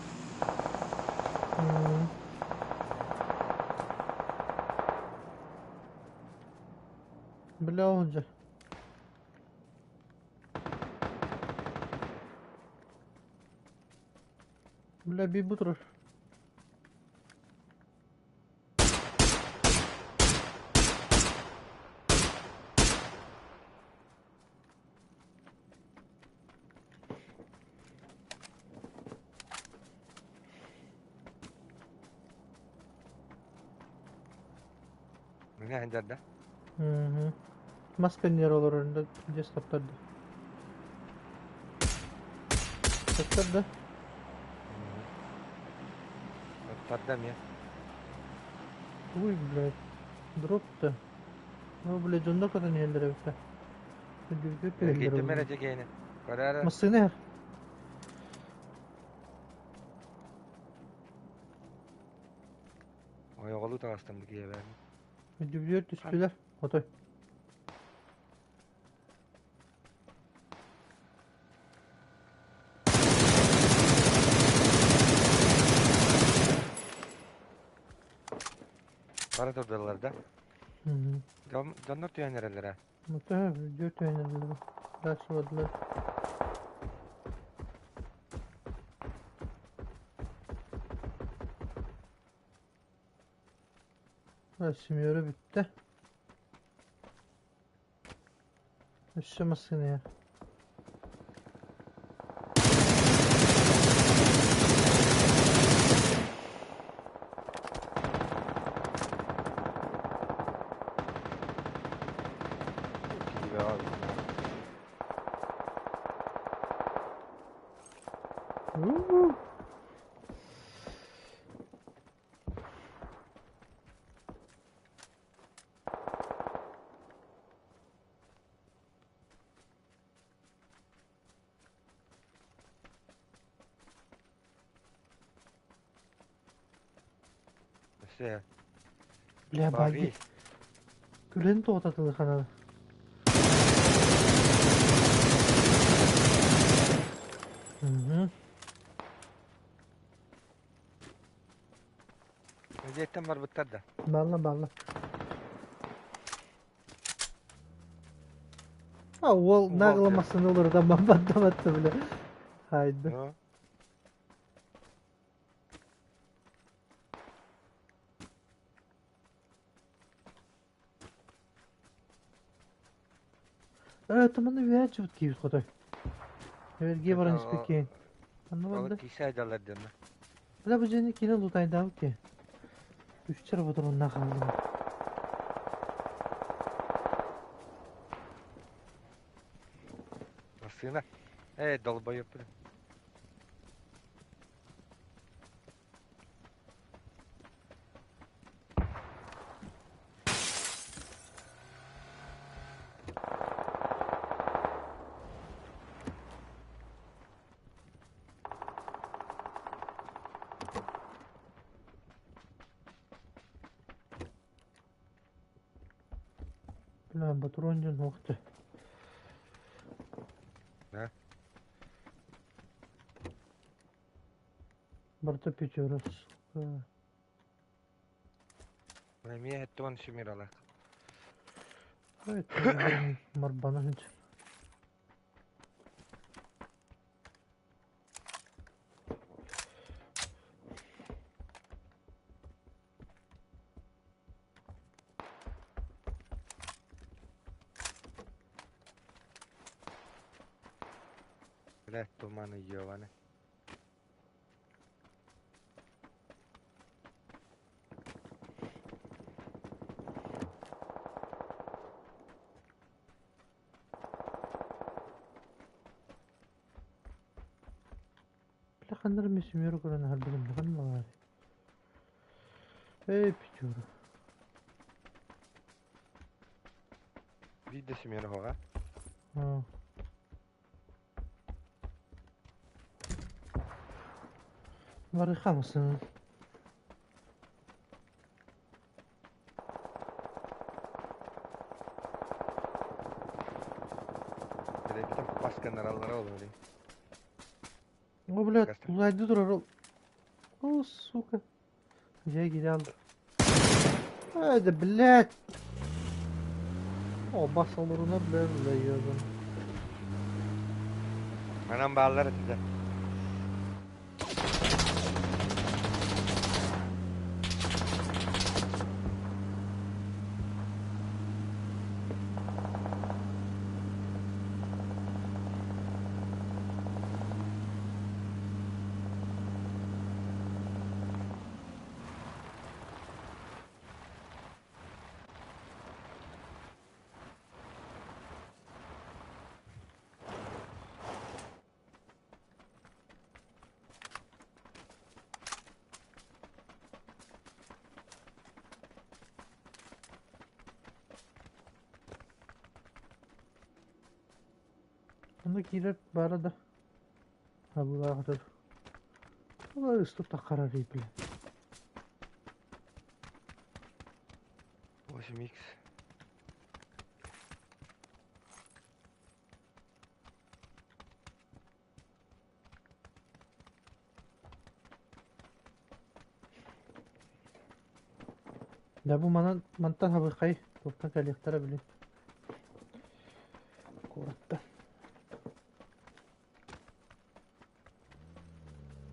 S2: olacak? Bile bir budur.
S3: Ne henderde?
S2: Hı hı. Maskenin yer olur önünde. Gideceğiz kaptardı. Kaptardı.
S3: Taddam ya.
S2: Uy блядь. Drop da. Ne bu legendda kadar yerlere bitti. Düzgün yerlere
S3: Gittim
S2: oldu.
S3: merece geyini. Karara.
S2: Maskenin yer.
S3: Oyağı da bastım bu giye verdim.
S2: Düzgün düştüler. Otoy.
S3: Para turdalar da.
S2: Hı hı.
S3: Canlar tüyen nerelere?
S2: Muhtemelen dört yerlere. Başladılar. Simyörü bitti. Yaşamasın ya.
S3: Gibi abi.
S2: Uuu.
S3: İşte
S2: Ya
S3: bagi.
S2: bagi. Gülen de otadılı kanalı. Hı hı.
S3: Meziyetten var bıttar da.
S2: Balla balla. Ha o
S3: Ulan
S2: naglamasın olur da battı bile. Haydi.
S3: Yo.
S2: Evet tamam da bir çubuk giyiyoruz koday. Evet giy var
S3: o-
S2: nispeki. Anlamadı.
S3: Balık kişi ederler diyorum ben.
S2: Bula bu jenik yine lutaydı abi ki. Üç çarpı onunla kaldı.
S3: Nasıl Evet dolba yapıyor.
S2: Ulan bu turuncun nokta.
S3: Ne?
S2: Burada pişiyoruz.
S3: Niye etti onu şimir alak.
S2: Evet. Var bana hiç.
S3: Bile dumanı yiyor bana.
S2: Plakanlarım isim yürü kuran harbiden plakan mı var? Hey pişiyoruz.
S3: Bir de şimir hoga.
S2: Ha. Varıka mısın?
S3: Bile bütün başkanlar allara olur öyle.
S2: O bile
S3: Göster.
S2: uzayda durar o. O suka. Gel geri aldı. Hadi bilet. O basalırına bile yiyordum.
S3: Anam bağlar ettiler.
S2: Bunda girer bu arada. Ha bu kadar. Ama üstü da karar bile.
S3: Başım X.
S2: Ya bu mantan habıkayı. Toptan kalyaktara bile. Kuratta.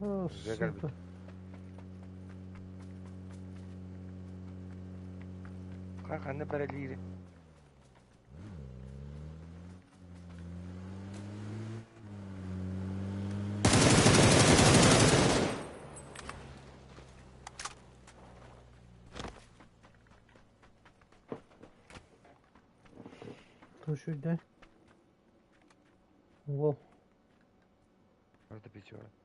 S2: Oh,
S3: Güzel gel
S2: süper.
S3: Kalk anne bereliydi.
S2: Dur şurada. Wow.
S3: Orada bir var.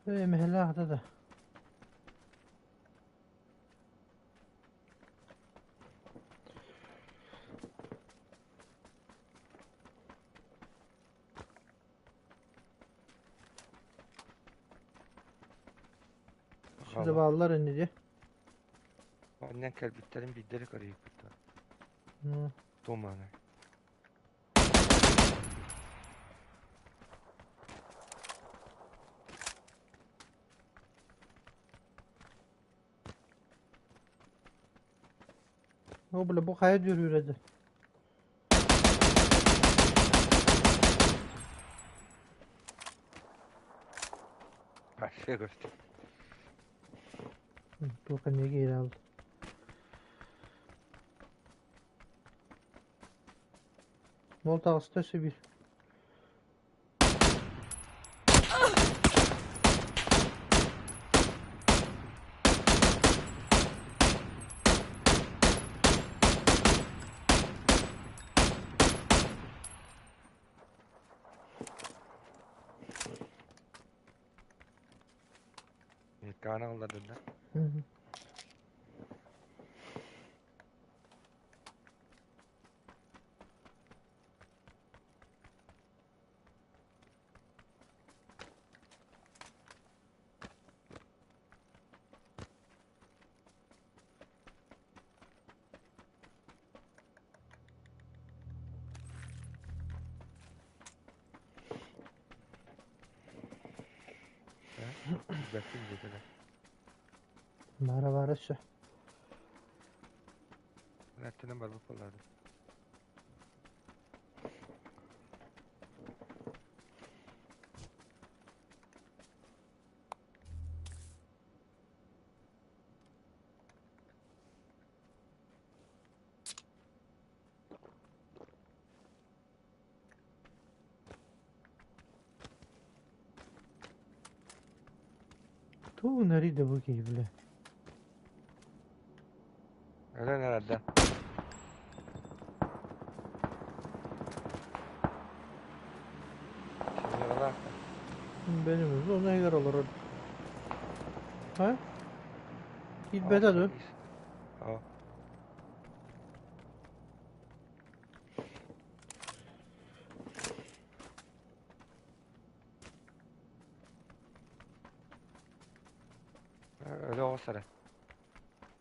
S2: Mehelahda da. Şurada bağlılar önce.
S3: Annen kelbitlerin bir delik arayıp burada.
S2: Hı.
S3: Domane.
S2: O bile bu kaya diyor hadi.
S3: Karşıya göster.
S2: Bu kanya geri aldı. Molta hastası bir.
S3: Kana alladın da.
S2: Hı hı.
S3: Bekleyin dediler.
S2: Mara var aşağı.
S3: Ertenen var bu kollarda.
S2: Tu nerede bu ki bile?
S3: Öyle nerede? Şimdi yola.
S2: Benim yüzü ona göre olur. Ha? Git beda dön.
S3: Ja. Öyle olsa da.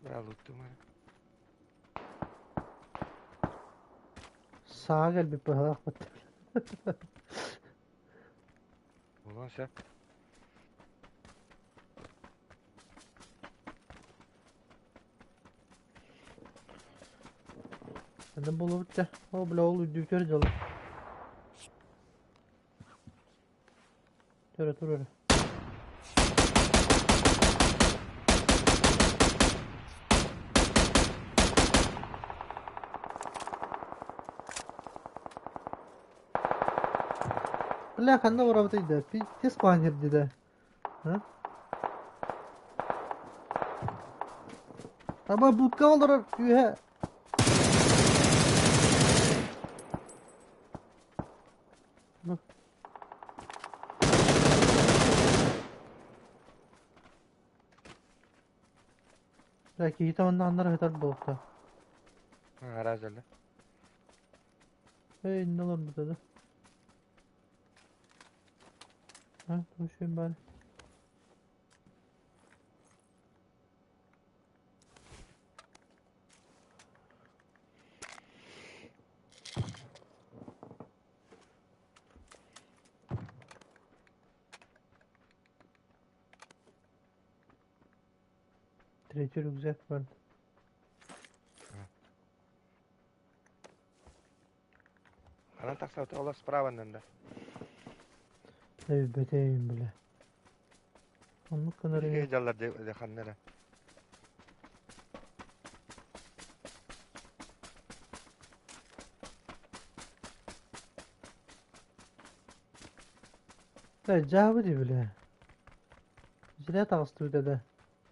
S3: Ben unuttum onu.
S2: Sağa gel bir bak bak.
S3: Ulan sen.
S2: Senden bulu bitti. O bile oğlu düktör calı. Töre töre. Bile kanna vuramadıydı. Bir tez puan girdi de. Ha? Ama budka olur. Ühe. Bak. Belki hiç ondan anlar yeter bu okta.
S3: Arazili.
S2: Hey ne olur burada da. Ha konuşayım bari. Trecci rükzak vardı.
S3: Ana taksa otur ola spravandan da.
S2: Elbeteyim bile. Onluk kadar iyi.
S3: Heyecanlar de kanlara.
S2: Cavı di bile. Zile tağıstı dede.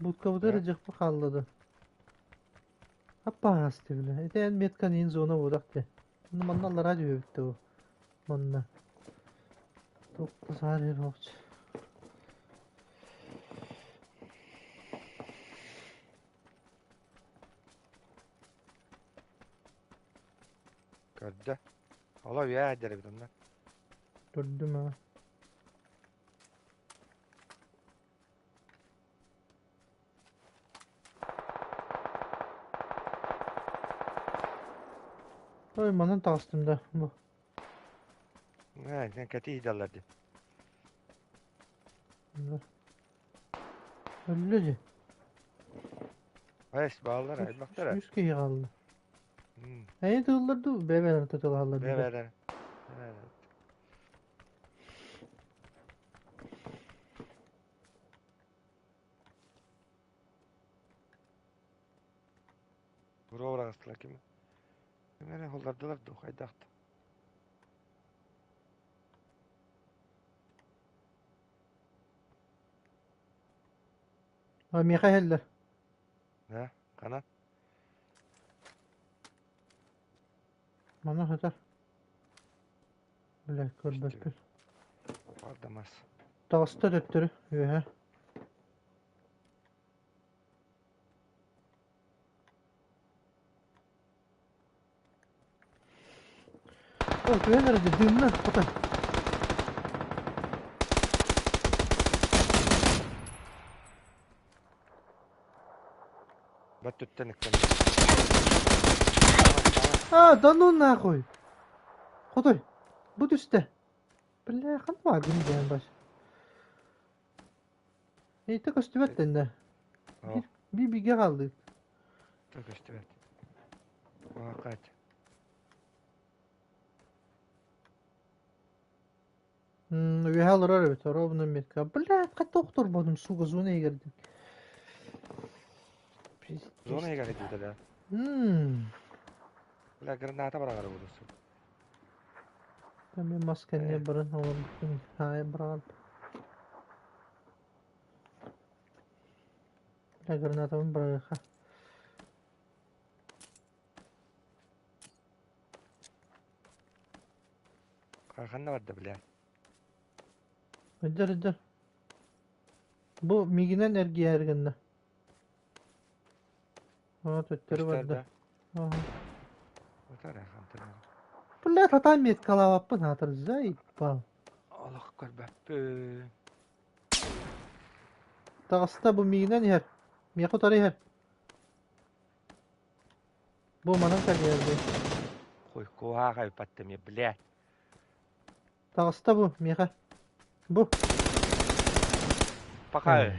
S2: Budka bu derece bu kalladı. Happa hastı bile. Eten metkan in zona budaktı. Bunu mannalar radyo bitti o. Manna. 9 hari roç.
S3: Gördü. Ola ya edere bir onlar.
S2: Dördüm ha. Oy manın tağıstımda bu.
S3: Ne kötü heyecanlar de.
S2: Öllüce.
S3: Ayes bağlar ay baktılar.
S2: 100 kişi kaldı. Hey tığılırdı. Bebeler tutularlar.
S3: Bebeler. Bura uğraştılar kimi? Nereye hollardılar da haydaktı.
S2: Ha miha heller.
S3: Ne? Kanat.
S2: Mana hatar. Bile körbekül.
S3: Aldamaz.
S2: Tağısta döktürü. Yuhe. O güven nerede? Düğün lan. Otur.
S3: Bat tütten ikten.
S2: Ha danon ne koy. Koy. Bu düste. Bile kan var benim diyen baş. İyi tek üstüvetten de.
S3: Oh.
S2: Bir bilgi kaldı.
S3: Çok işte evet. Vakat.
S2: Üye alır evet. Rovna metka. Bile kat doktor benim su gazuna girdim.
S3: Zonaya geldi bir de. La granata bara gara burası.
S2: Ben bir maskenle barın oğlum bütün hayır bırak. La granatımı bırak.
S3: Kalkan vardı bile.
S2: Öder. Bu miginen ergi erginde. Ha töttürü vardı. Aha.
S3: Otar ya kantar.
S2: Bile tatay met kalavapın hatır zayıf bal.
S3: Allah kalbe.
S2: Dağısta bu miginen yer. Miyaku tarih yer. Bu manın kalıyerdi.
S3: Koy koha kay pattem ya bile.
S2: Dağısta bu miyaka. Bu.
S3: Pakal.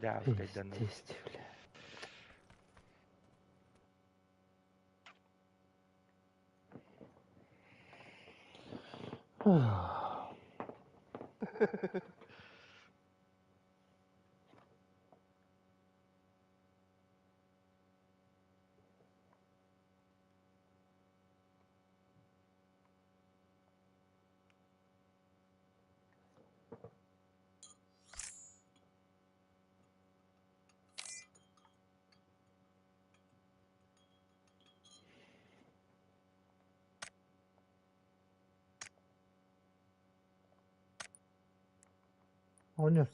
S3: Ya kaydan.
S2: Testi bile. Oynuyor.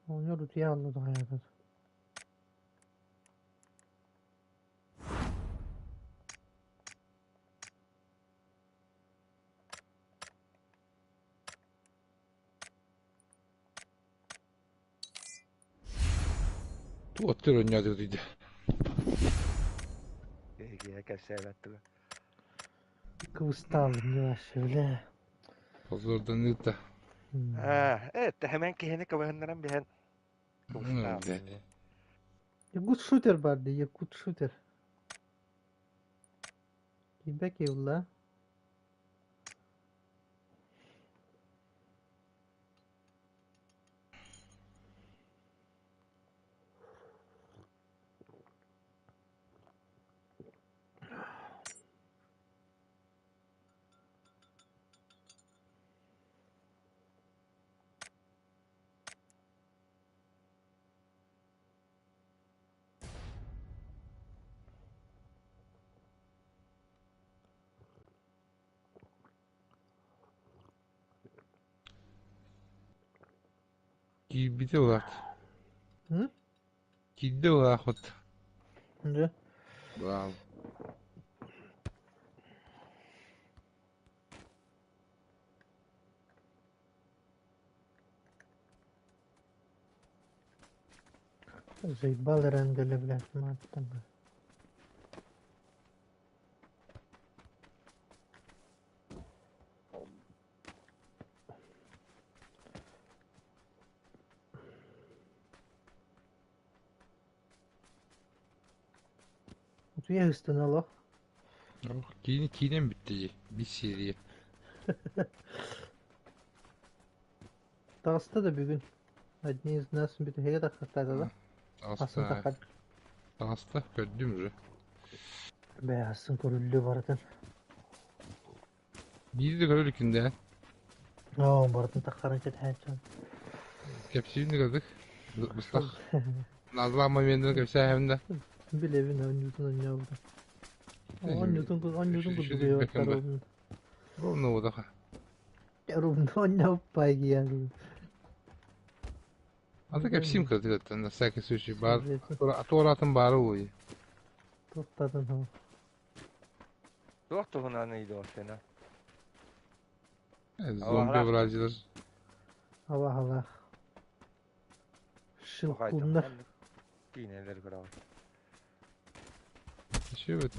S2: Oynuyor diye anladım hayatım.
S4: Tuottelu ognato di te.
S3: Eikä se evättyä.
S2: Kıvıstalım ya şöyle.
S4: Pozordan nyt.
S3: Että he menkin he nikä vähän närän bihän. Kustaa.
S2: Ya good shooter vardı ya good shooter. Gibek yılla.
S4: Gibide olarak.
S2: Hı?
S4: Gidde olarak ot.
S2: Ne?
S4: Bravo.
S2: Zey baleren gelebilir mi attım ben. Kutuya hıstın Allah.
S4: Kinem bitti. Bir seri.
S2: Dağısta da bir gün. Hadi ne nasıl bir heye takar da. Asın
S4: Hasta.
S2: takar.
S4: Hasta. Gördüm mü?
S2: Beyazsın korullu vardı.
S4: Bir de görürkünde.
S2: Oo vardı takarınca da heyecan.
S4: Hepsini gördük. Mustafa. Nazlı ama mendil hepsi hem de.
S2: Bir evin oynuyorsun oynuyordu. Oynuyorsun
S4: Şu
S2: kudu
S4: bir
S2: bir
S4: bakın
S2: vakar
S4: be.
S2: oldu.
S4: Bu ne oldu?
S2: Yarım da oynuyor payı yani.
S4: Adı hepsini kırdı zaten. Sanki sushi bar.
S2: Evet.
S4: Tuğratın barı o.
S2: Tostadın ha.
S3: Tuohtuhuna neydi o sene?
S4: Zombi avcılar.
S2: Hava hava. Şılkınlar.
S3: Kiineleri kırava.
S4: Şey evet.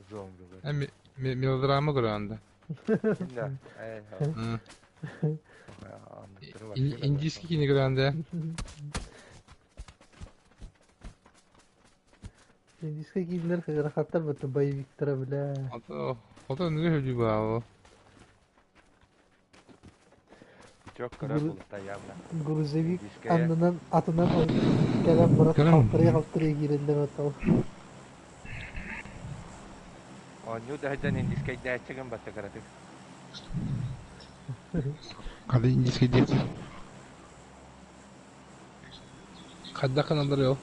S3: Zombi.
S4: Hem melodrama görüyordu.
S3: Şimdi.
S4: Hı.
S3: Anlattırı var.
S4: İngilizce kini görüyordu.
S2: Diska giyimler rahatlar batı bayı Victor'a bile.
S4: O da ne hücü bu o.
S3: Çok kırar bulutta yanına.
S2: Gruzevik
S3: Diskaya.
S2: anından atından gelen bırak
S4: Gelen mi?
S2: kaldırıya girildi batal.
S3: Onyu da heden indiskay da çıkın batı karatık.
S4: Kadı İngilizce değil. Kadda kanalları yok.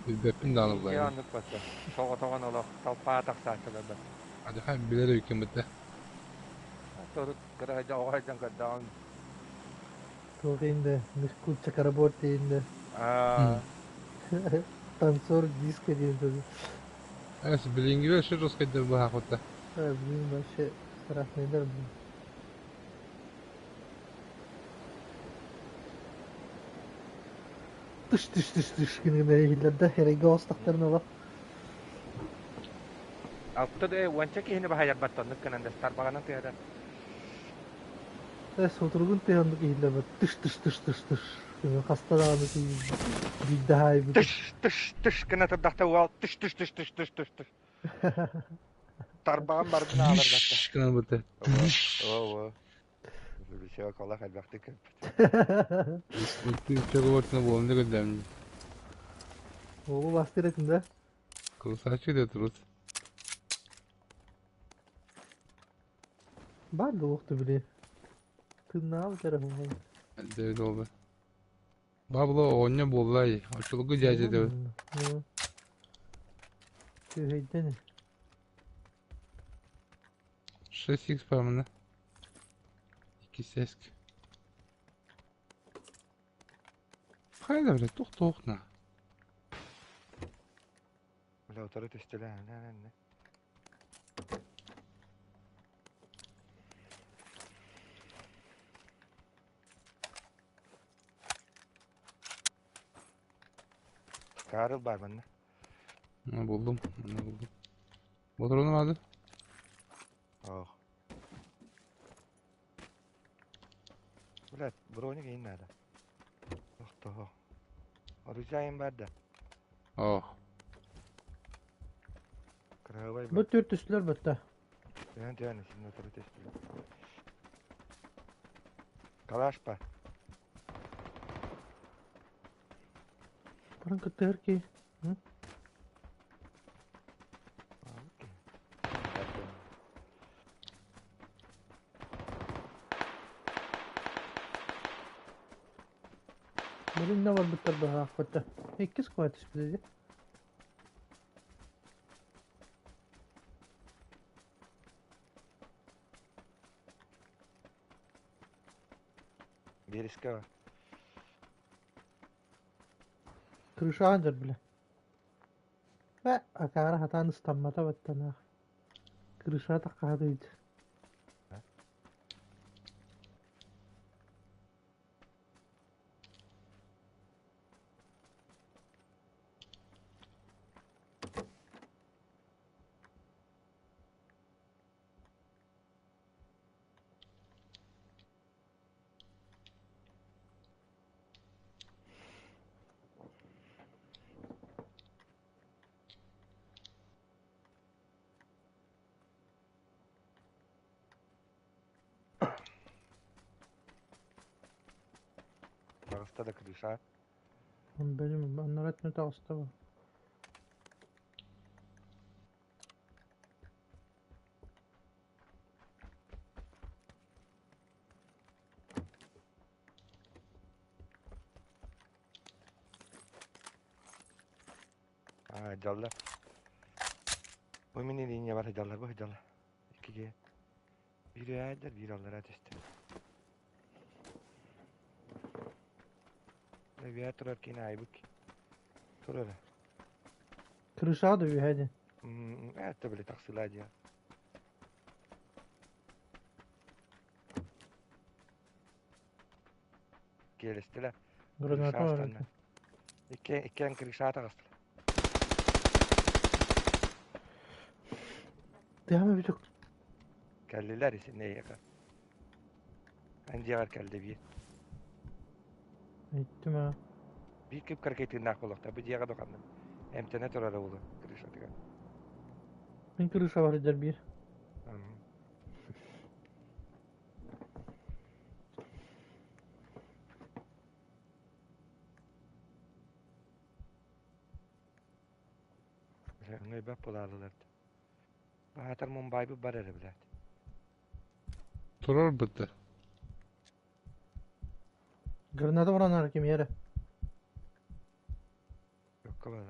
S4: Bir bepin de alıp
S3: Ya
S4: var.
S3: anlık batı. Soğutan ola. Talpa tak saçılır da.
S4: Hadi hem bilir hüküm bitti.
S3: Torut kırayca oğaycan kaddan.
S2: Toğinde, nışkul çakarabort deyinde. Tansor diska deyinde.
S4: Evet, bilin gibi şu Roskay'da bu hakikaten.
S2: Ha, bilmiyorum ben şey, taraf neler bu. Dış günü nereye herege ostaklarına bak.
S3: Altta da wançak ihini bahayar battan nıkkınan da star baganan tiyada.
S2: Soturgun teyandık ihle bak. Dış. Şimdi hasta dağınık bir daha iyi bir.
S3: Tış kına tırdakta ual. Tış. tarbağın var bunu alır batta.
S4: Şşkına bıdı.
S3: Oo. Bir şey yok Allah elbette ki.
S4: Üstü çok ortasına boğulunca göndərmiş.
S2: Oğlu bastı resimde.
S4: Kılısı açıyor diyor Turuz.
S2: Ben de yoktu bile. Tırnağı bu tarafım var.
S4: Devde oldu. Bablo oynuyor bollay. Açılık gıcacı diyor.
S2: Hı. Tüheyden.
S4: 6x parmağına. 2 sesk. Hayda bile tok na.
S3: Böyle otorit üstüne ne. Karıl var bende.
S4: Ha, buldum. Motorunu vardı.
S3: Oh. Ulan bu oyunu giyin nerede? Oh daha. Arayacağım ben de.
S4: Oh.
S3: Kravay
S2: Bu
S3: bak.
S2: tür üstler bitti.
S3: Ben de şimdi otorit üstüne. Kalaş bak.
S2: Bana kıtır ki. Benim ne var bitti daha hakikaten. 8 kuvvet bizi.
S3: Bir riske var.
S2: Kırışağındır bile. Ve akara hatan istanmata bitti. Kırışağı da kahveydi.
S3: Ağızda da kırışa.
S2: Benim onlar etme tavsiye var.
S3: Ha hıcallar. Bu mini linye var hıcallar bu hıcallar. 2G. Biri aydır bir alır ateşte. Ne bir aydır ki ayıbık. Dur öyle.
S2: Kırışağı da bir hadi.
S3: Evet de böyle taksırlar ya. Geliştiler.
S2: Granata var. Hadi.
S3: İki an kırışa takastılar.
S2: Devam bir çok.
S3: Kelliler ise neye yakar. Bence var kelde bir.
S2: Ettim ha.
S3: Bir küp kırkaytın nakbolakta bir diye dokandım. Emtenet orada oldu. Kırışa tıkan.
S2: Ben kırışa var eder bir.
S3: Ne bak polarlılardı. Bahatar Mumbai bir barere bilet.
S4: Turar bıdı.
S2: Granata vuran kim yere.
S3: Yok kadar.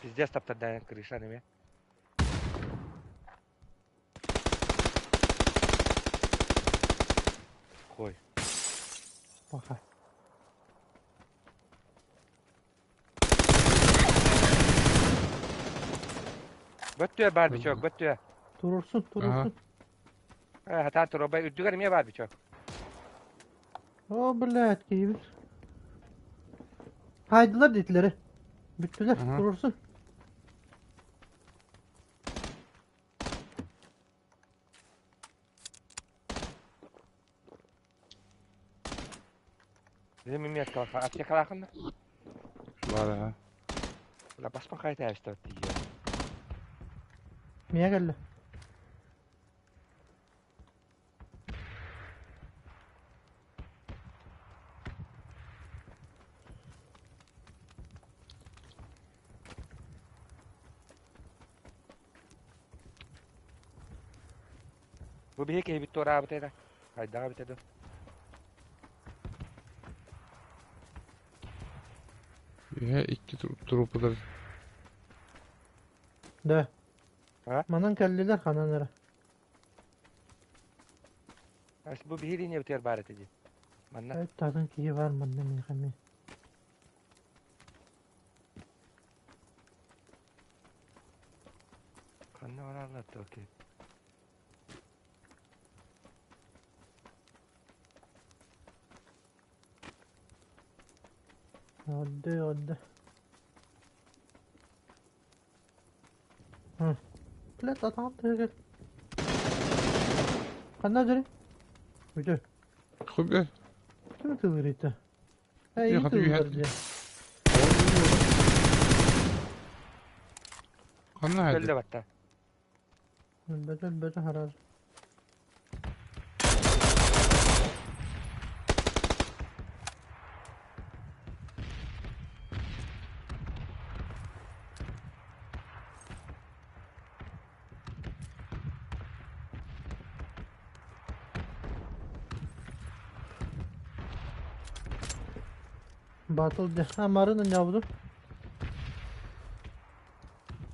S3: Пиздец топтан крыша не mi? Koy.
S2: Bakar.
S3: Göttüye var bir çok göttüye.
S2: Durursun.
S3: Hata troba üddüger mi var bir çok.
S2: O bilet gibi. Haydılar ditleri. Büttıler.
S4: Aha.
S2: Durursun.
S3: Bizim mimiyet kalak. Atya kalakın da.
S4: Var ha.
S3: La basma kayta işte diyor.
S2: Niye geldi?
S3: Bu bir hikaye bitti oraya bitedi. Haydi daha bitedi.
S4: Ya iki trupudur.
S2: De.
S3: Ha?
S2: Manan kelliler kananlara.
S3: Bu bir hiliğine biter bari dedi. Manna.
S2: Evet tadın ki var mı ne mi kami.
S3: Kanna var anlattı okey.
S2: Hadi. Hı. Plat atam tege. Kanna dere. Güzel.
S4: Tabii.
S2: Kim tığırıydı? Ha
S4: Bir
S2: iyi
S4: hadi bir hadi.
S2: tığırdı.
S4: Kanna hadi.
S3: Kölle batta.
S2: Bedel harar. Batıl de. Ha marının yavru.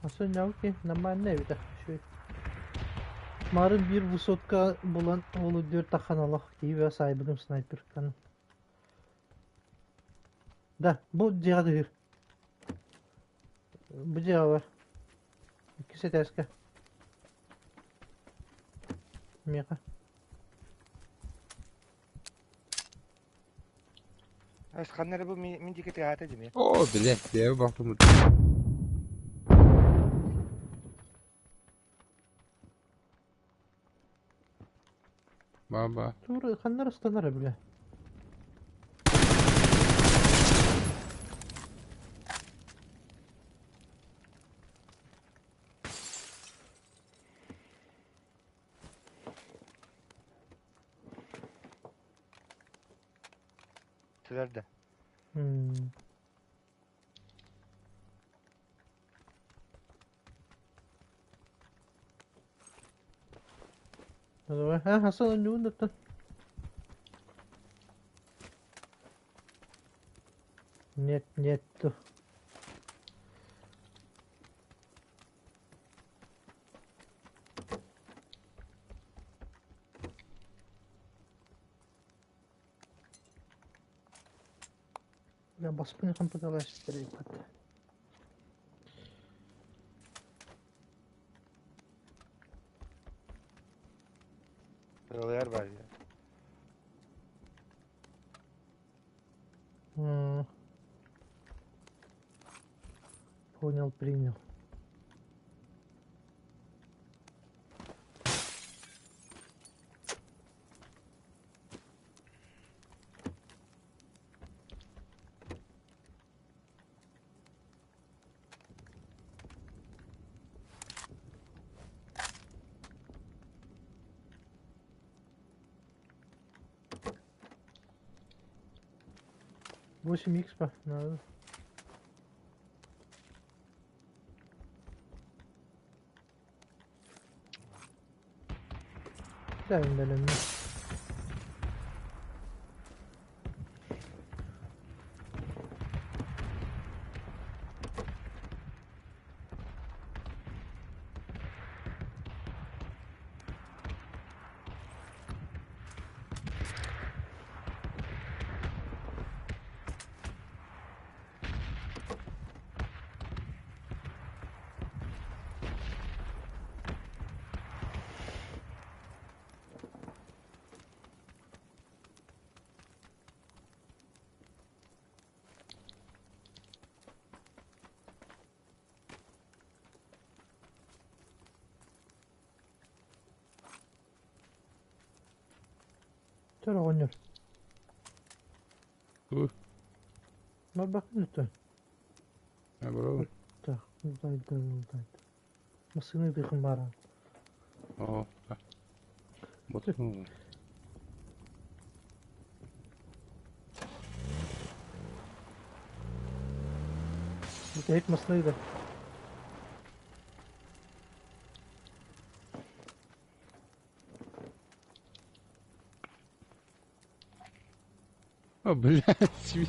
S2: Nasıl yavru ki? Nama ne bir de. Şöyle. Marın bir vusotka bulan oğlu 4 takan Allah ki ve sahibim sniper kanı. Da bu cihadı hür. Bu cihadı var. İkisi teske. Mika.
S3: Az kanları bu minciketi hata değil mi?
S4: Oo bile diye baktım. Baba.
S2: Dur kanlar ıslanır bile.
S3: Tülerde.
S2: Hmm. Hadi bak. Ha Hasan önce unuttum. Net tu. Ya basını kampadalaştırayım hadi.
S3: Oluyor bari ya.
S2: Hmm. Принял. Восемь икс надо. Да, миндалем. Tör oynuyor. Mal bakın lütfen.
S4: Ha, bravo.
S2: Tak, buradaydı. Nasıl bir kımbara?
S4: Oh, ha. Bot mu?
S2: Bu da hep masaydı.
S4: Oh, блядь, себе.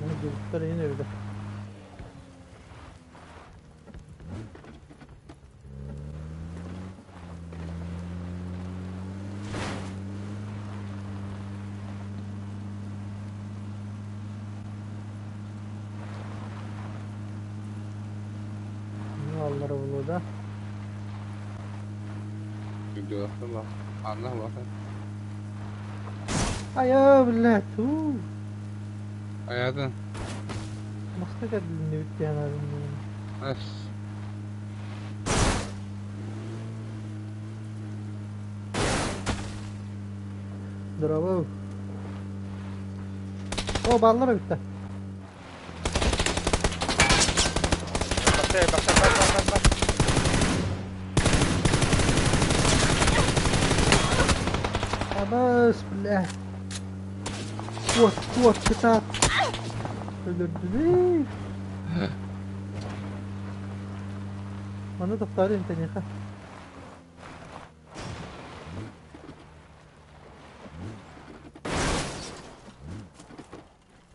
S2: Bunu çocuklar yine evde. Ne alları bunu da?
S4: Video bak. Allah bakın.
S2: Aya billah.
S4: Hayatın.
S2: Masta geldi ne bitti yani.
S4: As.
S2: Bravo. O ballara bitti.
S3: Bak.
S2: Ama bismillah. Kuat ketat. Öldürdü. Mana daftarı intanya ka?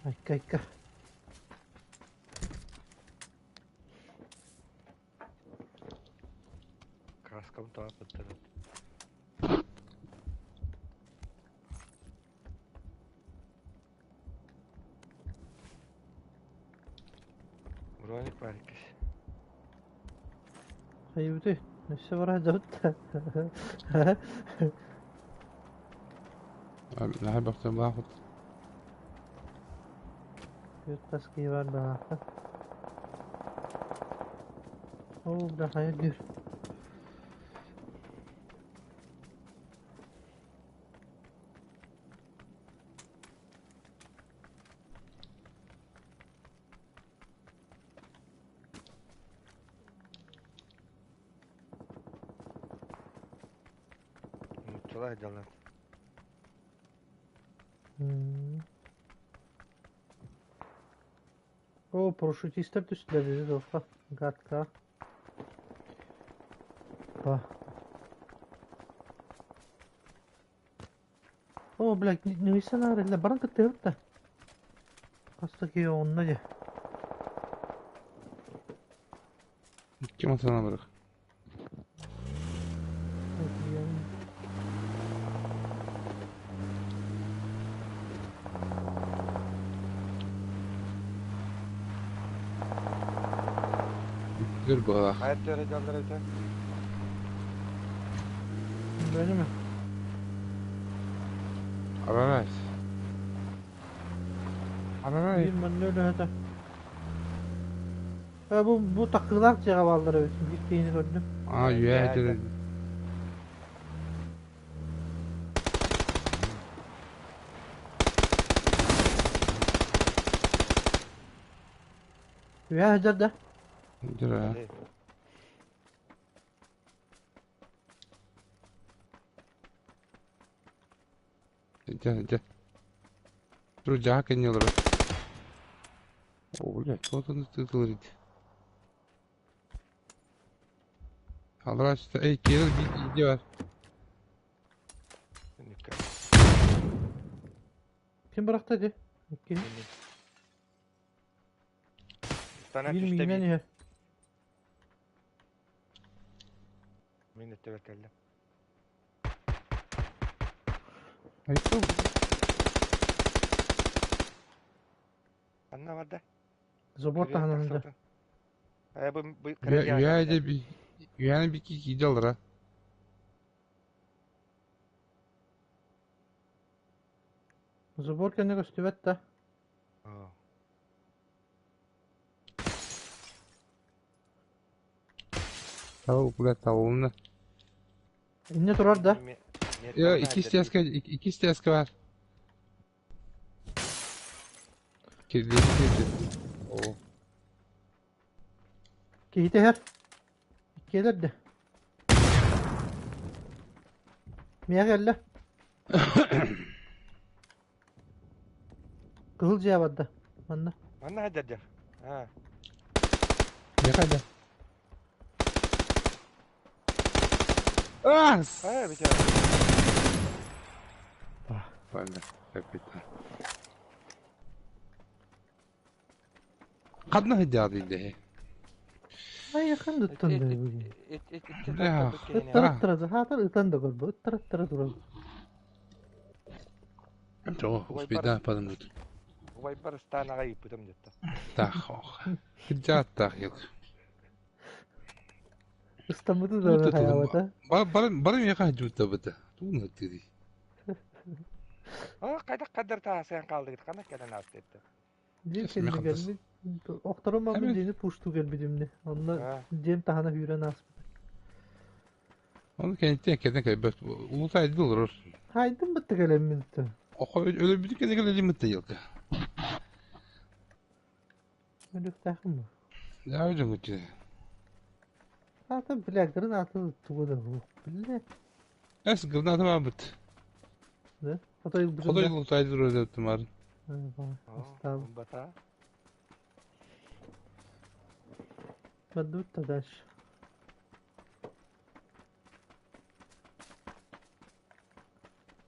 S2: Ay.
S3: Kaskım tuhaf attırdı. Bronik var ikisi.
S2: Hayır neyse var hadi.
S4: Abi baktım bakıp.
S2: Göt kaskıyı var daha. Oo da hayır.
S3: Unuttular heyecanlar.
S2: O paraşütistler düştüler bizi dostlar. Gatka. Bak. O Black Nisan arayla bana kıtıyor da. Hastaki onunla ya.
S4: Kim atana bırak. Dur bak.
S3: Hayat diyor heyecanlar öte.
S2: Böyle mi?
S4: Araray. Araray.
S2: Bilmem ben de öyle hadi. Ha bu takılar cevapları ölsün. Gittiğini gördüm.
S4: Aa yüğe.
S2: Ya Hacer de.
S4: Dur ha.
S3: Hadi.
S4: Gel. Dur jaha kenya olur. Oh, блядь, вот он это говорит. Allah aşkına, gel bir video var.
S3: Dikkat.
S2: Kim bıraktı hadi? İki.
S3: Sana
S2: Bir
S3: düşte
S2: milyon
S3: bir.
S2: ya.
S3: Minnette bekledim.
S4: Ay, tamam.
S3: Anne var da.
S2: Zabort da hanımda.
S3: Bu
S4: Yüğe de bir Yani bir iki $2. Ha.
S2: Заборка не го стивет.
S3: Oo.
S4: Tavuk bile tavuğunu.
S2: İnne durar da.
S4: Ya iki isteske var. Kirli. Oo.
S2: Kehite her. Gelir de. Miye geldi. Kızılcaya vardı. Bana.
S3: Anna haddar. Ha.
S4: Ne kadar? Ah!
S3: Ha bir tane.
S4: Valla. Kapita. Kadına hediye.
S2: Ay yakın tuttun da bugün.
S4: Ya.
S2: Ittırıp tırası. Hatır ıtan da gör bu. Ittırıp tırası durur.
S4: Çok. Bir daha yapalım lütfen.
S3: Viper stana kayıp butam jatta.
S4: Tak. Hediye tak yok.
S2: İstanbul'da da öyle hayavata.
S4: Barım yaka juta bata. Tuğun hıttı.
S3: Ha kadar ta sen kaldı git kana kelen etti.
S2: Cem
S4: Kesin
S2: kendi
S4: yakındasın.
S2: geldi. Oktarım
S4: Hemen.
S2: abi Cem'i puştu gel bizimle. Onlar
S3: Ha.
S2: Cem tahana hüren as.
S4: Onu kendine kaybet. Ulutaydı olur.
S2: Haydın bitti gelemizde.
S4: O öyle bir kere geleli mi değil ki?
S2: Öyle takım mı?
S4: Ya öyle mi ki?
S2: Zaten bileklerin altı tuttu da bu. Bile.
S4: Es gırna adam abit.
S2: Ne? Fotoyu bizim
S4: Kolay
S2: de.
S4: ulutaydı öyle tumarın.
S2: Ha, bak. Aslan.
S3: Bata.
S2: Ben de bitti daş.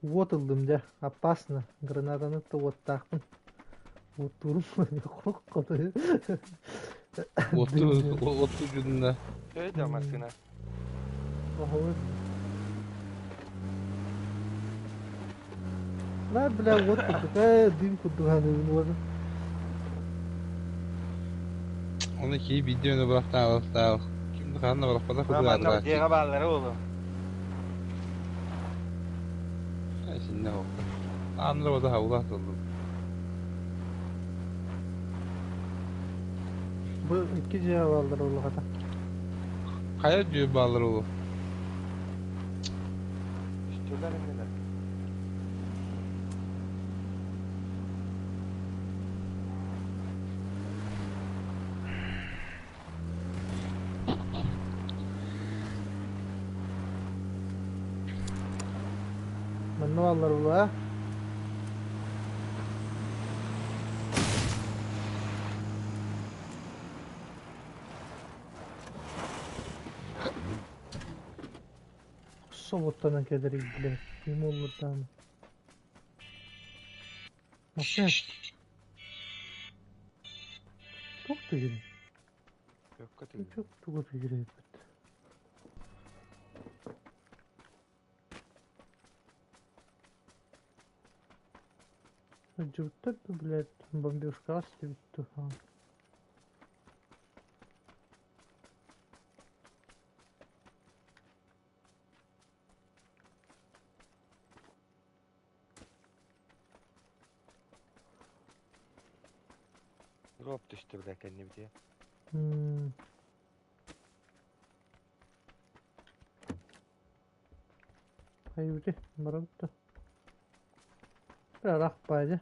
S2: Вот ылдым да. Опасно. Гранатаны-то вот так. Вот турм. Коты.
S4: Otu gününde.
S3: Öyle amasına.
S2: Охуеть. لا بلا вот такая дым кудуганы var.
S4: Onu ki videonu bırak da. Şimdi kanına bırak bana kızı
S3: Aman da
S4: adra.
S3: diye haberleri oğlum.
S4: Şimdi ne oldu? Anlara o da havlu atıldı.
S2: Bu iki cevap aldılar oğlu kadar.
S4: Kaya diyor bağları o.
S3: İstiyorlar neler.
S2: Ben ne aldılar oğlu? Sobottan kadar ilgiler. Kim olur tam? Nasıl? Çok da giriyor.
S3: Yok katılıyor.
S2: Çok da giriyor. Живота, блядь, бомбежка оставить туха.
S3: Drop düştü bile kendi bir diye.
S2: Haydi, barakta. Biraz akbaydı.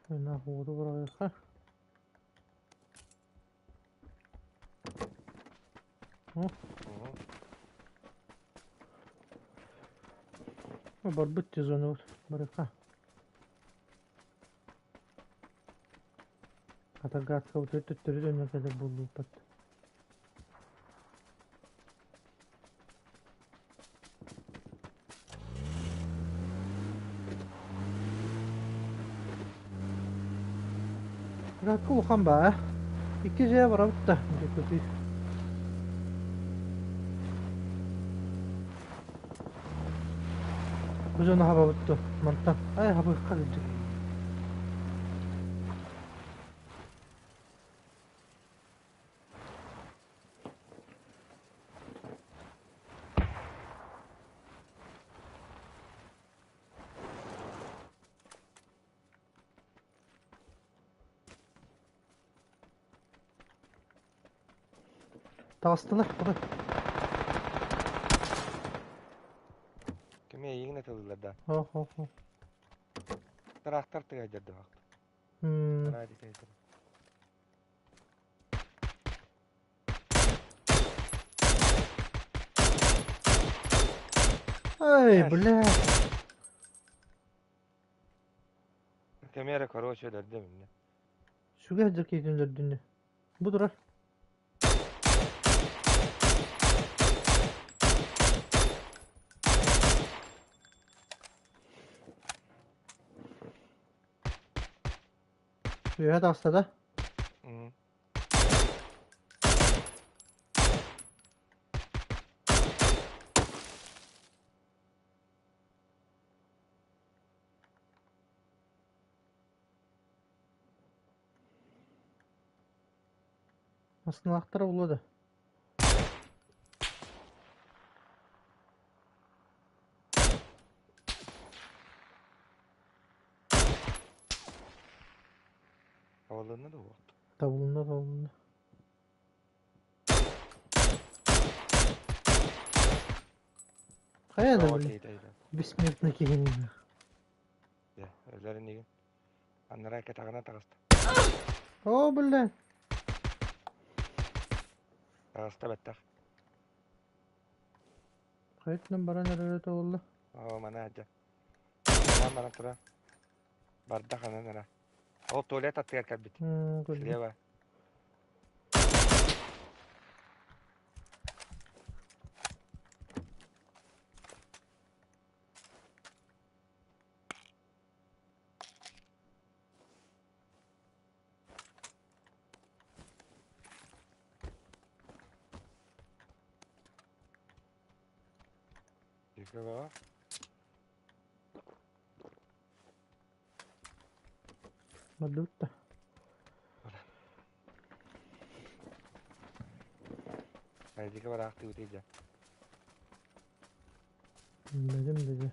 S2: Ne oldu buraya? Barbutti zonu var. Baraka. Hatta gatka uçurtturuyor ne kadar buldu pat. Gatka ukan ba? İki şey var da. Kötü. Kuzunu hava buttu. Mantan. Ay hava kalacak. Tastılar. Bak.
S3: Kime yine tıldılar da.
S2: Oh oh oh.
S3: Traktör tıkayacak da bak.
S2: Hmm.
S3: Hadi teyze.
S2: Ay
S3: Yes.
S2: bля.
S3: Kemere karo şeyler değil mi?
S2: Şu gelecek yedinler dünü. Budur al. Şuraya da hasta da.
S3: Hı.
S2: Aslında aktarı buladı.
S3: Havalığında da oldu.
S2: Davulunda davulunda. Kaya da
S3: Bravo
S2: böyle.
S3: teyze.
S2: Bismillah'taki hindi.
S3: Ya, özlerin iyi. Anlara hareket ağına takıstı.
S2: Oh bля.
S3: Takıstı bettak.
S2: Kayıtlan bana nerede oldu?
S3: Oo mana aja. Mana mana tura. Bardak ana nara. O tuvalet attı yerken bit.
S2: Gördüm.
S3: Şuraya bak. Yıkı bak.
S2: Madut da.
S3: Haydi ki var aktı utayacak.
S2: Dedim dedi.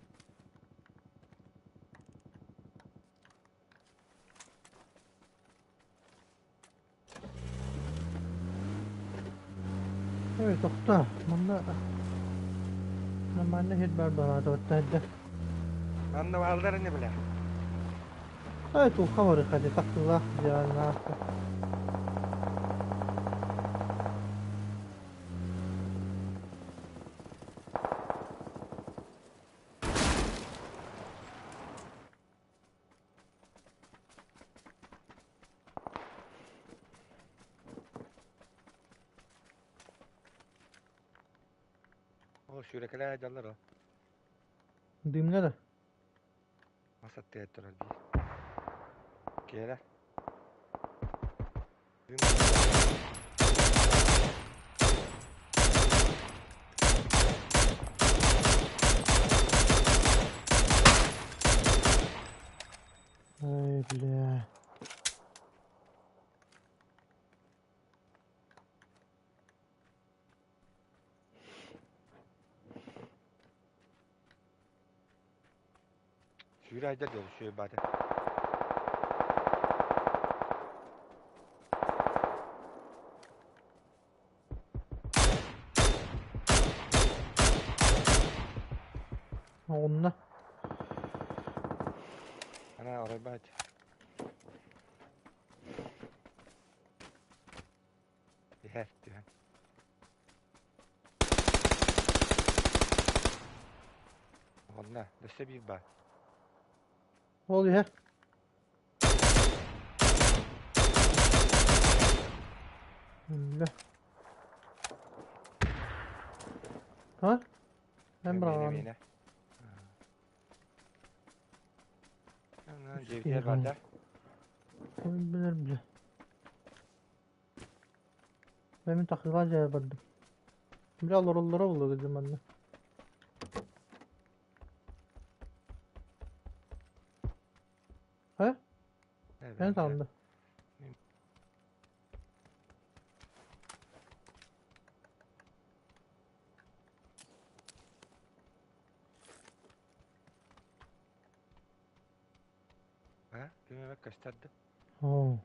S2: Evet doktor. Bunda namanya hit barbar doktor da.
S3: Ben de vardır ne bile.
S2: Evet o kavarı hadi takıllah ya ne yaptı.
S3: O şurekeler ajallar o.
S2: Düğümleri.
S3: Masat teatral bir. Kera.
S2: Ay bля.
S3: Şuraya ajal diyor şu bade.
S2: Onunla.
S3: Ana oraya bak. Yer diyor. Onunla. Dese bir bak.
S2: Oluyor. Öyle. Ha? Ben bravo.
S3: Yemeğine. Cevher var da.
S2: Bilir bile. Benim takılan cevap verdim. Biraz oralara buldu dedim ben de. He? Ben sandım.
S3: Ha? Düğme bak gösterdi.
S2: Oo.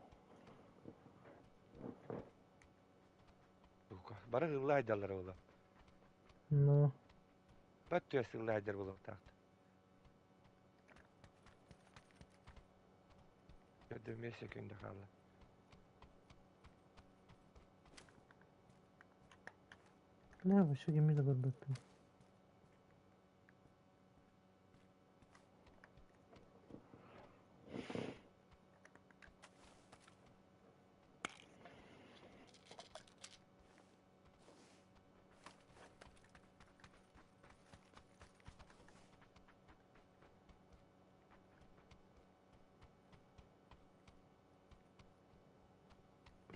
S3: Bara hıllı aydalar oğlum.
S2: No.
S3: Bat diyor hıllı aydar oğlum taktı. Gördüm 5 sekunda kaldı.
S2: Ne bu şu gemi de görmedim.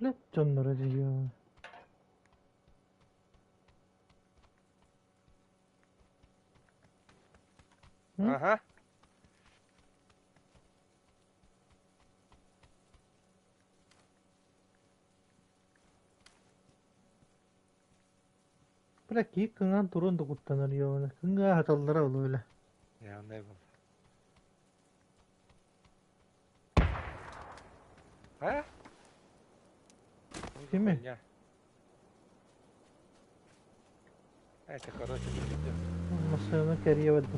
S2: Bile canlara diyor. Hı?
S3: Aha.
S2: Bırak ki kınan turun da kutlanır ya. Kınga hatalara ol öyle.
S3: Ya ne bu? Ha?
S2: Değil mi?
S3: Ya. Evet, короче,
S2: Masayona kariye verdim.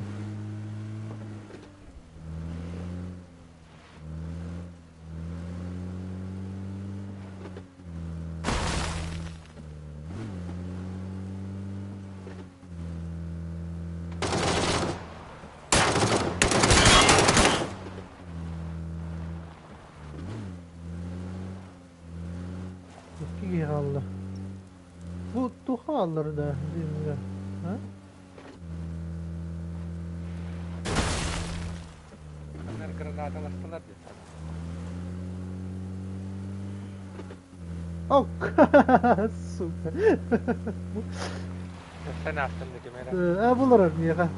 S2: İki gihalı. Bu tuhaları da bilmiyorum. Ha?
S3: bunlar granata bastılar diyor.
S2: Ok. Süper.
S3: Ya sen attın da kamera.
S2: Bulurum ya.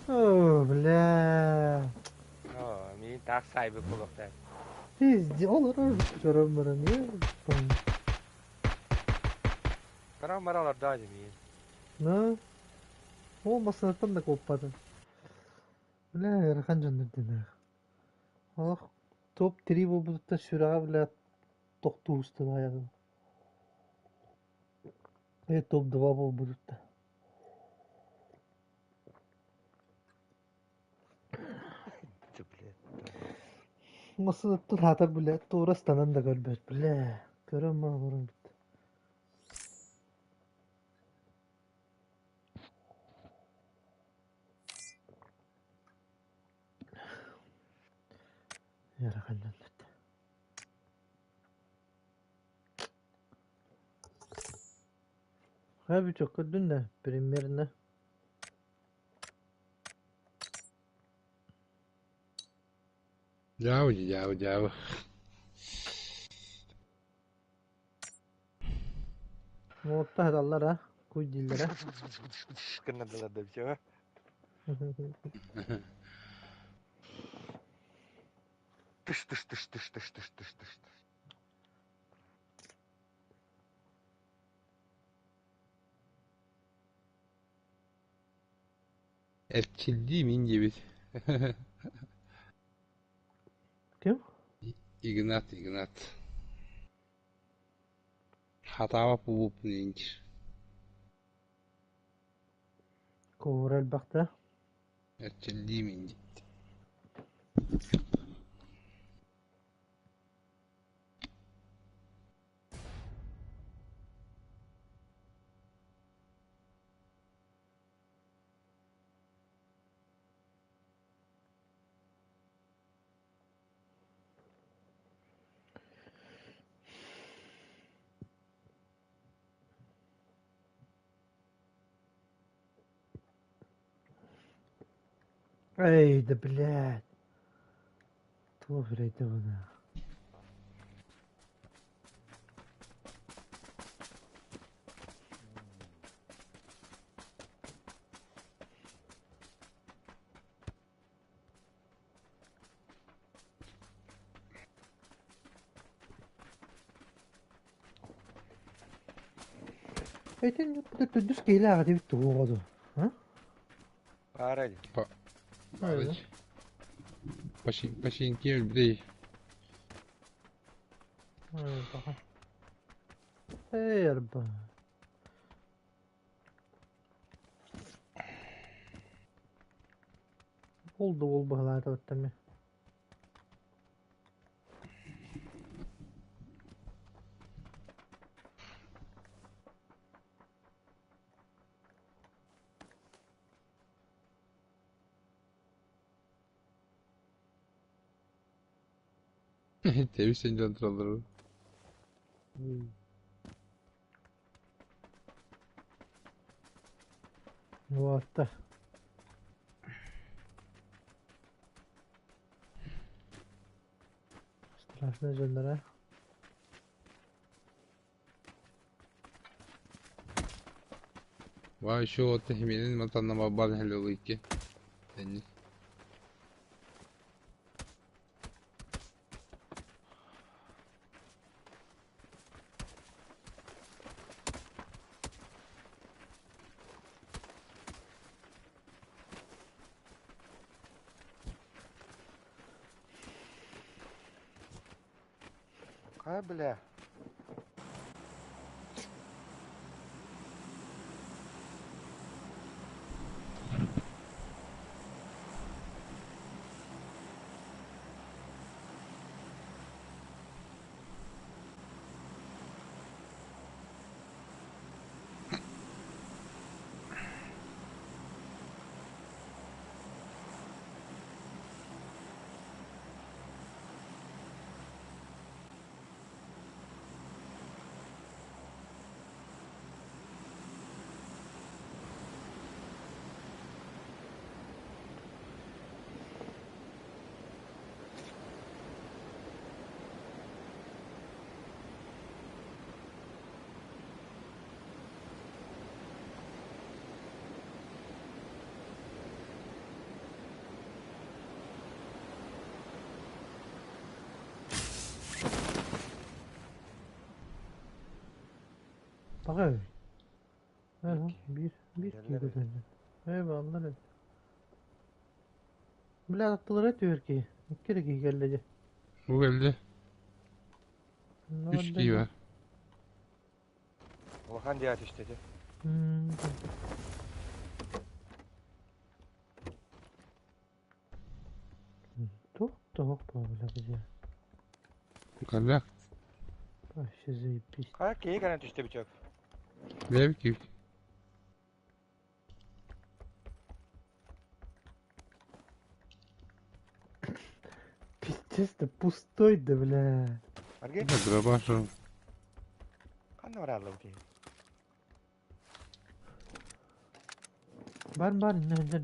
S2: Oh bla.
S3: Oo, mi tak sahibi kulakta.
S2: Biz olur görünmürüm ya.
S3: Karamaralar da mi.
S2: Ne? Olmasın tam da kopmadı. Bla yarkan canırdın. Oh. Top 3 bu bulutta şura bla toktu usta ayağı. Top 2 bu bulutta.
S3: Tıple.
S2: Nasıl tut hatar bile tuğrastanan da gölbet bile. Görünme vurum. Yarkan canırdın. Abi çok kötü ne? Primerine.
S4: Jauh.
S2: Modda hadallar ha. Kuy dillere.
S3: Kınadılar da bir şey var. Dış.
S4: Erkildi min gibi.
S2: Kim?
S4: Ignat. Hata bu inç.
S2: Kovrel bakta.
S4: Erkildi min gibi.
S2: Ey de bled. Tuğreydi bana. Eyten bu da düz geyle ağdı bir tuğradı. Ha?
S3: Bağıraydı.
S2: Öyle.
S4: Başın gel bir de.
S2: Evet, bakalım. Erba. Oldu ol bahalar da öttemi.
S4: Temiz canlandırılır.
S2: Bu hatta. Strasne canlara.
S4: Vay şu o tehminin matanna babban hello iki. Yani.
S3: Ha bile.
S2: Bak abi. Ver ha. Bir
S3: Yerlere.
S2: kilo dönüyor. Eyvallah öyle. Bile attılar etmiyor ki. İki kere ki geldi.
S4: Bu geldi.
S2: Ne
S4: 3
S2: oldu
S4: giy
S2: ya?
S4: var.
S3: Volkan diye ateşledi.
S2: Hmm. Çok böyle bize.
S4: Kalak.
S2: Aşızı pis.
S3: Kayak keyik kan ateşte bir çöp.
S4: Lev ki.
S2: Pis de pustoydu bile.
S3: Hargi?
S4: Ne durabaşım.
S3: Kan var Allah bu
S2: Var ne.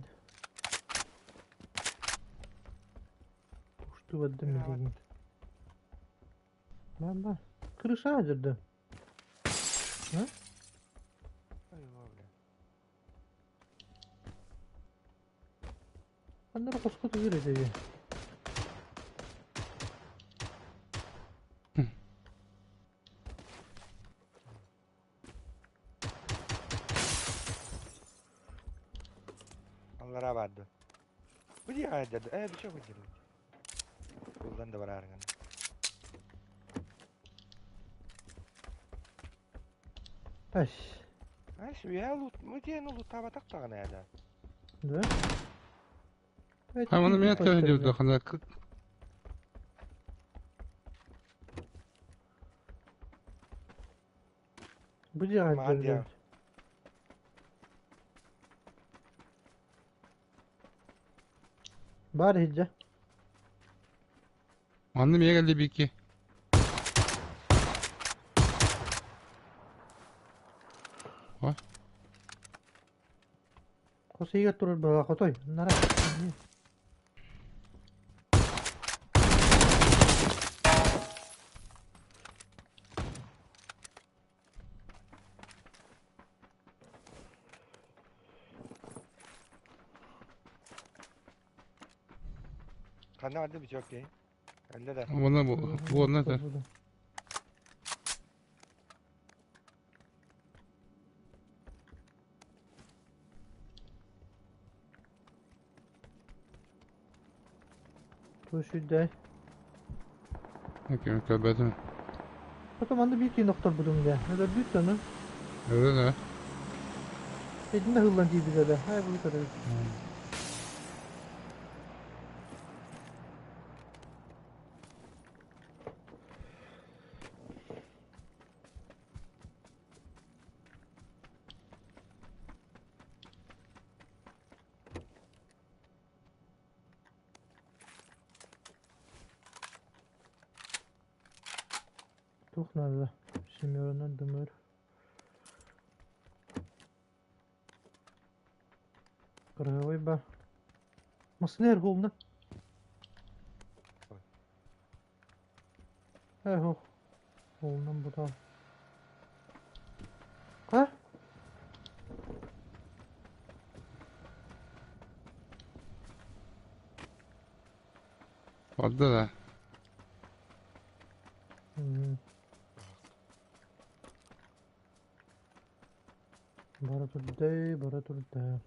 S2: Puştu vadde mi
S3: Ya,
S2: diyeyim. Var. Kırış ağacırdı. Onları koskoca yürüyeceği.
S3: Allah rabatdı. Bu diye ayrıcadı. Bir şey koydu. Buradan da var ağrıgan.
S2: Aş.
S3: Ha şu ya loot mu diye ne loot taba tak takana ya da.
S2: Ne? Evet,
S4: Ha bana
S2: bir
S4: bir
S2: başka
S4: atıyor
S2: bir-
S4: diyordu kana 40.
S2: Bu cihaz
S3: Aman
S2: böyle.
S3: ya.
S2: Bari hicce.
S4: Annem ya geldi bir iki.
S2: Kosu iyi durur böyle kotoy. Nara.
S3: Kan ne vardı bir çok değil. Elde de.
S4: Bana bu ona da.
S2: Bu şu de.
S4: Okey, kapadım.
S2: Bakın anda bir iki nokta buldum ya. Ne da büyük onu.
S4: Öyle de.
S2: Elinde hırlancıyı bize de. Hay bu kadar. Tuh nerede? Şimdi oradan dönüyor. Kırığı var. Nasıl ner oldu? He ho. Oğlum bu da. Ha?
S4: Orada da.
S2: Hmm. Bara durdu.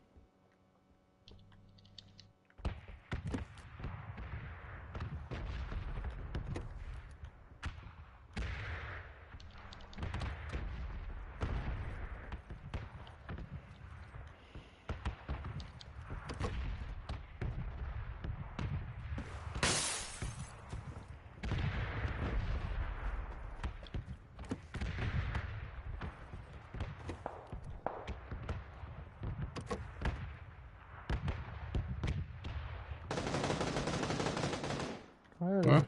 S2: Hayır.
S4: Ha?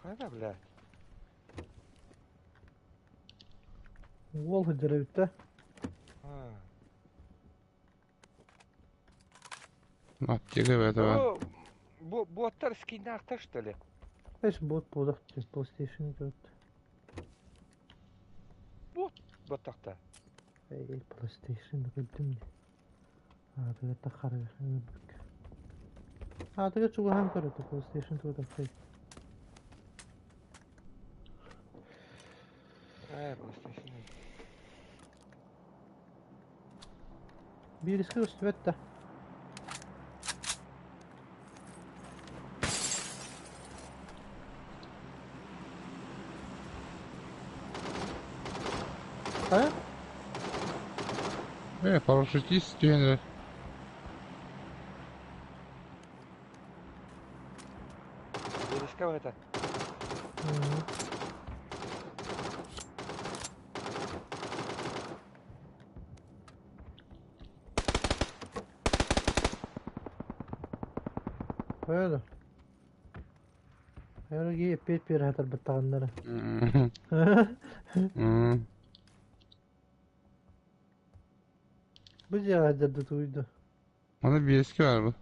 S3: Kayda bile.
S2: Wol hıcırı bitti.
S3: Ha.
S4: Matçıga böyle var.
S3: Bu atlar skin'de aktaştı öyle.
S2: Beş bot budak. PlayStation 4.
S3: Bu atakta.
S2: Ey PlayStation bildim. Hadi da karı. Hadi da çok hem karı PlayStation 4.
S3: PlayStation.
S2: Bir riski üstü vette. Ha?
S4: Paraşütist diyenler.
S3: Deriska var ete.
S2: Hmm. Öyle. Öyle giyip bir hatar batanları. Bu cihazda duydu.
S4: Onda bir eski var bu.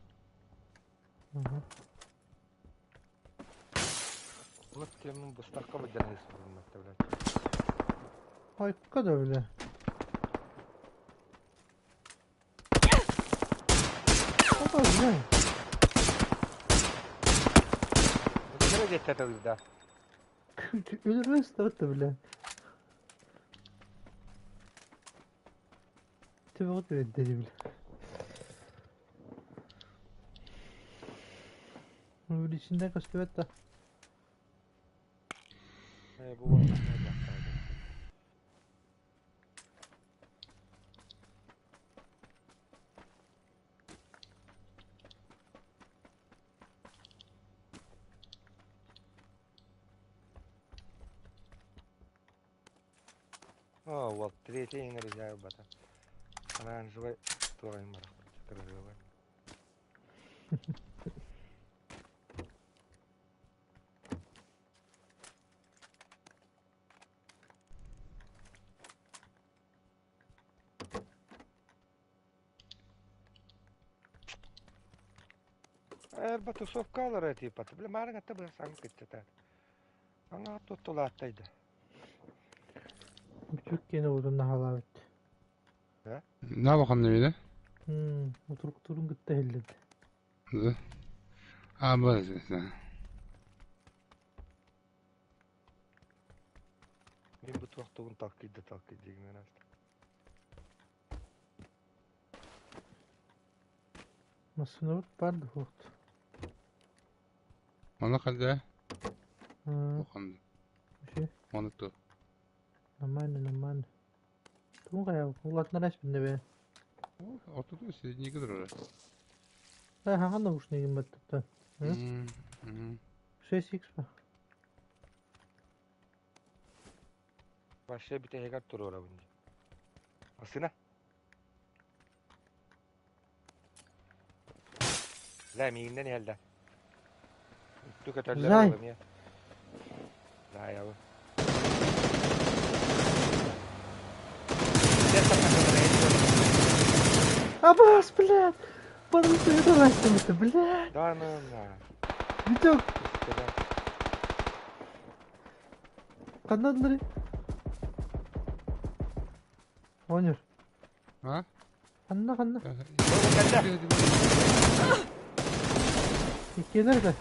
S3: Bunu temin bu stakka mı deneyim bulmakta bile.
S2: Ay bu kadar öyle. O da ne?
S3: Bu kere geçti tabii da.
S2: Ölür ıslattı bile. Tıvı dedi bile. Öyle içinden kaçtı vette.
S3: Bu var. Ne baktaydı. Вот, третий не резаю бата. Оранжевый, второй марах. Красивый. Батусовка алар эти паты. Бля, марга та бля сам кетти. Ана тоттулаттайды.
S2: Küçük gene olduğunda hala bitti.
S4: Ne bakalım neydi?
S2: Oturup durun gitti helledi.
S4: Ha böyle sen.
S3: Мен bu tuaqta un takkıydı деген аст.
S2: Nasıl ne vardı vakti.
S4: Ona kadar. Okandı.
S2: Şey.
S4: Manıktı.
S2: Нормально. Тун кая, кулатна раш бинде бе.
S4: Ortada siz niye kadar oraya?
S2: Хаганда ушны ким баттыпты. 6x ба.
S3: Başka bir tek hekat turu ora bunca. Asına. La miyinden elde. Ütü kötüler
S2: Zay.
S3: oğlum ya. La ya bu.
S2: Абас, блядь! Пару это растет, блядь!
S3: Da mı la?
S2: Витек,
S3: İşte
S2: канадları. Onur.
S4: Ha?
S2: Kanna.
S3: Oğlum bende.
S2: İkiler de.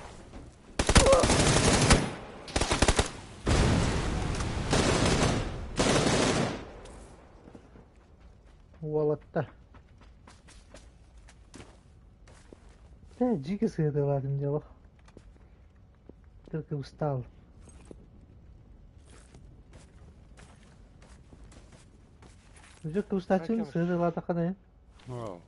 S2: Валатта. Да, дико сыгрываем дело. Только устал. Уже к устачим сыгрывала такая.
S4: Wow.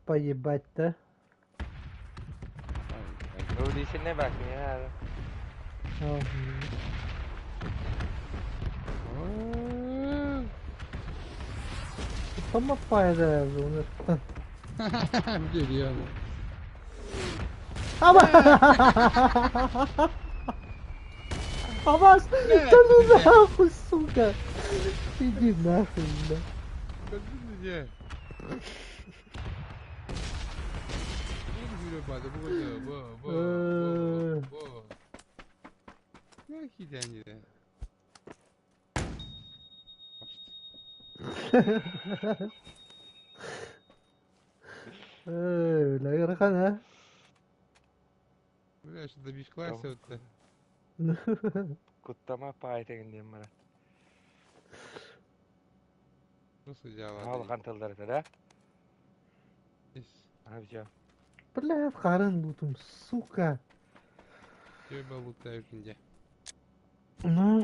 S2: Поебать-то.
S3: Bu işin ne bakın ya?
S2: Tamam fayda bunu.
S4: Geliyor.
S2: Ama. Абас, да ну нахуй, сука. Иди нахуй, да.
S4: Где? Ne hideni de.
S2: لا يرخنا.
S4: Böyle şurada bir klasa
S3: Tamam.
S4: öttü.
S3: Kutlama payeten diyeyim bana.
S4: Nasıl cevap?
S3: Al kantalları da.
S4: Biz
S3: Abi cevap.
S2: Блядь, харан бутум, сука.
S4: göbe bulutta öpünce.
S2: Ну.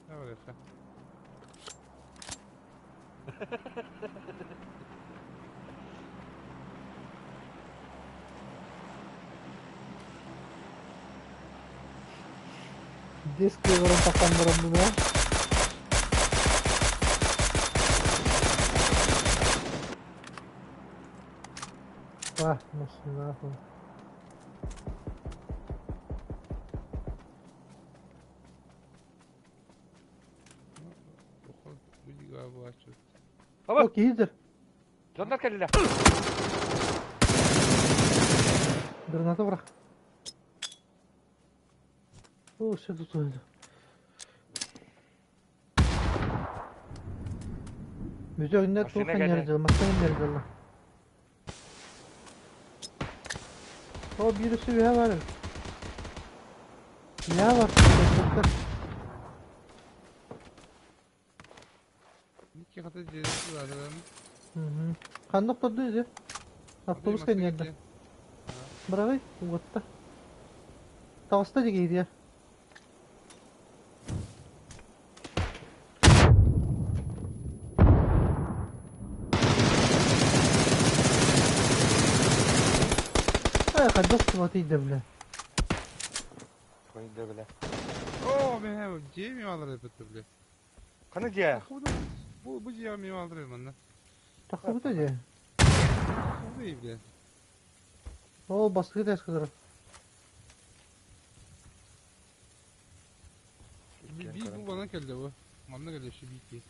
S4: Ne var efendim?
S2: Диск orang takan berembun ya. Wah, masih aku.
S4: Bu galiba açıyor.
S3: Baba.
S2: Çok iyidir.
S3: Canlar kelile.
S2: Granata bırak. O şey tutuyordu. Müze önüne
S3: Masine
S2: Tuğkan
S3: geldi.
S2: yarıcı. Masine yarıcı Allah. O birisi bir var. Ya var.
S4: İki katı cezası var adam.
S2: Hı. Kandık da düz ya. Avtobus kan yerde. Bravo. Uğrattı. Tavasta da giydi ya. Ay kadar sıvatıydı bile.
S3: Koyun da bile.
S4: Oo ben hem ciğer mi alır hep ötürlü?
S3: Kanı ciğer.
S4: Bu ciğer mi alır benden?
S2: Takı bu da ya.
S4: Bu da iyi bile.
S2: O baskı da kadar.
S4: Bir bu bana geldi bu. Bana geldi şu bir iki.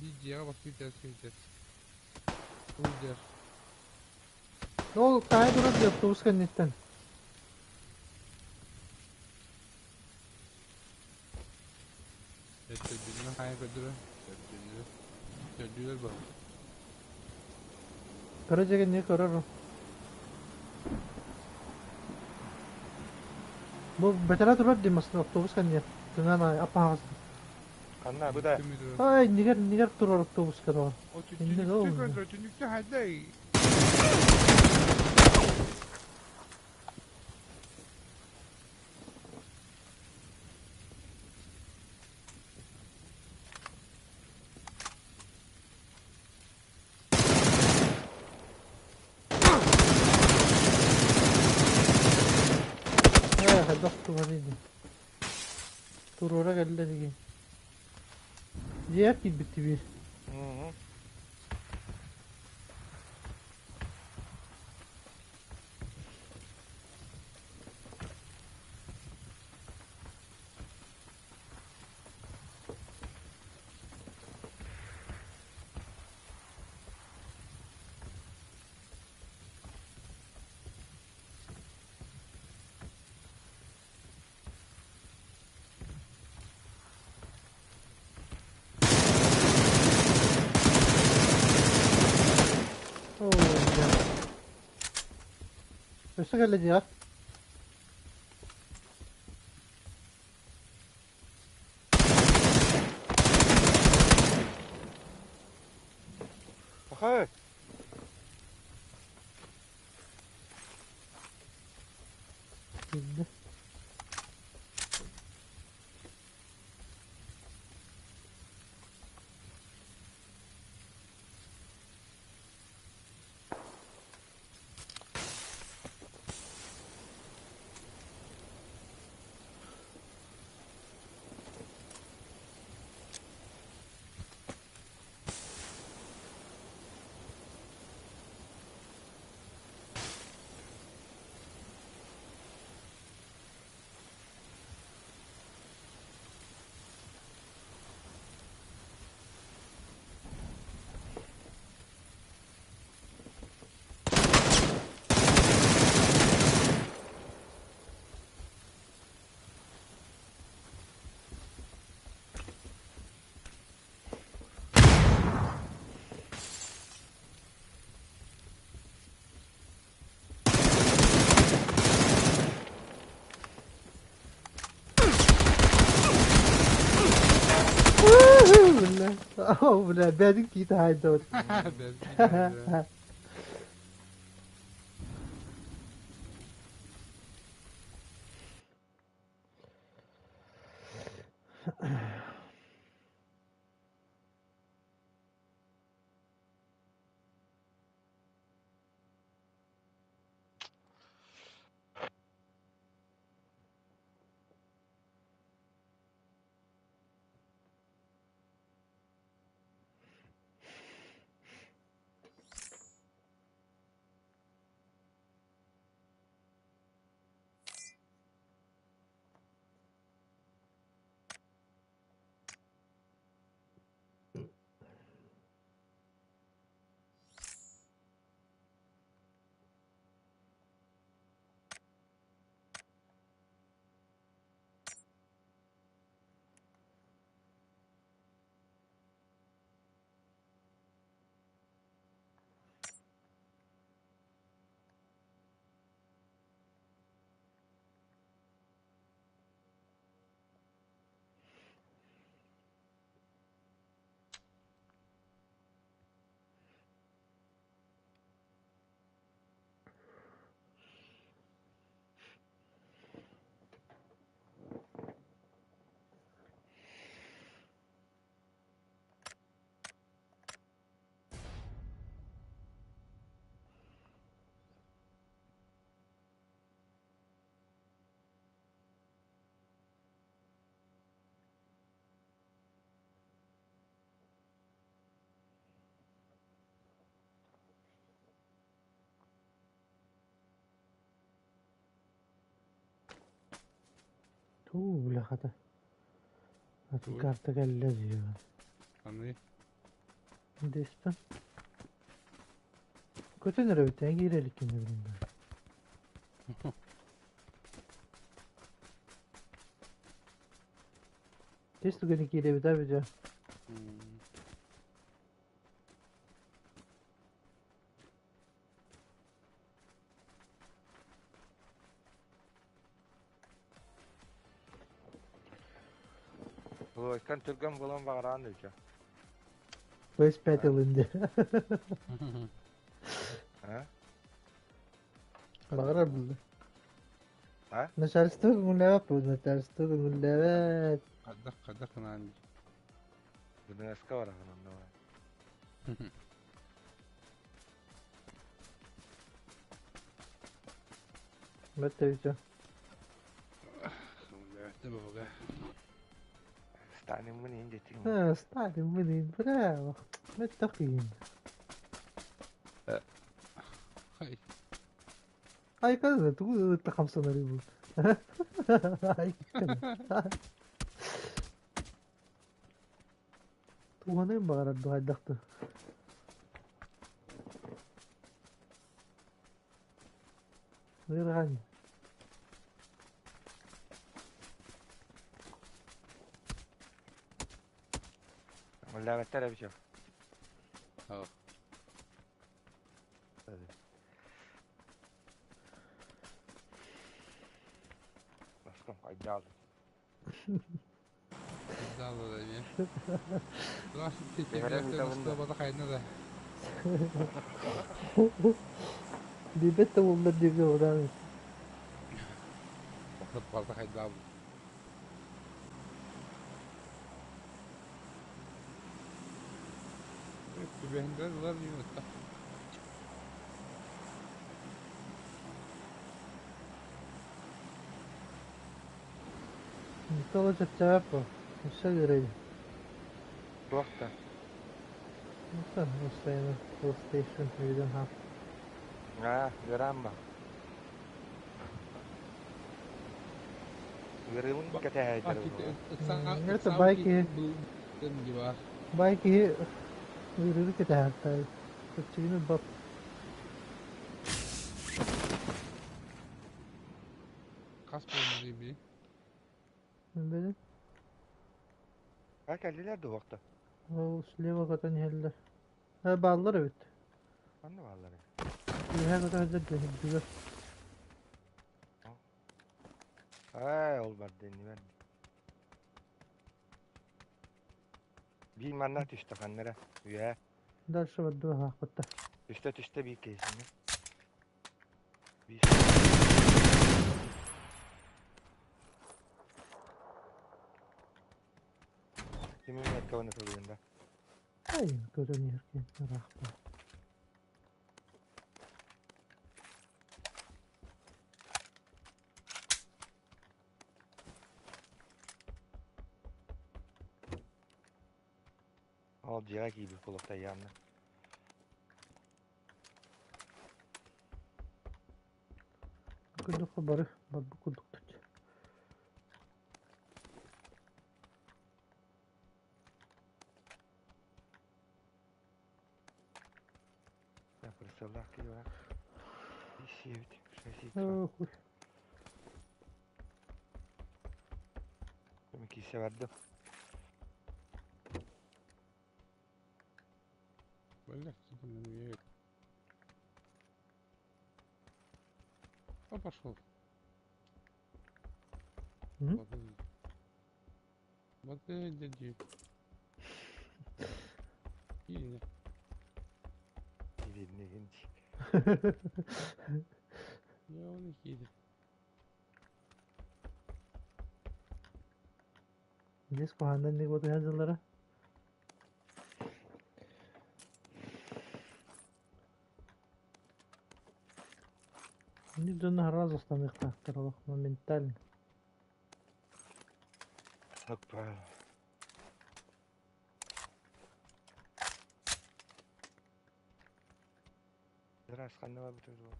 S4: Bir ciğer baskı ters geleceğiz. Bu ciğer.
S2: Ne oldu? Kaya durup ya otobüs kan netten.
S4: Ötürlüğüne hayal kadar. Ötürlüğüne bak.
S2: Karaca kan ne karar o. Bu betara durur değil aslında otobüs kan ya. Dengan apa harus.
S3: Anna bu da.
S2: Ay nigar durur otobüs kan o.
S4: O
S2: Şimdi de o.
S4: tütünlükte hadi.
S2: Hadi durur idi. Durura geldi dedi. Ciğer gibi bitti bir.
S3: Hı hı.
S2: Oo ya. Öse geldi ciğer.
S3: Bakay.
S2: Şimdi. Bener. Oh bener. Bedik kita haydut. Tuh lah kata. Hati
S4: Tuh.
S2: karta geldi diyor.
S4: Anlayın.
S2: Destan. Kötü nere biten girelim şimdi bundan. Testo gani gire biter biter.
S3: Bu iskan Türk'ün bulan bağıran diyor.
S2: West Battle indi.
S3: Ha?
S2: Bağırar buldu.
S3: Ha?
S2: Naşaristı mı ne yapıyor? Naşaristı mı ne evet.
S4: Kadak nani.
S3: Bunun eski var onun da var.
S2: Mete bicho.
S4: Evet de baba.
S3: Stanin bunu ince çekin.
S2: Ah, stadio menino, bravo. Mete aqui.
S4: Hay.
S2: Ay cara, tu tá cansando ali, bu. Ay cara. Tu ne bağırar bu haydakta. Ver hani.
S3: Valla beter bir şey.
S4: Ha.
S3: Hadi. Baskım kaydı aldım.
S4: Güzel oldu ya. Ulan şu
S3: Seferin
S4: tekerlekten
S3: kitabında.
S4: üstüne bada kaynına da.
S2: Dibet de bunlar diye oradan.
S4: Bakıp bada kaydı abi. Evet, güvenler var yumurta.
S2: Ne olacak cevap bu. Aşağı görelim.
S3: Bu vakta.
S2: Nasıl? Ustayın full station we don't have.
S3: Ha, gören bak. Görümün kete haydır bu.
S2: Ngerti baik ya.
S4: Belum juga.
S2: Baik ya. Yürü kita hatta. Kecilin bak.
S4: Kas boyunca gibi.
S2: Böyle.
S3: Ha geldiler de vakta.
S2: O sleva katan yerler. Ha bağlılar evet.
S3: Ben de vallahi.
S2: Her katan hazır güzel.
S3: Ha olmadı deni verdi. Bilmem ne düştü kanlara. Ya.
S2: Ders var da hakikaten.
S3: Üste bir kesin. Bir kimin yakavanı soruyunda.
S2: Ay görünüyor ki. Rahma.
S3: Al ciğer gibi kulakta yanına.
S2: Kulluk haber. Bak bu kulluk tut.
S3: Ya fırsatlar ki var. Bir şey bitti. Şey
S2: Oh.
S3: Demek ki severdim.
S4: Böyle sıkıntı yok. А пошел.
S2: Hı?
S4: Вот дядя. Yine.
S3: Dilini genç.
S4: Ya onu yedi.
S2: Biz kohandan ne botu hazırlara. Нельзя разу основных факторов моментально.
S3: Hoppa. Biraz kanına var bir çocuğu.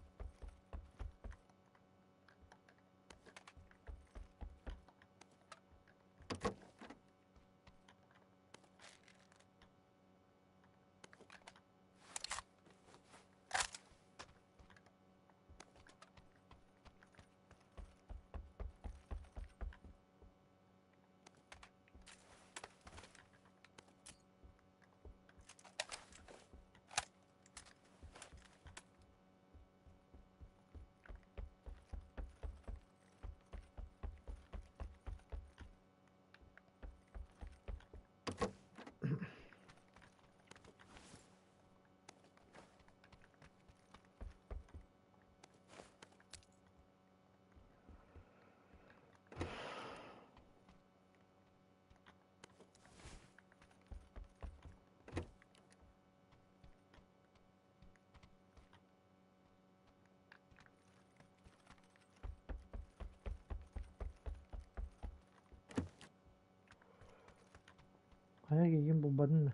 S2: Kaya giyim bu badın mı?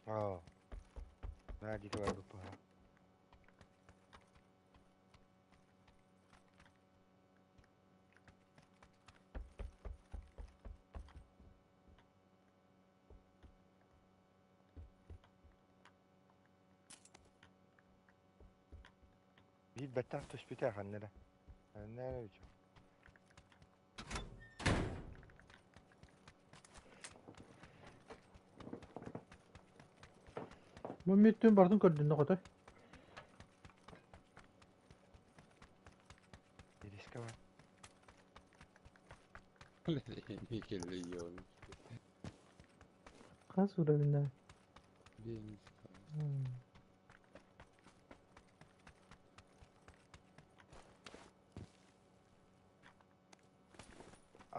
S3: اه ما دي كمان بطها بيت بتاعتش بتاع خلنا خلنا
S2: Bu müttün bardın gördün ne kadar?
S3: يديش كمان
S4: Niye kelle yiyor?
S2: Kaç vura binler?
S4: Benim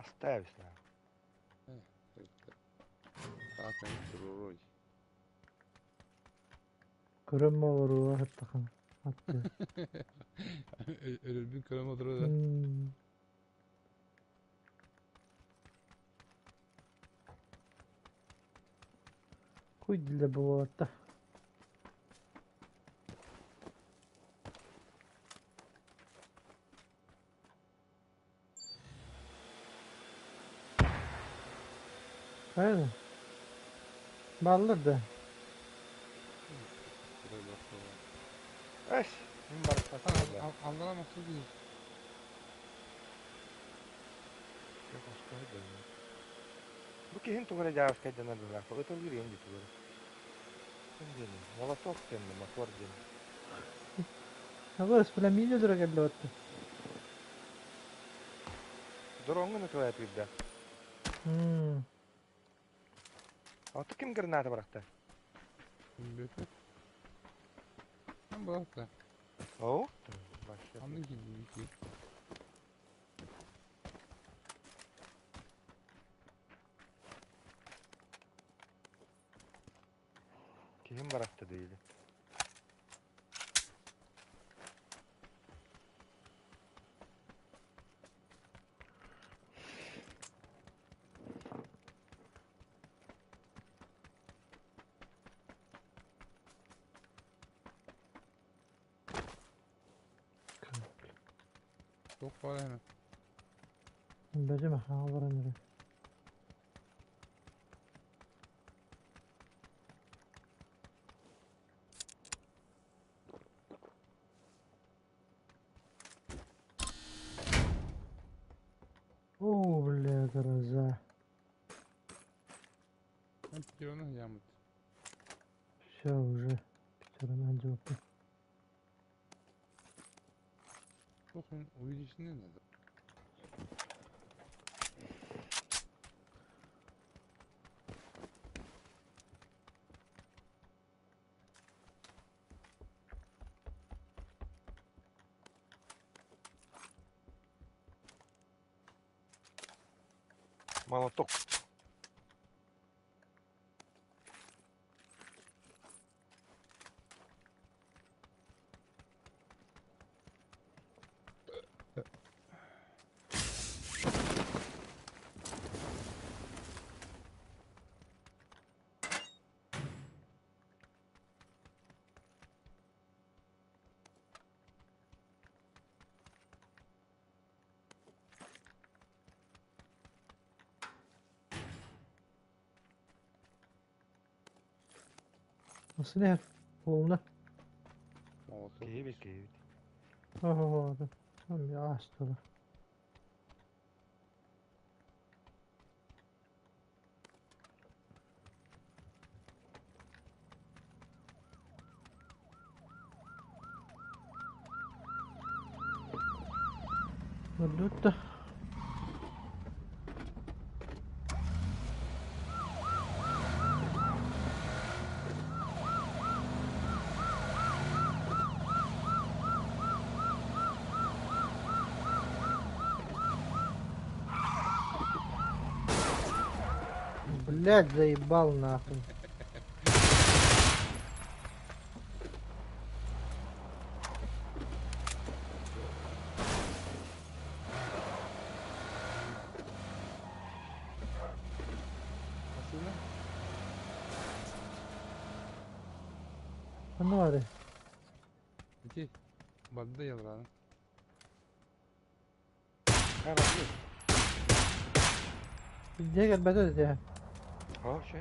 S3: أستاذ لا
S4: zaten durur.
S2: Kırım mı olur o hatta kan. Hatta.
S4: Öyle bir kalem oturuyor da.
S2: Hmm. Koy dile bu hatta. Hayır. Ballar da.
S4: Buraya bakıyorlar.
S3: إيش من برا أستاذ
S4: Allah'a mahsus değil.
S3: كيف أستاذ بكي هنتو غير جاوز كيدا نرجع فقط الغير يندي تقول عندنا والله صوت كنا ما توردين
S2: Ama ıspalamino dura geldi hatta.
S3: درونغ نتوها تبدا
S2: Hmm.
S3: أو تكيم قرناتا بركتا
S4: Bilmiyorum. Ben bırak da.
S3: أو
S4: Anladın ki bu iki.
S3: كيهم بركتا ديلي
S4: Çok var hemen.
S2: Bence mi? Ha var emre. Oo bile karaza.
S4: Ben bir ona yağmur.
S2: Все уже. Пятеро на жопе.
S4: Bakın oyun içinde ne?
S3: молоток
S2: Nasıl ne? Oğlum
S4: Molotov.
S3: كيف
S2: Oh, tamam ya açtılar. Öldük de. Блядь, заебал нахуй.
S4: Nasıl lan?
S2: Ne var ya?
S4: İki. Bandı da yalar ha.
S3: Ha bak yok.
S2: Bizce gel bedel ya.
S3: Ha şey.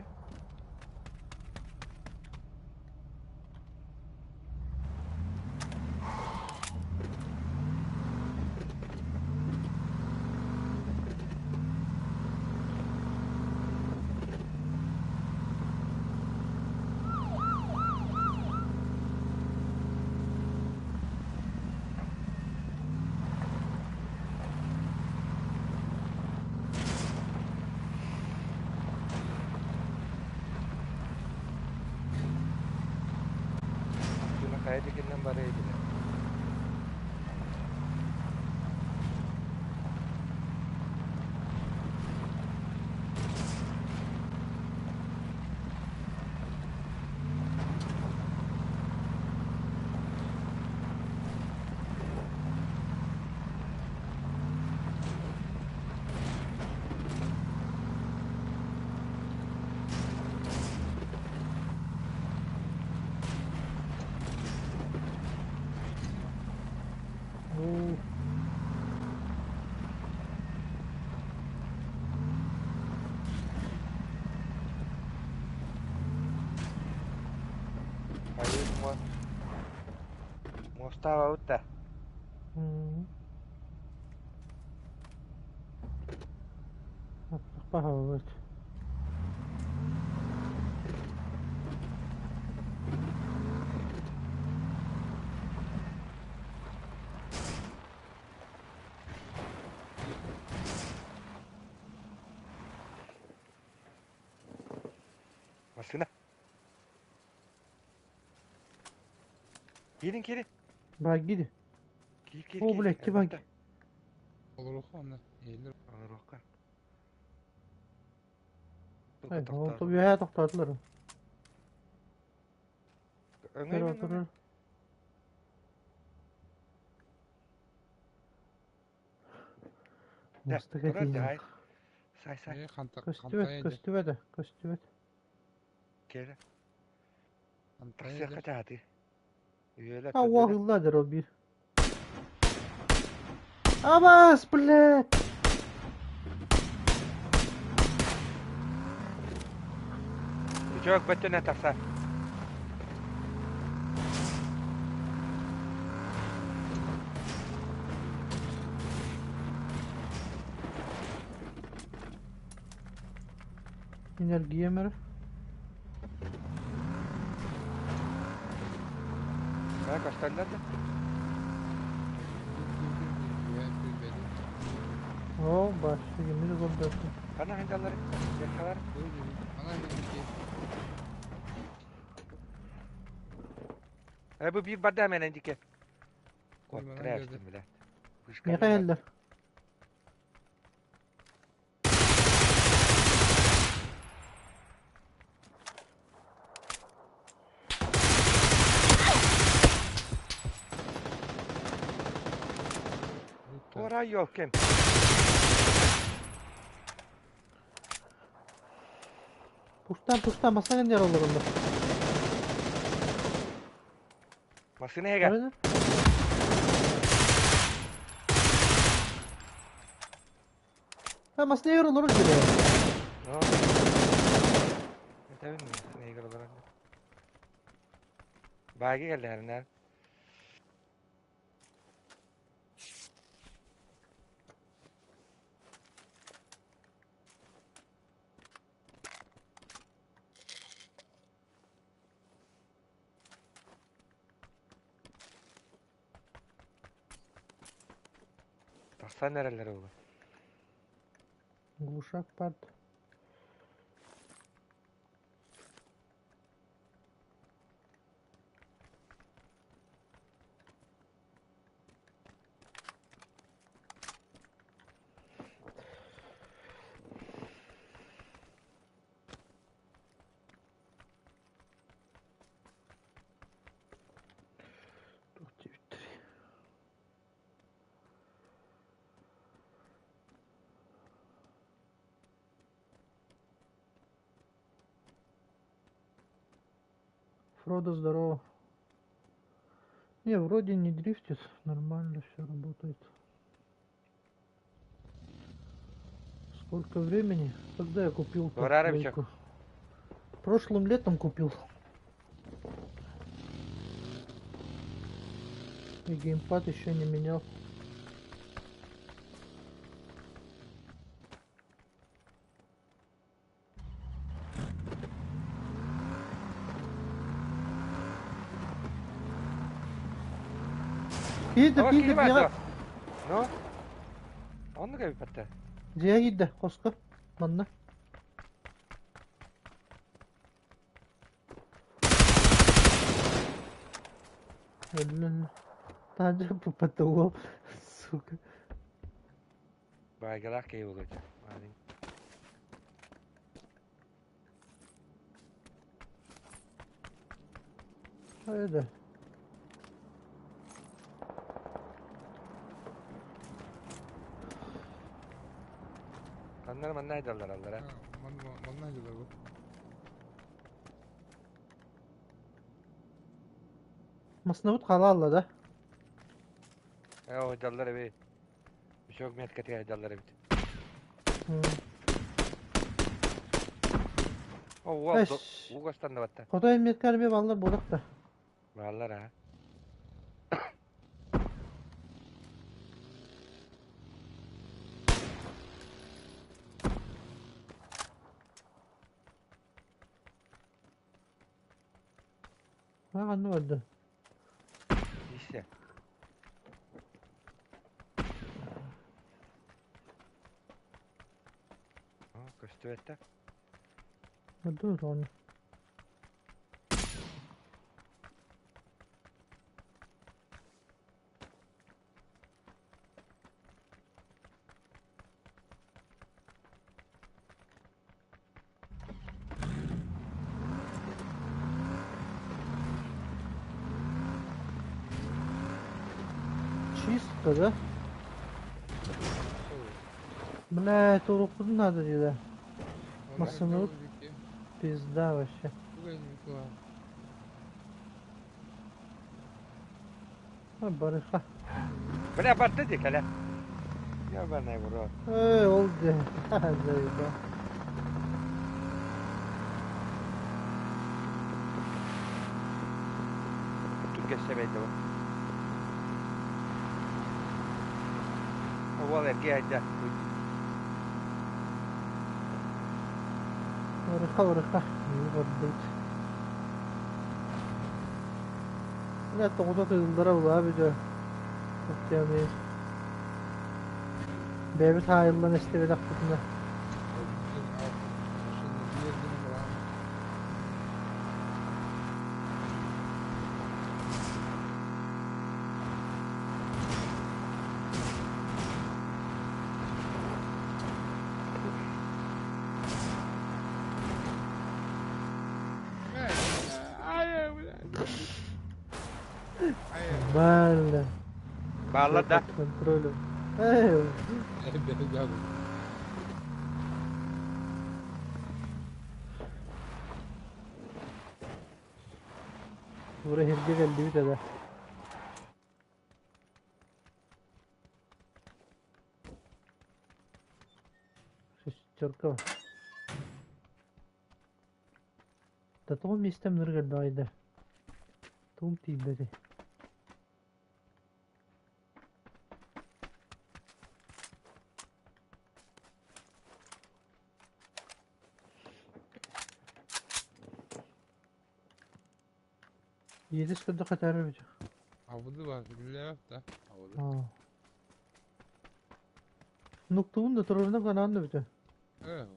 S3: Şuna kaya dikinden bari yediler.
S2: Oo.
S3: Hayır Mustafa Utta.
S2: Hmm. Attık bakalım evet.
S3: Masına. Gelin.
S2: Bak gidi.
S3: Gir.
S2: O bilekti bak.
S3: Elbette.
S4: Olur oku onlar. Eğilir.
S3: Alır Okan.
S2: Hayır,
S3: Doktor.
S2: oldu bir hayat doktorlar.
S3: Öngey
S2: Gel
S3: mi
S2: oturur. Mıstık
S3: Orada
S2: etiyeceğim.
S3: hayır. Say.
S2: Köstüvet,
S4: Kantaya
S2: köstüvet de, köstüvet.
S3: Gel.
S4: Kantaya
S3: Taksiye kaç hadi. Üyeler
S2: Ha o
S3: tövbeler.
S2: akıllıdır o bir. Ama split.
S3: Çok beton ne taksa.
S2: Enerji yemer.
S3: Ha kaçtanlar da.
S2: O başlı yemin oldu.
S3: Kana handaları. Yakalar. Bu bir badda hemen endike.
S4: Koymadan
S3: Kontrol
S4: geldi.
S3: açtım bile.
S2: Yaka eller.
S3: Oraya yok kim?
S2: Puştan masana yer olur onda.
S3: Masına gel.
S2: Öyle. Ha masana yer olur diyor.
S3: Ne oldu? Ne tabii mi? Masına gel olarak. Bagi geldi herinden. Taksan nerelere olur?
S2: Uşak part. Фродо, здорово. Не, вроде не дрифтит. Нормально все работает. Сколько времени? Когда я купил
S3: Doğru Arabicak.
S2: плойку? Прошлым летом купил. И геймпад еще не менял. Gitti,
S3: Ama
S2: gitti,
S3: kili var
S2: diğer,
S3: da. No? Onu gibi patta.
S2: diğer gitti, koska. Bana. Öyle. Tanrı bu patavu. Suka.
S3: Baygılar ki olacak. Malin.
S2: Öyle.
S3: Kanlar manna ederler allara.
S4: Ha, manna geldi bu.
S2: Masnavut kala da.
S3: Ya o ederler bir. Bir şey yok metkati ederler bir.
S2: Hı.
S3: O wow.
S2: Eş.
S3: Bu kastan da batta.
S2: Koda emniyetler bir vallar bodak da.
S3: Varlar ha.
S2: Ha anne öldü.
S3: İşte. Ha kaçtı ette.
S2: Öldü onu. Чисто, да? Блядь, урукудun надо где-то. Masnavut пизда вообще.
S4: Bu gelmiş bu.
S2: Ha barıka.
S3: Bu ne battı dik hele. Ya ben ne vuru.
S2: Oldu. Hadi be.
S3: Tut geçsemeydi bu. O var erkeğe.
S2: Barıka. İyi vurduk. Ne tokuda tızıldıra bu abi diyor. Çok yemeyiz. Bebet hayırlan işte bir dakikasında. Vale.
S3: Bağlar da.
S2: Kontrolü. Buraya hirge geldi bir de. Şişçorka var. Da tohum istem geldi ayda. Tohum değil dedi. Yediz kadar katar verecek.
S4: Havuzu var. Gülle yok da. Havuzu.
S2: Ha. Noktuğun da torununa kanan da bir
S4: Evet.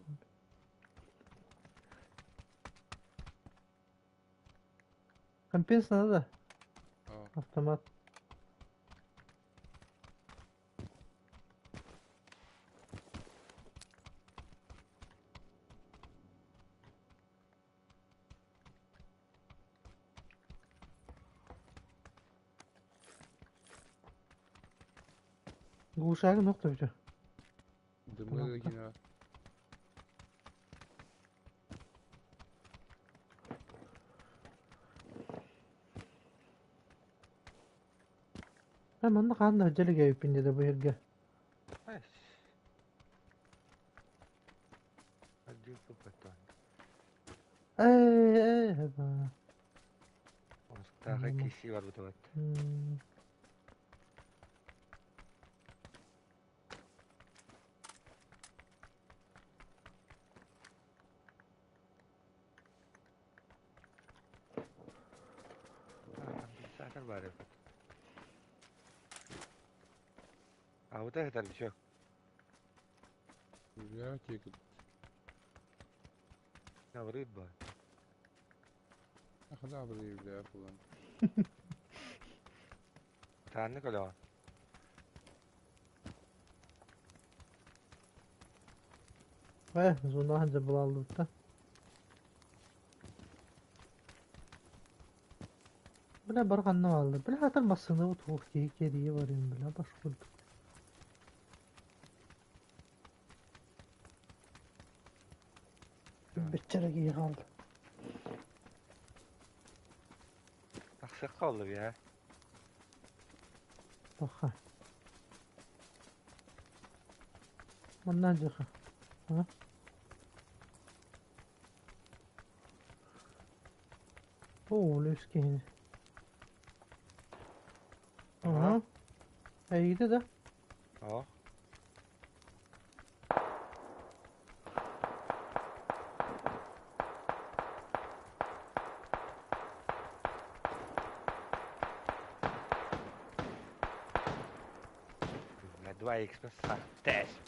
S2: Компенсана da.
S4: Tamam.
S2: Автомат. Глушарь нокта bir
S4: Durmada da yine var.
S2: manna kanna hajjali gayip indi de bu yerge.
S3: Ay. Hadi kapatalım.
S2: Heba.
S3: Daha
S2: Tamam.
S3: kişi var bu tabat. Bir saatler bari yapalım. Bu da yeter bir şey yok.
S4: Ya çekil.
S3: Ne var bu?
S4: Ne kadar burayı bile yapılan.
S3: Tanrı öyle var.
S2: Zona hanca bulaldık da. Bile bar kanna aldı. Bile hatar masını bu tuğuk geyik geriye varayım bile baş kurduk. Beçere geyik aldı.
S3: Aksak kaldı ya.
S2: Bak ha. Ondan cıka. Ha? Oo, lüskeni. Aha. İyiydi de.
S3: Oh. La 2x fantastisk.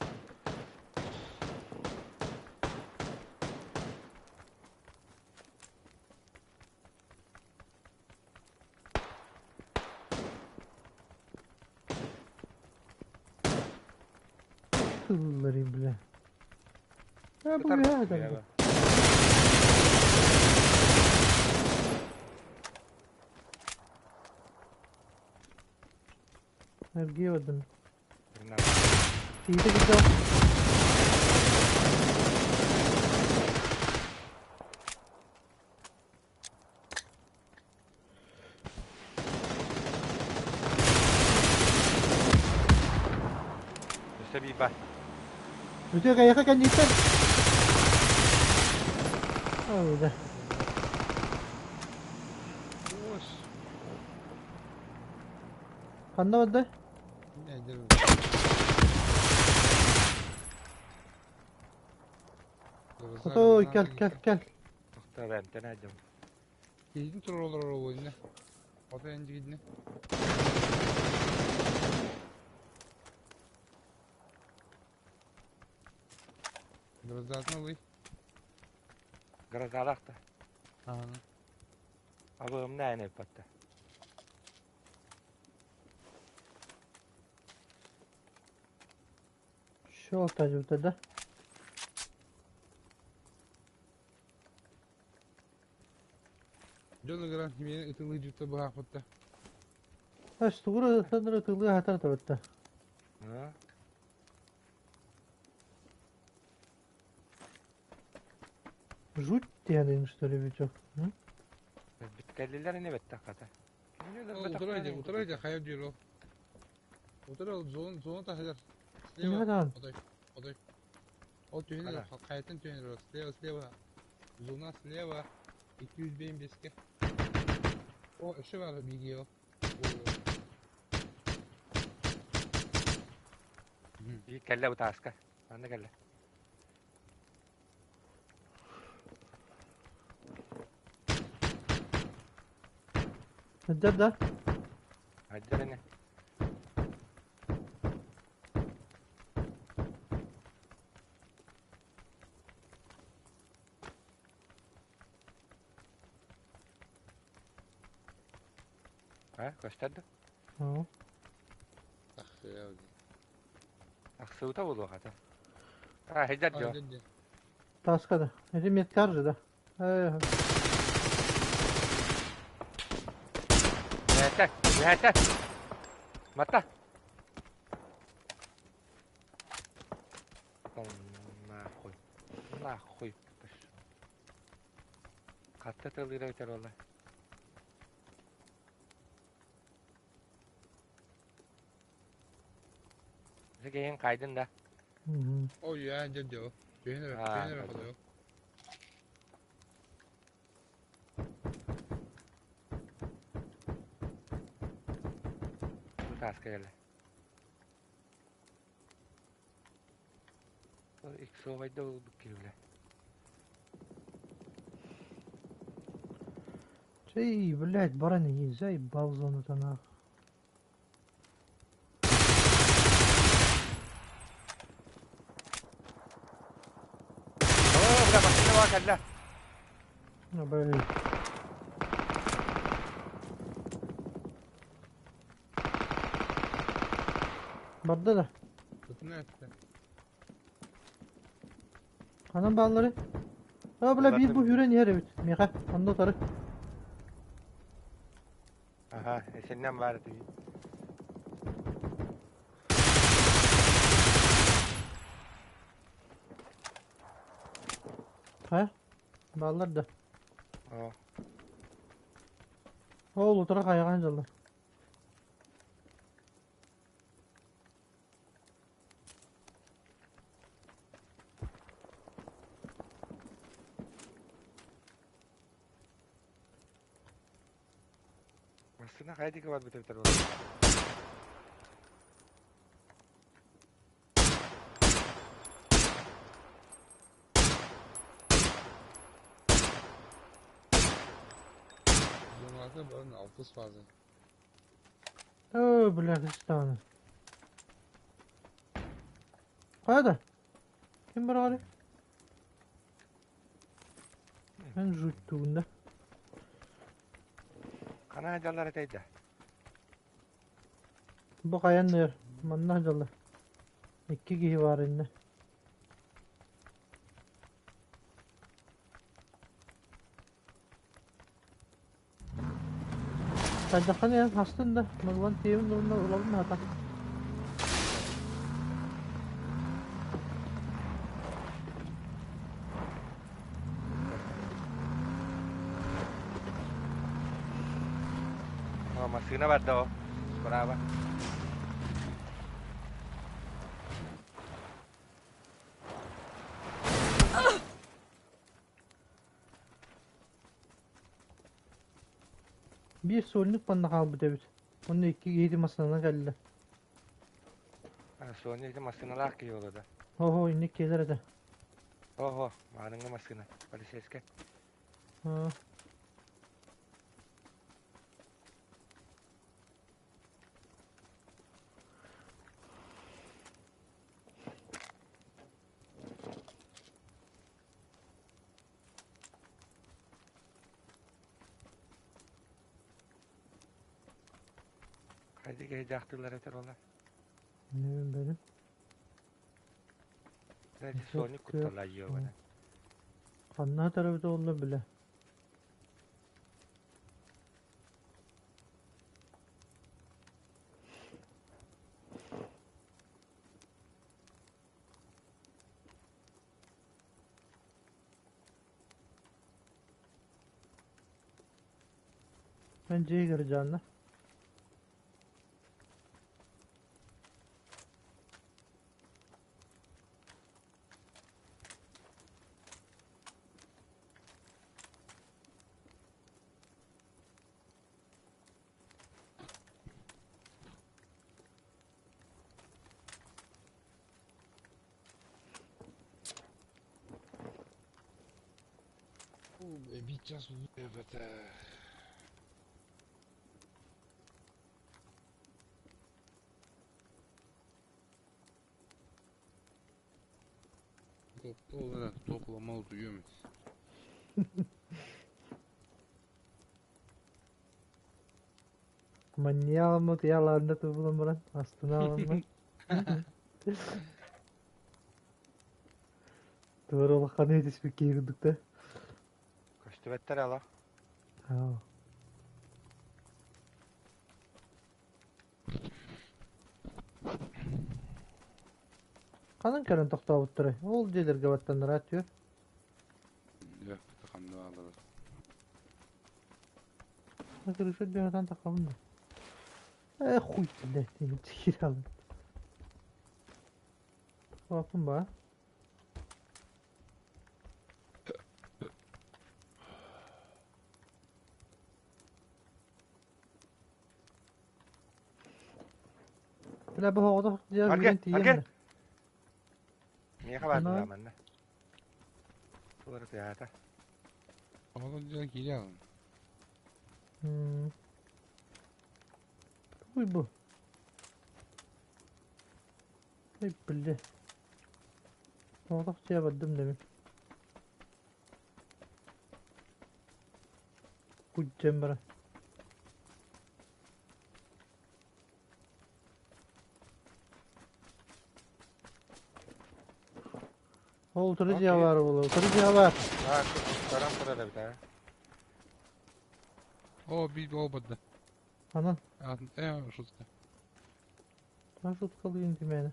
S2: Kızları bile. Ya bu
S3: Tutar
S2: ya
S3: mısın
S2: adam.
S3: ya?
S2: Ergiye ördüm.
S3: Bunlar
S2: İyi de güzel.
S3: üstte bir bak.
S2: Öteye kayaka kendi itten. Öyle.
S4: Boş.
S2: Kanna vardı.
S4: Nedir bu?
S2: Koto gel gel gel.
S3: Nokta ben denedim.
S4: Gidin tur olur o oyunda. O da önce gidin. Biraz zaten olayı.
S3: Garaz alakta.
S4: Aha.
S3: Abim ne ne patta.
S2: Şu ortacı burada.
S4: Jolu gran kimine ıtılı cütte bu hafta.
S2: Haş tuğru sanırım tığlığı hatar tabatta.
S3: Ha?
S2: Jut diye demiş öyle bir çok. Hı?
S3: Bitkelliler ne bette kata.
S4: Oturaydı hayal diyor o. Oturay zonu taşılar.
S2: Ne adam?
S4: Oday. O tühenir
S3: Hala.
S4: hayatın tühenir o. Sleva. Zona sleva. 200 beyin beske. O işi var bilgi o.
S3: Bir kelle bu taska. Ben de kelle.
S2: Hadi da.
S3: Hadi ne? Ha, gösterdi.
S2: Ha.
S4: Ah ya.
S3: Aksuta buldu kata. Ha, hecet jo.
S2: Taska da. Elim yetkar da.
S3: Yeter. Mata. Nahуй. Nahуй. Katta tılıyla öter vallahi. Geyin kaydın da.
S2: Hı hı.
S4: O ya dedi o. Beğenerek
S3: Ha,
S4: beğenerek
S3: hadi.
S4: alıyor.
S3: Bu taska geldi. İlk soğuyda olduk gibi.
S2: Şey, блядь, баран езжай, балзону тана.
S3: Oo, bura makine var kalla.
S2: Ya böyle. Barda da.
S4: Kötü ne etti?
S2: Kanın bağları. Ha bula bir bu hüren yer evet. Mika, anda tarı.
S3: Aha, senden var diye.
S2: Ha? Bağlar da.
S3: Oo.
S2: Oğul oturak ayağa canlar.
S3: Aslında kaydı ki var bir tane var.
S4: Zonlarda buranın altıs fazla.
S2: Oo Blackistan. Hadi. Kim var Ali? Ben juttuğunda.
S3: Kana hacallar eteydi.
S2: Bu kayan yer. Manna canlar. İki kişi var indi. Kaçakkan ya aslında. Magvan temin durumda olalım mı hata?
S3: Oo, masina var da o. Bravo.
S2: Bir sorunluk bana kaldı David. Onu iki yedi masasına geldiler.
S3: Ha, sonra işte masinalar ki yolu da.
S2: Ho indik gelir de.
S3: Oho, maranga masina. Hadi seske.
S2: Ha.
S3: Kaydı gelecektiler eter ola.
S2: Ne bileyim benim.
S3: Sadece
S2: Yok,
S3: Sony
S2: yok.
S3: kutular yiyor
S2: Hı.
S3: bana.
S2: Kanlı tarafı da oldu bile. Ben C'ye gireceğim lan.
S4: Bir ças uzun. Evet. Toplu olarak toplamalı duyuyor musun?
S2: Manya almadı ya lanet tuğbulun buran. Aslına alınma. Doğru olak kanı yetiş bir kıyırdık da.
S3: Kaçtı better ala.
S2: Ha. Kanın karın tokta avutturay. Ol gelir gavattanlar atıyor.
S4: Yok, takandı ağladı.
S2: Bakır şu dünyadan takalım da. Huy billah seni çekir alın. Bakın bak. Bile bu havada diğer
S3: Arge,
S2: Bülent diyeyim
S3: Arge.
S2: de.
S3: Niye haber
S2: Ana.
S3: vermem ben? Doğru ya da.
S4: Havadan direkt hile alın.
S2: Hmm. Uy bu. Ay bile. Havada diyemedim demin. Bu cembere. Oturucuya
S3: Okey.
S2: var oğlum. Oturucuya var.
S3: Ha, soran burada bir daha.
S4: O bir olmadı.
S2: Anan.
S4: Şurada.
S2: Ben şu kalayım demeyene.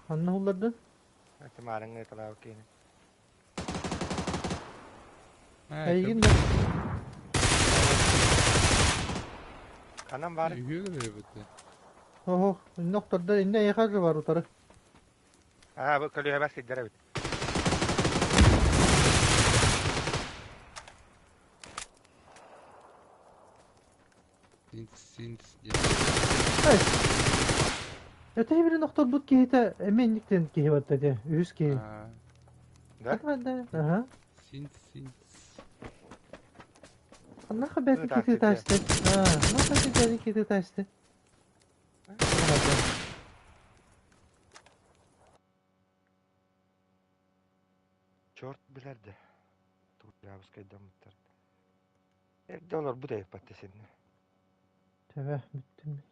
S2: Anne hulladın.
S3: İhtimalin ne kadar okey.
S2: Eygin de.
S3: Kanam var.
S4: Yürüyor da böyle.
S2: Oho. Noktada inne yakar var utarı.
S3: Ha bu kalıyor bas gider evet.
S4: Sint.
S2: Hey. Öte bir nokta bu kihite eminlikten kihibat dedi. Üz ki.
S4: Ha.
S3: Da.
S2: Hadi. Aha.
S4: Sint.
S2: Ne kadar
S3: Evet,
S2: kiti
S3: artık ya.
S2: taştı. Ha. Ne kadar kiti taştı.
S3: Çort bilerdi. Dur ya bu skaydan mıttır. Evde olur bu da yapmadı senin.
S2: Tövbe bittim.